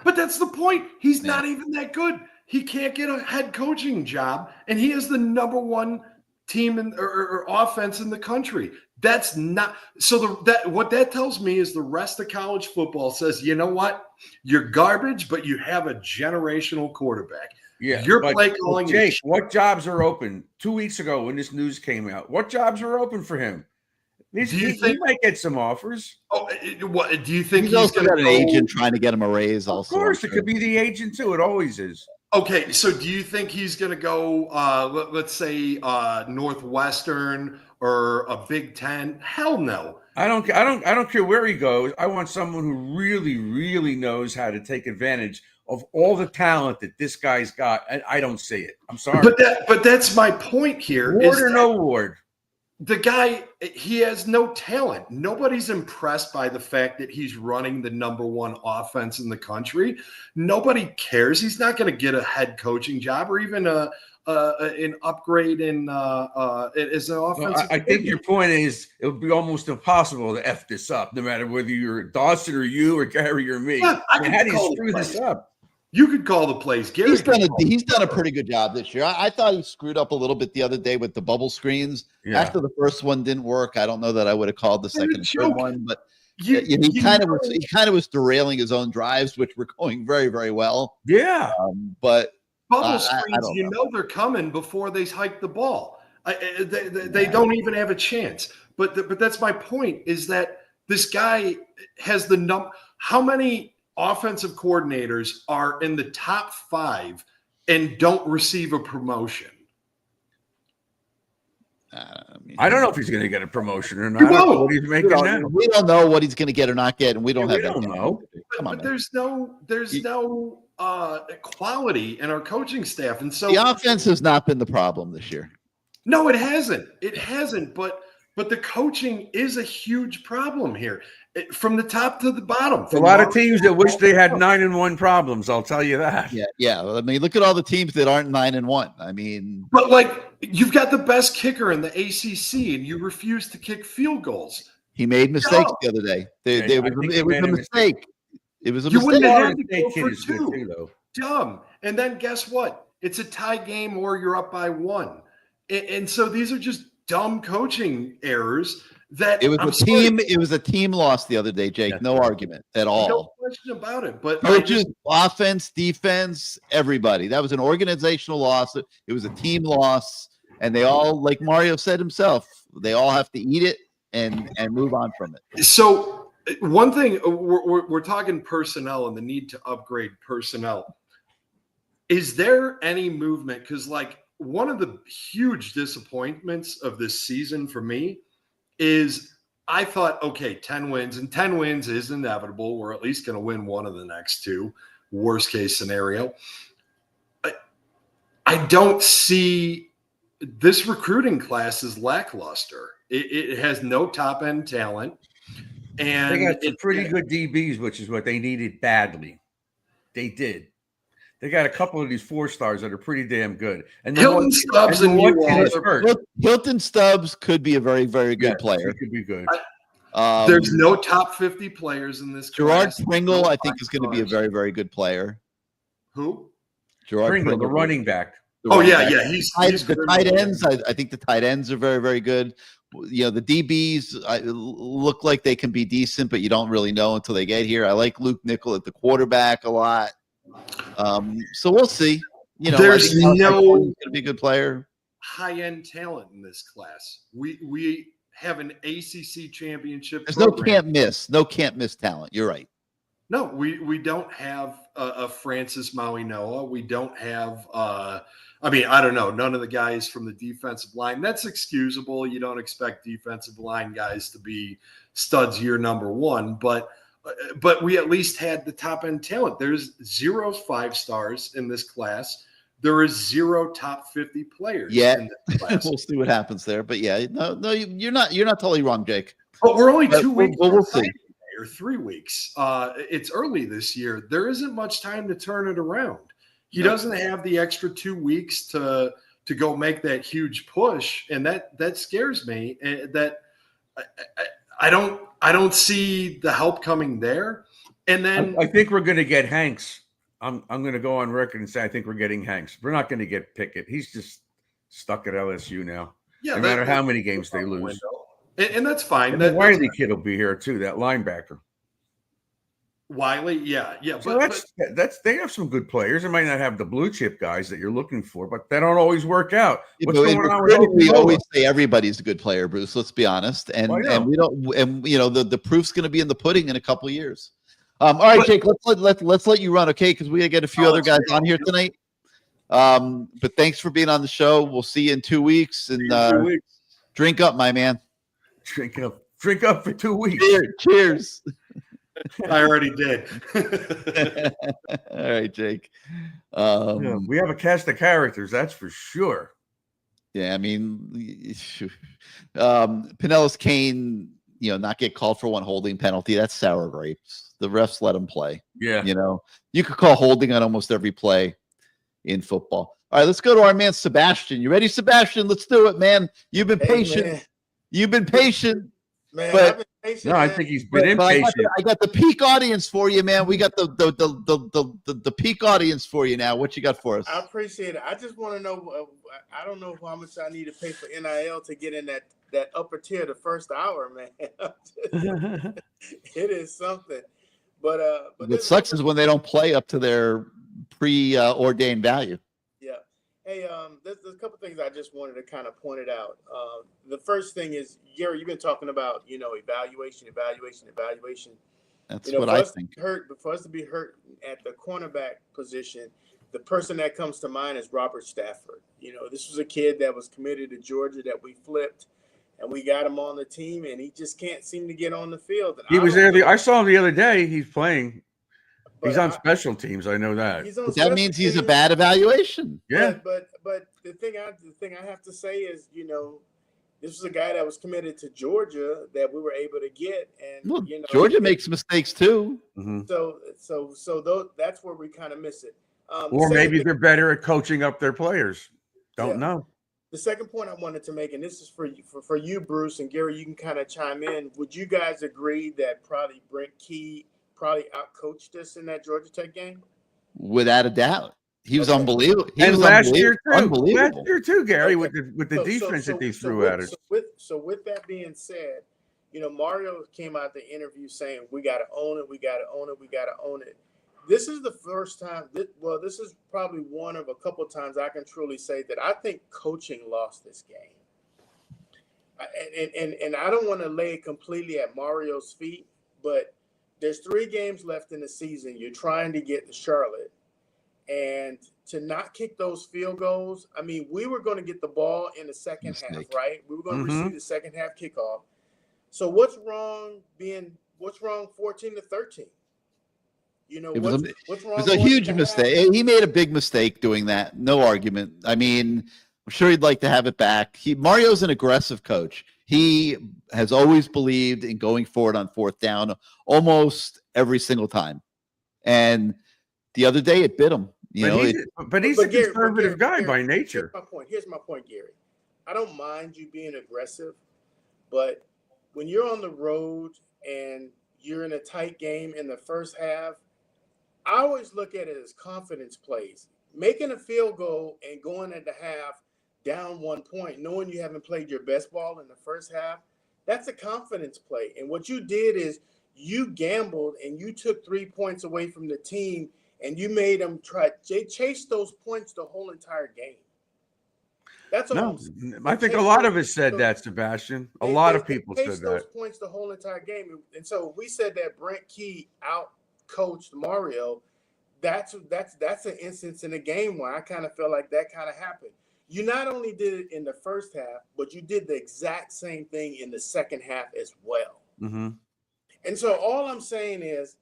But that's the point. He's not even that good. He can't get a head coaching job, and he is the number 1 team or offense in the country. That's not so. What that tells me is the rest of college football says, you know what, you're garbage, but you have a generational quarterback. Yeah, your play calling. Jake, what jobs are open? 2 weeks ago when this news came out, what jobs are open for him? He might get some offers. Oh, what do you think he's also got an agent trying to get him a raise? Also, of course, it could be the agent too. It always is. Okay, so do you think he's going to go, let's say, Northwestern or a Big Ten? Hell no. I don't care where he goes. I want someone who really, really knows how to take advantage of all the talent that this guy's got. I don't see it. I'm sorry, but that's my point here. Ward or no Ward. the guy, he has no talent. Nobody's impressed by the fact that he's running the #1 offense in the country. Nobody cares. He's not going to get a head coaching job or even an upgrade in as an offensive. I think your point is it would be almost impossible to F this up, no matter whether you're Dawson or you or Gary or me. Yeah, how do you screw this up? You could call the plays. Gary He's done a pretty good job this year. I thought he screwed up a little bit the other day with the bubble screens. Yeah. After the first one didn't work, I don't know that I would have called the second and third one, but he kind of was derailing his own drives, which were going very, very well. Yeah, but bubble screens, you know they're coming before they hike the ball. They don't even have a chance. But that's my point, is that this guy has the how many offensive coordinators are in the top 5 and don't receive a promotion? I don't know if he's going to get a promotion or not. I don't know what he's making now. We don't know what he's going to get or not get, and we don't have. We don't know. Come on, but there's no quality in our coaching staff, and so the offense has not been the problem this year. No, it hasn't. It hasn't. But the coaching is a huge problem here, from the top to the bottom. A lot of teams that wish they had 9-1 problems. I'll tell you that. Yeah. I mean, look at all the teams that aren't 9-1. I mean, but like, you've got the best kicker in the ACC, and you refuse to kick field goals. He made mistakes the other day. It was a mistake. It was a mistake. You wouldn't have to go for two. 2. Dumb. And then guess what? It's a tie game, or you're up by 1. And so these are just dumb coaching errors. That it was a team loss the other day, Jake. That's no right. argument at all. No question about it. But coaches, offense, defense, everybody. That was an organizational loss. It was a team loss, and they all, like Mario said himself, they all have to eat it and move on from it. So one thing, we're talking personnel and the need to upgrade personnel. Is there any movement? Because like, one of the huge disappointments of this season for me is I thought, okay, 10 wins, and 10 wins is inevitable. We're at least going to win one of the next 2, worst case scenario. I don't see this recruiting class is lackluster. It has no top end talent. And they got some pretty good DBs, which is what they needed badly. They did. They got a couple of these 4-stars that are pretty damn good. And Hilton Stubbs and Hilton Stubbs could be a very, very good player. He could be good. There's no top 50 players in this Gerard class. Pringle, I think, is going to be a very, very good player. Who? Gerard Pringle, the running back. Yeah. He's the tight ends. I think the tight ends are very, very good. You know, the DBs look like they can be decent, but you don't really know until they get here. I like Luke Nickel at the quarterback a lot. So we'll see. You know, there's no going to be a good player. High-end talent in this class. We have an ACC championship. There's program. no can't miss talent. You're right. No, we don't have a Francis Maui-Noah. We don't have. I mean, I don't know. None of the guys from the defensive line. That's excusable. You don't expect defensive line guys to be studs year #1, but we at least had the top end talent. There's 0 5-stars in this class. There is 0 top 50 players. Yeah, in this class. We'll see what happens there. But yeah, no, you're not totally wrong, Jake. But we're only 2 weeks. We'll see. Or 3 weeks. It's early this year. There isn't much time to turn it around. He doesn't have the extra 2 weeks to go make that huge push, and that scares me. That I don't see the help coming there. And then I think we're going to get Hanks. I'm going to go on record and say I think we're getting Hanks. We're not going to get Pickett. He's just stuck at LSU now. Yeah, no matter how many games they lose. And that's fine. And the Wiley kid will be here too, that linebacker. Wiley, yeah. So that's they have some good players. They might not have the blue chip guys that you're looking for, but they don't always work out. What's going on with we always say everybody's a good player, Bruce. Let's be honest, and we don't. And you know the proof's going to be in the pudding in a couple of years. All right, Jake. Let's let you run, okay? Because we got to get a few other guys on here tonight. But thanks for being on the show. We'll see you in 2 weeks, and drink up, my man. Drink up for 2 weeks. Cheers. I already did. All right, Jake. We have a cast of characters, that's for sure. Yeah, I mean, Pinellas Kane, not get called for one holding penalty. That's sour grapes. The refs let him play. Yeah. You could call holding on almost every play in football. All right, let's go to our man Sebastian. You ready, Sebastian? Let's do it, man. You've been patient. Man. You've been patient. Man, But- I've been patient. No, I man. think he's been But impatient. I got the peak audience for you, man. We got the peak audience for you now. What you got for us? I appreciate it. I just want to know. I don't know how much I need to pay for NIL to get in that upper tier the first hour, man. It is something. But What sucks is when they don't play up to their pre-ordained value. Yeah. Hey, there's a couple things I just wanted to kind of point it out. The first thing is, Gary, you've been talking about, evaluation. That's what I think. For us to be hurt at the cornerback position, the person that comes to mind is Robert Stafford. This was a kid that was committed to Georgia that we flipped, and we got him on the team, and he just can't seem to get on the field. And He was there. I saw him the other day. He's playing. He's on special teams. I know that. But that means he's a bad evaluation. Yeah. But the thing I have to say is, this was a guy that was committed to Georgia that we were able to get, and Well, Georgia makes mistakes too. Mhm. So that's where we kind of miss it. Or maybe they're better at coaching up their players. Don't know. The second point I wanted to make, and this is for you, Bruce and Gary, you can kind of chime in. Would you guys agree that probably Brent Key probably outcoached us in that Georgia Tech game? Without a doubt. He was unbelievable. And last year too. Unbelievable. Last year too, Gary, with the So- defense so- that they so threw with- at us. So with that being said, Mario came out the interview saying, we got to own it, we got to own it, we got to own it. This is the first time, this is probably one of a couple of times I can truly say that I think coaching lost this game. And I don't want to lay it completely at Mario's feet, but there's 3 games left in the season. You're trying to get to Charlotte. And to not kick those field goals, I mean, we were going to get the ball in the second half, right? We were going to receive the second half kickoff. So what's wrong 14-13? What's wrong? It was a huge mistake. He made a big mistake doing that. No argument. I mean, I'm sure he'd like to have it back. Mario's an aggressive coach. He has always believed in going forward on 4th down almost every single time. And the other day it bit him. But he's a conservative guy by nature. Here's my point, Gary. I don't mind you being aggressive, but when you're on the road and you're in a tight game in the first half, I always look at it as confidence plays. Making a field goal and going at the half down 1 point, knowing you haven't played your best ball in the first half, that's a confidence play. And what you did is you gambled and you took 3 points away from the team, and you made them chase those points the whole entire game. That's all. I think a lot of us said that, Sebastian. A lot of people said that. Those points the whole entire game, and so we said that Brent Key out-coached Mario. That's an instance in the game where I kind of feel like that kind of happened. You not only did it in the first half, but you did the exact same thing in the second half as well. Mm-hmm. And so all I'm saying is,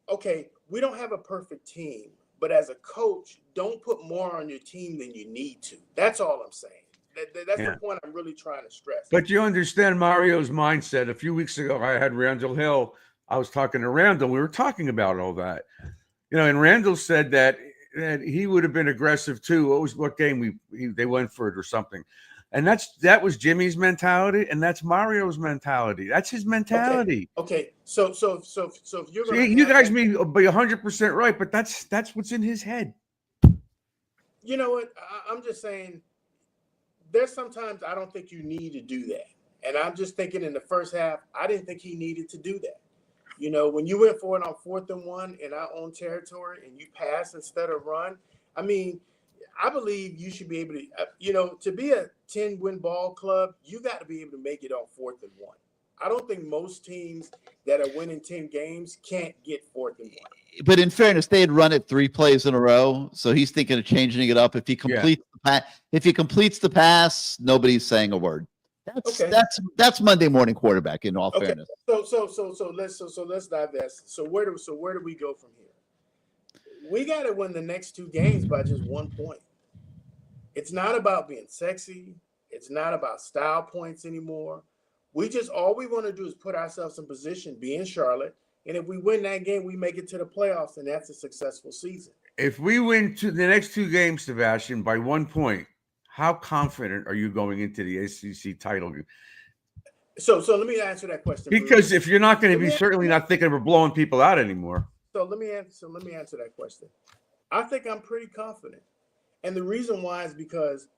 okay, we don't have a perfect team, but as a coach, don't put more on your team than you need to. That's all I'm saying. That's the point I'm really trying to stress. But you understand Mario's mindset. A few weeks ago, I had Randall Hill. I was talking to Randall. We were talking about all that. And Randall said that he would have been aggressive too. What game they went for it or something. And that was Jimmy's mentality, and that's Mario's mentality. That's his mentality. Okay. So if you're going you guys may be 100% right, but that's what's in his head. You know what? I'm just saying. There's sometimes I don't think you need to do that, and I'm just thinking in the first half, I didn't think he needed to do that. When you went for it on 4th and 1 in our own territory, and you pass instead of run, I mean. I believe you should be able to, to be a 10-win ball club, you got to be able to make it on 4th and 1. I don't think most teams that are winning 10 games can't get 4th and 1. But in fairness, they had run it 3 plays in a row, so he's thinking of changing it up. If he completes the pass, nobody's saying a word. That's Monday morning quarterback. In all fairness. So let's divest. So where do we go from here? We got to win the next 2 games by just 1 point. It's not about being sexy. It's not about style points anymore. All we want to do is put ourselves in position, be in Charlotte, and if we win that game, we make it to the playoffs, and that's a successful season. If we win the next 2 games, Sebastian, by 1 point, how confident are you going into the ACC title? So let me answer that question. Because Bruce. if you're not going to be certainly not thinking of blowing people out anymore. So let me answer that question. I think I'm pretty confident. And the reason why is because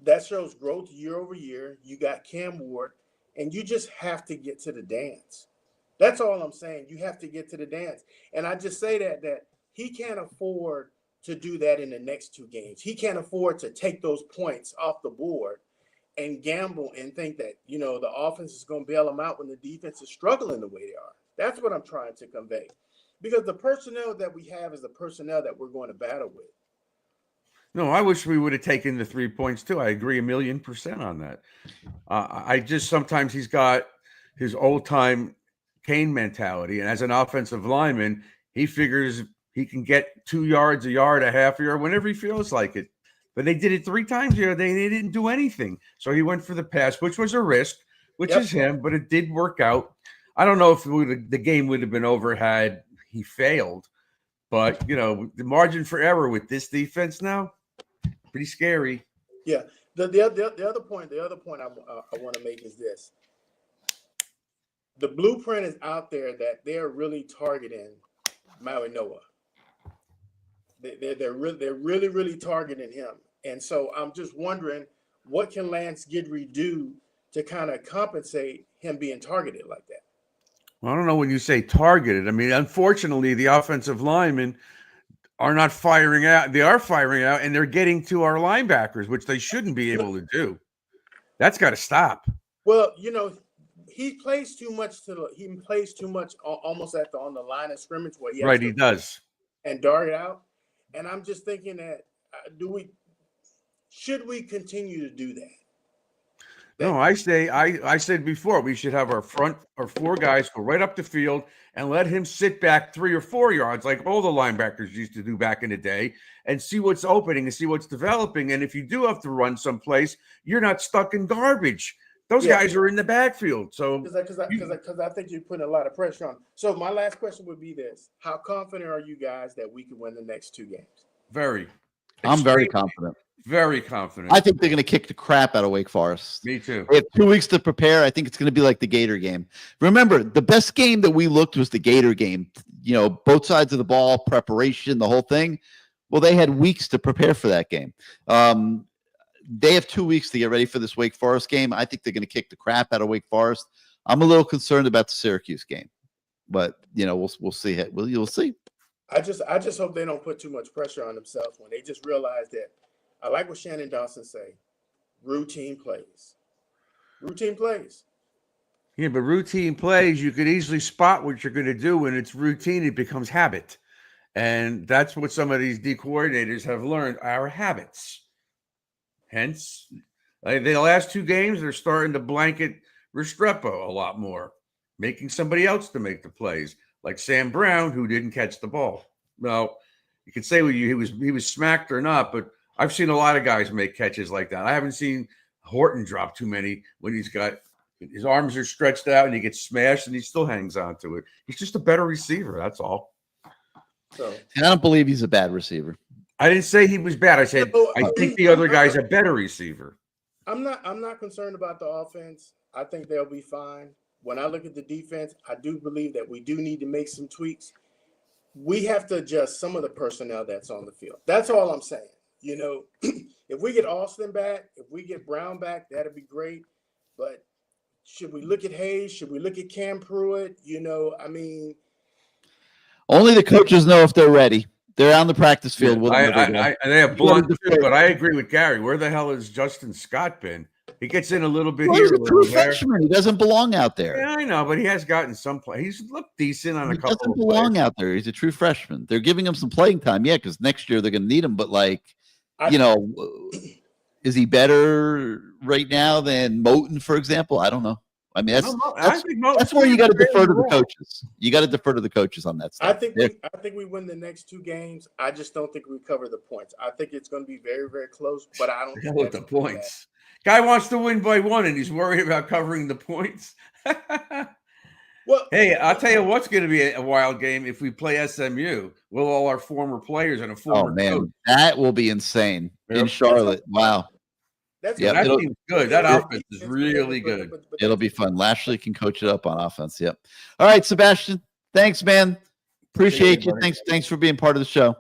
that shows growth year over year. You got Cam Ward, and you just have to get to the dance. That's all I'm saying. You have to get to the dance. And I just say that he can't afford to do that in the next 2 games. He can't afford to take those points off the board and gamble and think that, the offense is going to bail him out when the defense is struggling the way they are. That's what I'm trying to convey. Because the personnel that we have is the personnel that we're going to battle with. No, I wish we would have taken the 3 points too. I agree 1,000,000% on that. I just sometimes he's got his old time Kane mentality, and as an offensive lineman, he figures he can get 2 yards, a yard, a half yard whenever he feels like it. But they did it 3 times here. They didn't do anything, so he went for the pass, which was a risk, which is him, but it did work out. I don't know if the game would have been over had he failed, but the margin for error with this defense now, pretty scary. Yeah. The other point I want to make is this: the blueprint is out there that they're really targeting Maui Noah. They're really targeting him, and so I'm just wondering, what can Lance Guidry do to kind of compensate him being targeted like that? Well, I don't know when you say targeted. I mean, unfortunately, the offensive linemen are not firing out. They are firing out, and they're getting to our linebackers, which they shouldn't be able to do. That's got to stop. Well, he plays too much almost on the line of scrimmage where he has he does, and dart it out. And I'm just thinking that should we continue to do that? No, I said before we should have our 4 guys go right up the field and let him sit back 3 or 4 yards like all the linebackers used to do back in the day and see what's opening and see what's developing. And if you do have to run someplace, you're not stuck in garbage. Those guys are in the backfield. So because I think you're putting a lot of pressure on. So my last question would be this: how confident are you guys that we can win the next 2 games? I'm very confident. Very confident. I think they're going to kick the crap out of Wake Forest. Me too. They have 2 weeks to prepare. I think it's going to be like the Gator game. Remember, the best game that we looked was the Gator game. Both sides of the ball, preparation, the whole thing. Well, they had weeks to prepare for that game. They have 2 weeks to get ready for this Wake Forest game. I think they're going to kick the crap out of Wake Forest. I'm a little concerned about the Syracuse game, but we'll see. You'll see. I just hope they don't put too much pressure on themselves when they just realize that. I like what Shannon Dawson say. Routine plays. Routine plays. Yeah, but routine plays, you could easily spot what you're going to do when it's routine. It becomes habit. And that's what some of these D coordinators have learned, our habits. Hence, the last 2 games, they're starting to blanket Restrepo a lot more, making somebody else to make the plays, like Sam Brown, who didn't catch the ball. Well, you could say he was smacked or not, but I've seen a lot of guys make catches like that. I haven't seen Horton drop too many when he's got his arms are stretched out and he gets smashed and he still hangs on to it. He's just a better receiver. That's all. So I don't believe he's a bad receiver. I didn't say he was bad. I said I think the other guy's a better receiver. I'm not concerned about the offense. I think they'll be fine. When I look at the defense, I do believe that we do need to make some tweaks. We have to adjust some of the personnel that's on the field. That's all I'm saying. If we get Austin back, if we get Brown back, that'd be great. But should we look at Hayes? Should we look at Cam Pruitt? Only the coaches know if they're ready. They're on the practice field. They have Blunt too, but I agree with Gary. Where the hell has Justin Scott been? He gets in a little bit here. He's a true freshman. He doesn't belong out there. Yeah, I know, but he has gotten some play. He's looked decent on a couple. He doesn't belong out there. He's a true freshman. They're giving him some playing time, because next year they're going to need him. But is he better right now than Moten, for example? I don't know. I mean, that's where you got to defer to the coaches. You got to defer to the coaches on that stuff. I think we win the next 2 games. I just don't think we cover the points. I think it's going to be very, very close. But I don't think with the points. Guy wants to win by 1, and he's worried about covering the points. Well, Hey, I'll tell you what's going to be a wild game if we play SMU. Will all our former players and a former coach. That will be insane in Yep. Charlotte. Wow. that's Yep, That it'll- team's good. That offense is really good. It'll be fun. Lashley can coach it up on offense. Yep. All right, Sebastian. Thanks, man. Appreciate you. buddy. Thanks for being part of the show.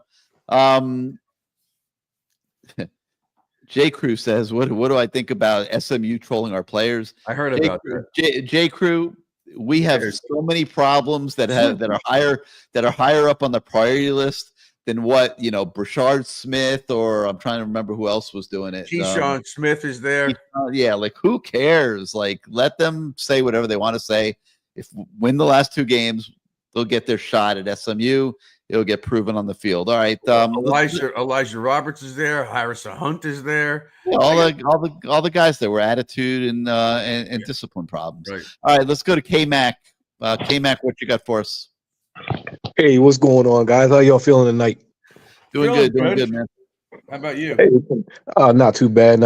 J. Crew says, "What do I think about SMU trolling our players?" I heard about that. J. Crew, we have so many problems that are higher up on the priority list than what Brashard Smith, or I'm trying to remember who else was doing it. Keyshawn Smith is there. Yeah, like who cares? Like let them say whatever they want to say. If win the last 2 games, they'll get their shot at SMU. It'll get proven on the field. All right. Elijah Roberts is there. Harrison Hunt is there. All the guys that were attitude and discipline problems. Right. All right, let's go to K-Mac. K-Mac, what you got for us? Hey, what's going on, guys? How y'all feeling tonight? Doing good, man. How about you? Hey, not too bad.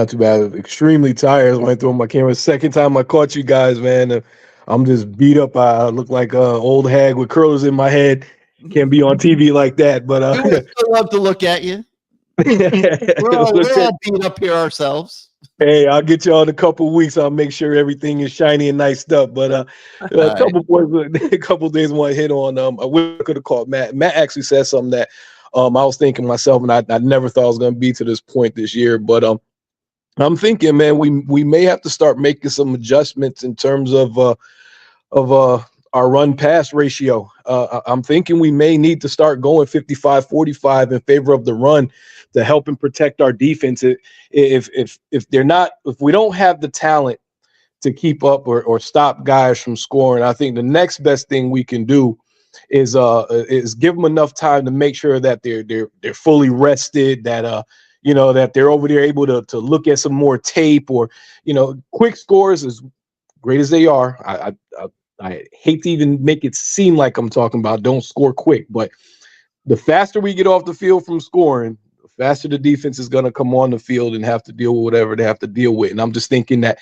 Extremely tired. I went through my camera. Second time I caught you guys, man. I'm just beat up. I look like an old hag with curlers in my head. Can't be on TV like that. But we would still love to look at you. We're all beat up here ourselves. Hey, I'll get y'all in a couple of weeks. I'll make sure everything is shiny and niced up. But a couple of days I want to hit on. I wish I could have called Matt. Matt actually said something that I was thinking myself, and I never thought I was going to be to this point this year. But I'm thinking, man, we may have to start making some adjustments in terms of our run pass ratio. I'm thinking we may need to start going 55-45 in favor of the run to help and protect our defense. If we don't have the talent to keep up or stop guys from scoring, I think the next best thing we can do is give them enough time to make sure that they're fully rested, that that they're over there able to look at some more tape, or quick scores, as great as they are. I hate to even make it seem like I'm talking about don't score quick, but the faster we get off the field from scoring, the faster the defense is going to come on the field and have to deal with whatever they have to deal with. And I'm just thinking that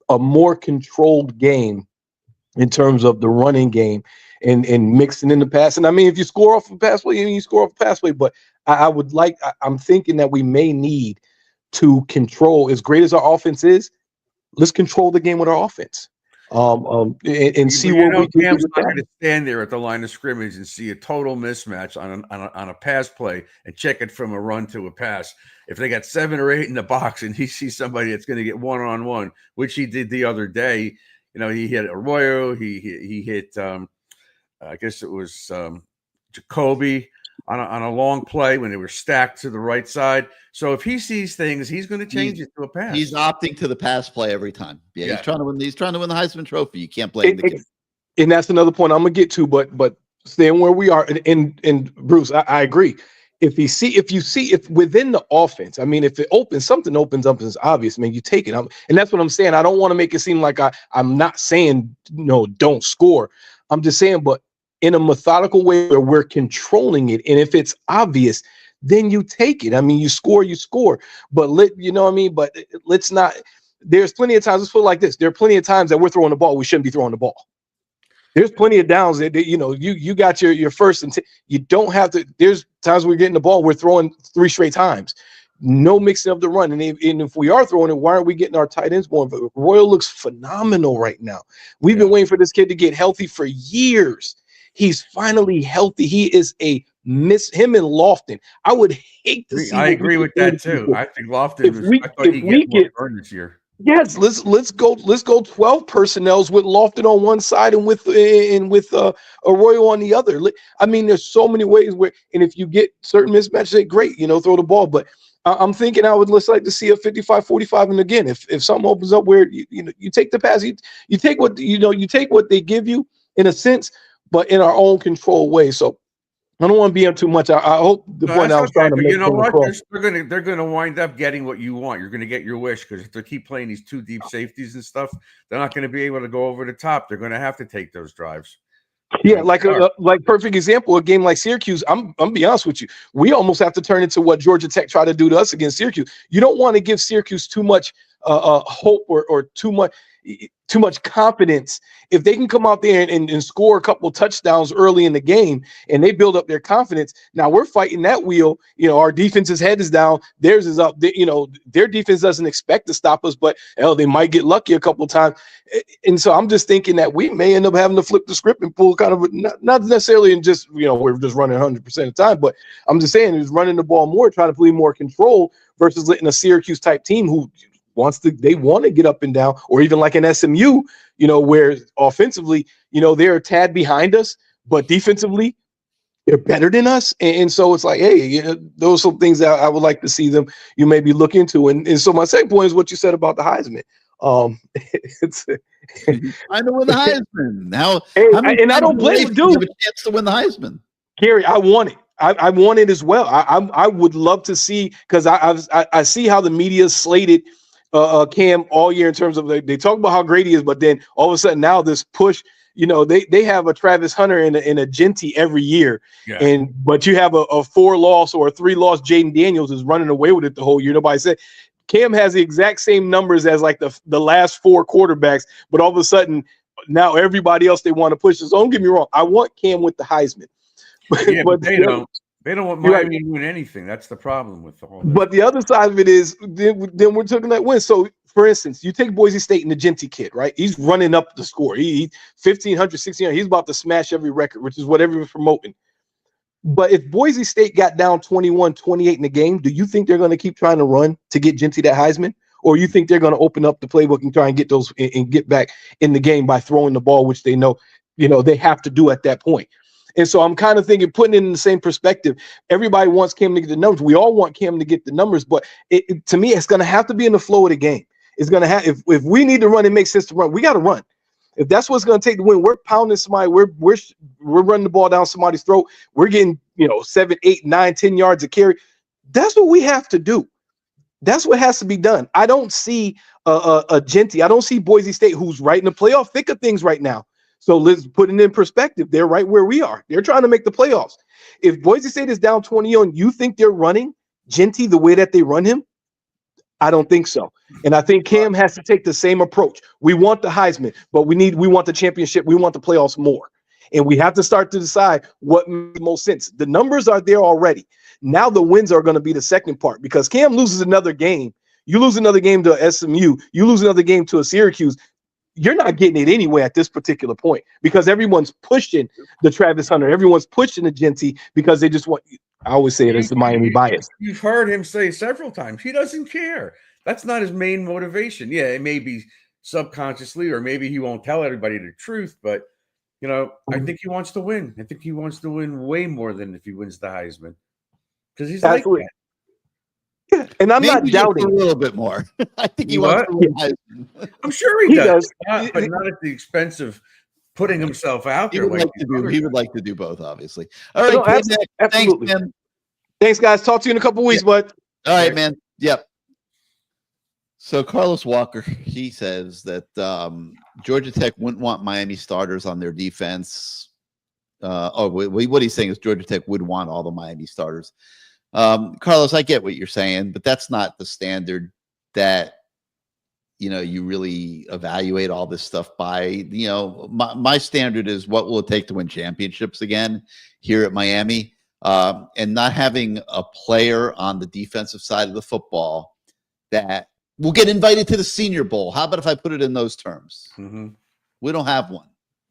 a more controlled game in terms of the running game and mixing in the pass. And I mean, if you score off a pass play, you score off a pass play, but I'm thinking that we may need to control, as great as our offense is, let's control the game with our offense. And see what we can Cam's do. not going to stand there at the line of scrimmage and see a total mismatch on a pass play and check it from a run to a pass. If they got 7 or 8 in the box and he sees somebody that's going to get one-on-one, which he did the other day, he hit Arroyo, he hit I guess it was Jacoby on a long play when they were stacked to the right side. So if he sees things, he's going to change it to a pass. He's opting to the pass play every time. Yeah. He's trying to win the Heisman Trophy. You can't blame the kid. And that's another point I'm gonna get to, but staying where we are, and Bruce, I agree. If within the offense, I mean, if something opens up, it's obvious, man, you take it. And that's what I'm saying. I don't want to make it seem like I'm not saying don't score. I'm just saying, but in a methodical way where we're controlling it. And if it's obvious, then you take it. I mean, you score. But But let's not. There's plenty of times. Let's put it like this. There are plenty of times that we're throwing the ball. We shouldn't be throwing the ball. There's plenty of downs that you got your first and you don't have to. There's times we're getting the ball. We're throwing 3 straight times. No mixing of the run. And if we are throwing it, why aren't we getting our tight ends going? But Royal looks phenomenal right now. We've been waiting for this kid to get healthy for years. He's finally healthy. He is him and Lofton. I would hate to see. I agree with that too. I think Lofton. I thought he'd get more this year. Yes, let's go 12 personnels with Lofton on one side and with Arroyo on the other. I mean, there's so many ways where, and if you get certain mismatches, great, throw the ball. But I'm thinking I would like to see a 55-45. And again, if something opens up where you take the pass, you take what you take what they give you in a sense, but in our own control way. So I don't want to be on too much. I hope the point I was trying to make. You know what? They're going to wind up getting what you want. You're going to get your wish, because if they keep playing these 2 deep safeties and stuff, they're not going to be able to go over the top. They're going to have to take those drives. Yeah, like perfect example, a game like Syracuse. I'm be honest with you. We almost have to turn into what Georgia Tech tried to do to us against Syracuse. You don't want to give Syracuse too much hope or too much confidence. If they can come out there and score a couple touchdowns early in the game and they build up their confidence, now we're fighting that wheel. Our defense's head is down, theirs is up. Their defense doesn't expect to stop us, but hell, they might get lucky a couple of times. And so I'm just thinking that we may end up having to flip the script and pull kind of not necessarily in just we're just running 100% of the time, but I'm just saying is running the ball more, trying to play more control versus letting a Syracuse type team who they want to get up and down, or even like an SMU, where offensively, they're a tad behind us, but defensively they're better than us. And so it's like, hey, those are some things that I would like to see them maybe look into. And so my second point is what you said about the Heisman. I know win the Heisman now, and I don't blame the dude. Have a chance to win the Heisman. Gary, I want it. I want it as well. I would love to see, because I see how the media slated Cam all year in terms of they talk about how great he is, but then all of a sudden now this push, they have a Travis Hunter and a Genty every year, but you have a 4-loss or a 3-loss Jaden Daniels is running away with it the whole year. Nobody said Cam has the exact same numbers as like the last 4 quarterbacks, but all of a sudden now everybody else they want to push. So don't get me wrong, I want Cam with the Heisman. Yeah, but they don't. They don't want Miami to win anything. That's the problem with the whole thing. But the other side of it is then we're talking that win. So, for instance, you take Boise State and the Genty kid, right? He's running up the score. He 1,500, 1,600. He's about to smash every record, which is what everyone's promoting. But if Boise State got down 21-28 in the game, do you think they're going to keep trying to run to get Genty that Heisman? Or you think they're going to open up the playbook and try and get those and get back in the game by throwing the ball, which they know, they have to do at that point? And so I'm kind of thinking, putting it in the same perspective, everybody wants Cam to get the numbers. We all want Cam to get the numbers, but to me, it's going to have to be in the flow of the game. It's going to have, if we need to run, it makes sense to run. We got to run. If that's what's going to take to win, we're pounding somebody, we're running the ball down somebody's throat. We're getting, 7, 8, 9, 10 yards of carry. That's what we have to do. That's what has to be done. I don't see a Genty. I don't see Boise State, who's right in the playoff thick of things right now. So let's put it in perspective. They're right where we are. They're trying to make the playoffs. If Boise State is down 20 on, you think they're running Genty the way that they run him? I don't think so. And I think Cam has to take the same approach. We want the Heisman, but we want the championship. We want the playoffs more. And we have to start to decide what makes the most sense. The numbers are there already. Now the wins are going to be the second part, because Cam loses another game. You lose another game to a SMU. You lose another game to a Syracuse. You're not getting it anyway at this particular point, because everyone's pushing the Travis Hunter. Everyone's pushing the Genty because they just want – I always say it as the Miami bias. You've heard him say several times he doesn't care. That's not his main motivation. Yeah, it may be subconsciously, or maybe he won't tell everybody the truth, but, I think he wants to win. I think he wants to win way more than if he wins the Heisman, because he's Absolutely. like that. Yeah, and I'm not doubting a little bit more. I think he wants to win Heisman. I'm sure he does. But not at the expense of putting himself out there. He would like to do both, obviously. All right, absolutely. Thanks, man. Thanks, guys. Talk to you in a couple of weeks, bud. All right, man. Yep. So Carlos Walker, he says that Georgia Tech wouldn't want Miami starters on their defense. What he's saying is Georgia Tech would want all the Miami starters. Carlos, I get what you're saying, but that's not the standard that you really evaluate all this stuff by. My standard is what will it take to win championships again here at Miami, and not having a player on the defensive side of the football that will get invited to the Senior Bowl. How about if I put it in those terms? Mm-hmm. We don't have one.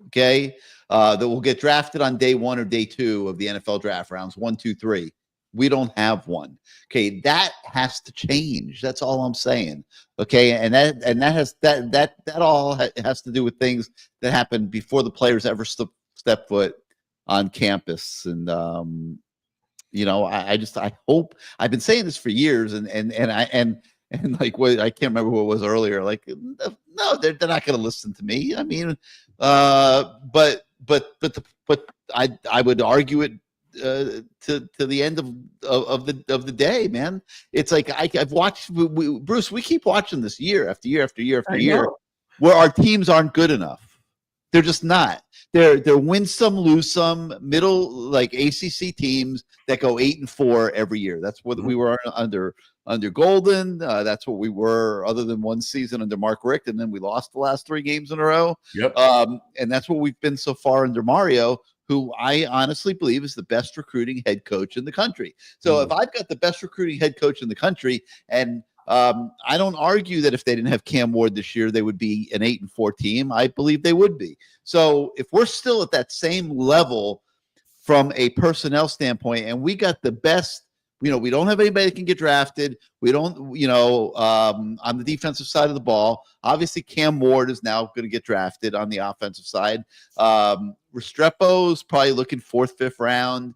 Okay, that will get drafted on day 1 or day 2 of the NFL draft, rounds 1, 2, 3. We don't have one. Okay, that has to change. That's all I'm saying. Okay, and that all has to do with things that happened before the players ever step foot on campus. And I hope, I've been saying this for years, and like what I can't remember who it was earlier. Like, no, they're not going to listen to me. I mean, but I would argue it to the end of the day, man. It's like I've watched Bruce. We keep watching this year after year after year after year, where our teams aren't good enough. They're just not. They're win some, lose some, middle like ACC teams that go 8-4 every year. That's what we were under Golden. That's what we were, other than one season under Mark Richt, and then we lost the last 3 games in a row. Yep. And that's what we've been so far under Mario, who I honestly believe is the best recruiting head coach in the country. So if I've got the best recruiting head coach in the country, and I don't argue that if they didn't have Cam Ward this year, they would be an 8-4 team. I believe they would be. So if we're still at that same level from a personnel standpoint, and we got the best, we don't have anybody that can get drafted. We don't, on the defensive side of the ball, obviously Cam Ward is now going to get drafted on the offensive side. Restrepo's probably looking 4th, 5th round.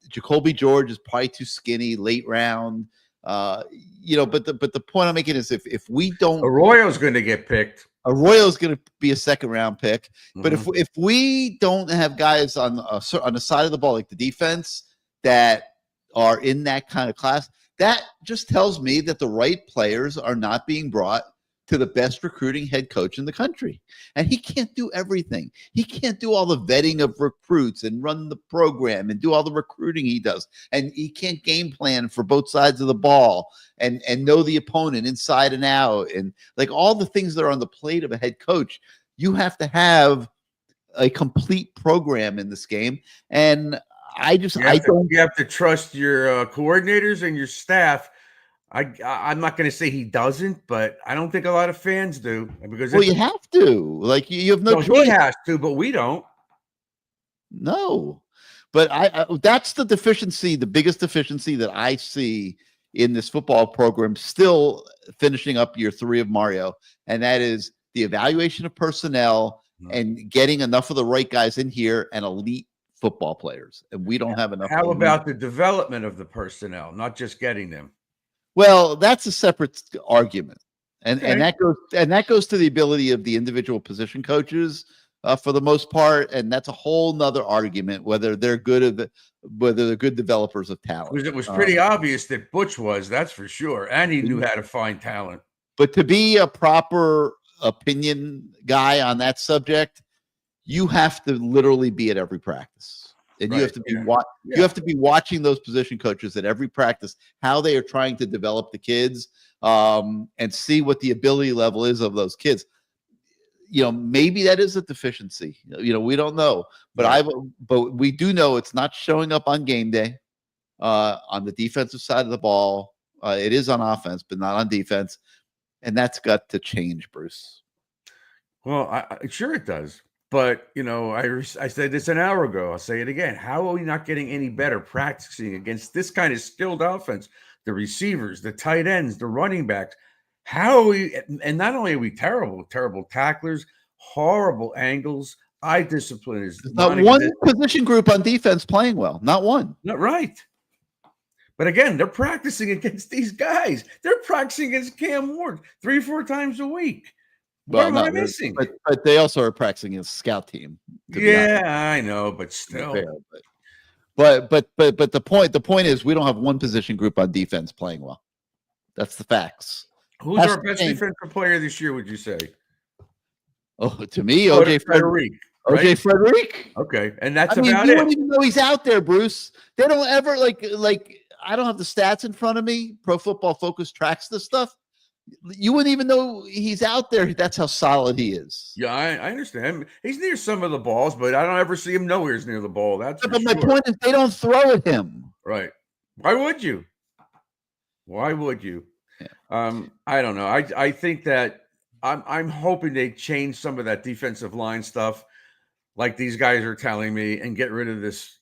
Jacoby George is probably too skinny, late round. But the point I'm making is if we don't, Arroyo's going to get picked. Arroyo's going to be a 2nd round pick. But if we don't have guys on the side of the ball, like the defense, that are in that kind of class, that just tells me that the right players are not being brought to the best recruiting head coach in the country. And he can't do everything. He can't do all the vetting of recruits and run the program and do all the recruiting he does. And he can't game plan for both sides of the ball and know the opponent inside and out. And like all the things that are on the plate of a head coach, you have to have a complete program in this game. And you have to trust your coordinators and your staff. I'm not going to say he doesn't, but I don't think a lot of fans do. Because you have to. Like you have no choice. He has to, but we don't. No, but that's the deficiency, the biggest deficiency that I see in this football program still finishing up year 3 of Mario, and that is the evaluation of personnel and getting enough of the right guys in here and elite football players, and we don't have enough. How about the development of the personnel, not just getting them? Well, that's a separate argument, and that goes to the ability of the individual position coaches for the most part, and that's a whole nother argument whether they're good developers of talent. Because it was pretty obvious that Butch was, that's for sure, and he knew how to find talent. But to be a proper opinion guy on that subject, you have to literally be at every practice, and you have to be you have to be watching those position coaches at every practice, how they are trying to develop the kids, and see what the ability level is of those kids. Maybe that is a deficiency. We don't know, but we do know it's not showing up on game day on the defensive side of the ball. It is on offense, but not on defense, and that's got to change, Bruce. Well, sure it does. But, I said this an hour ago. I'll say it again. How are we not getting any better practicing against this kind of skilled offense? The receivers, the tight ends, the running backs. How are we? And not only are we terrible tacklers, horrible angles, eye discipline is not one position group on defense playing well. Not one. Not right. But again, they're practicing against these guys. They're practicing against Cam Ward 3-4 times a week. What am I missing? But they also are practicing against a scout team. Yeah, I know, but still. But the point is we don't have one position group on defense playing well. That's the facts. Who's our best defensive player this year, would you say? Oh, to me, OJ Frederick. Right? OJ Frederick. Okay, and that's about it. You don't even know he's out there, Bruce. They don't ever like. I don't have the stats in front of me. Pro Football Focus tracks this stuff. You wouldn't even know he's out there. That's how solid he is. Yeah, I understand. He's near some of the balls, but I don't ever see him nowhere near the ball. But my point is, they don't throw at him. Right? Why would you? Yeah. I don't know. I think that I'm hoping they change some of that defensive line stuff, like these guys are telling me, and get rid of this.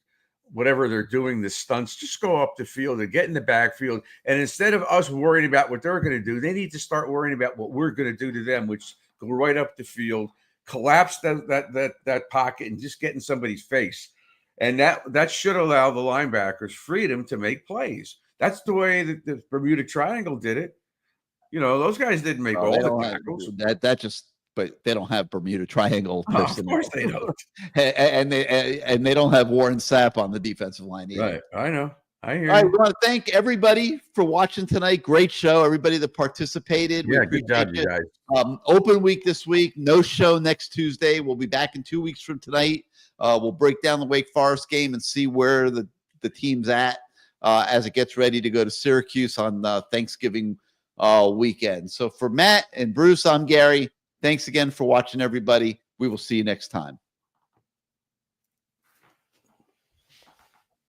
Whatever they're doing, the stunts, just go up the field and get in the backfield. And instead of us worrying about what they're going to do, they need to start worrying about what we're going to do to them, which go right up the field, collapse that pocket, and just get in somebody's face. And that should allow the linebackers freedom to make plays. That's the way that the Bermuda Triangle did it. Those guys didn't make all the tackles. But they don't have Bermuda Triangle. Of course they don't. And they don't have Warren Sapp on the defensive line either. Right. I know. I hear All right, you. we want to thank everybody for watching tonight. Great show. Everybody that participated. We Yeah, good job, appreciate you it. guys. Open week this week. No show next Tuesday. We'll be back in 2 weeks from tonight. We'll break down the Wake Forest game and see where the team's at as it gets ready to go to Syracuse on Thanksgiving weekend. So for Matt and Bruce, I'm Gary. Thanks again for watching, everybody. We will see you next time.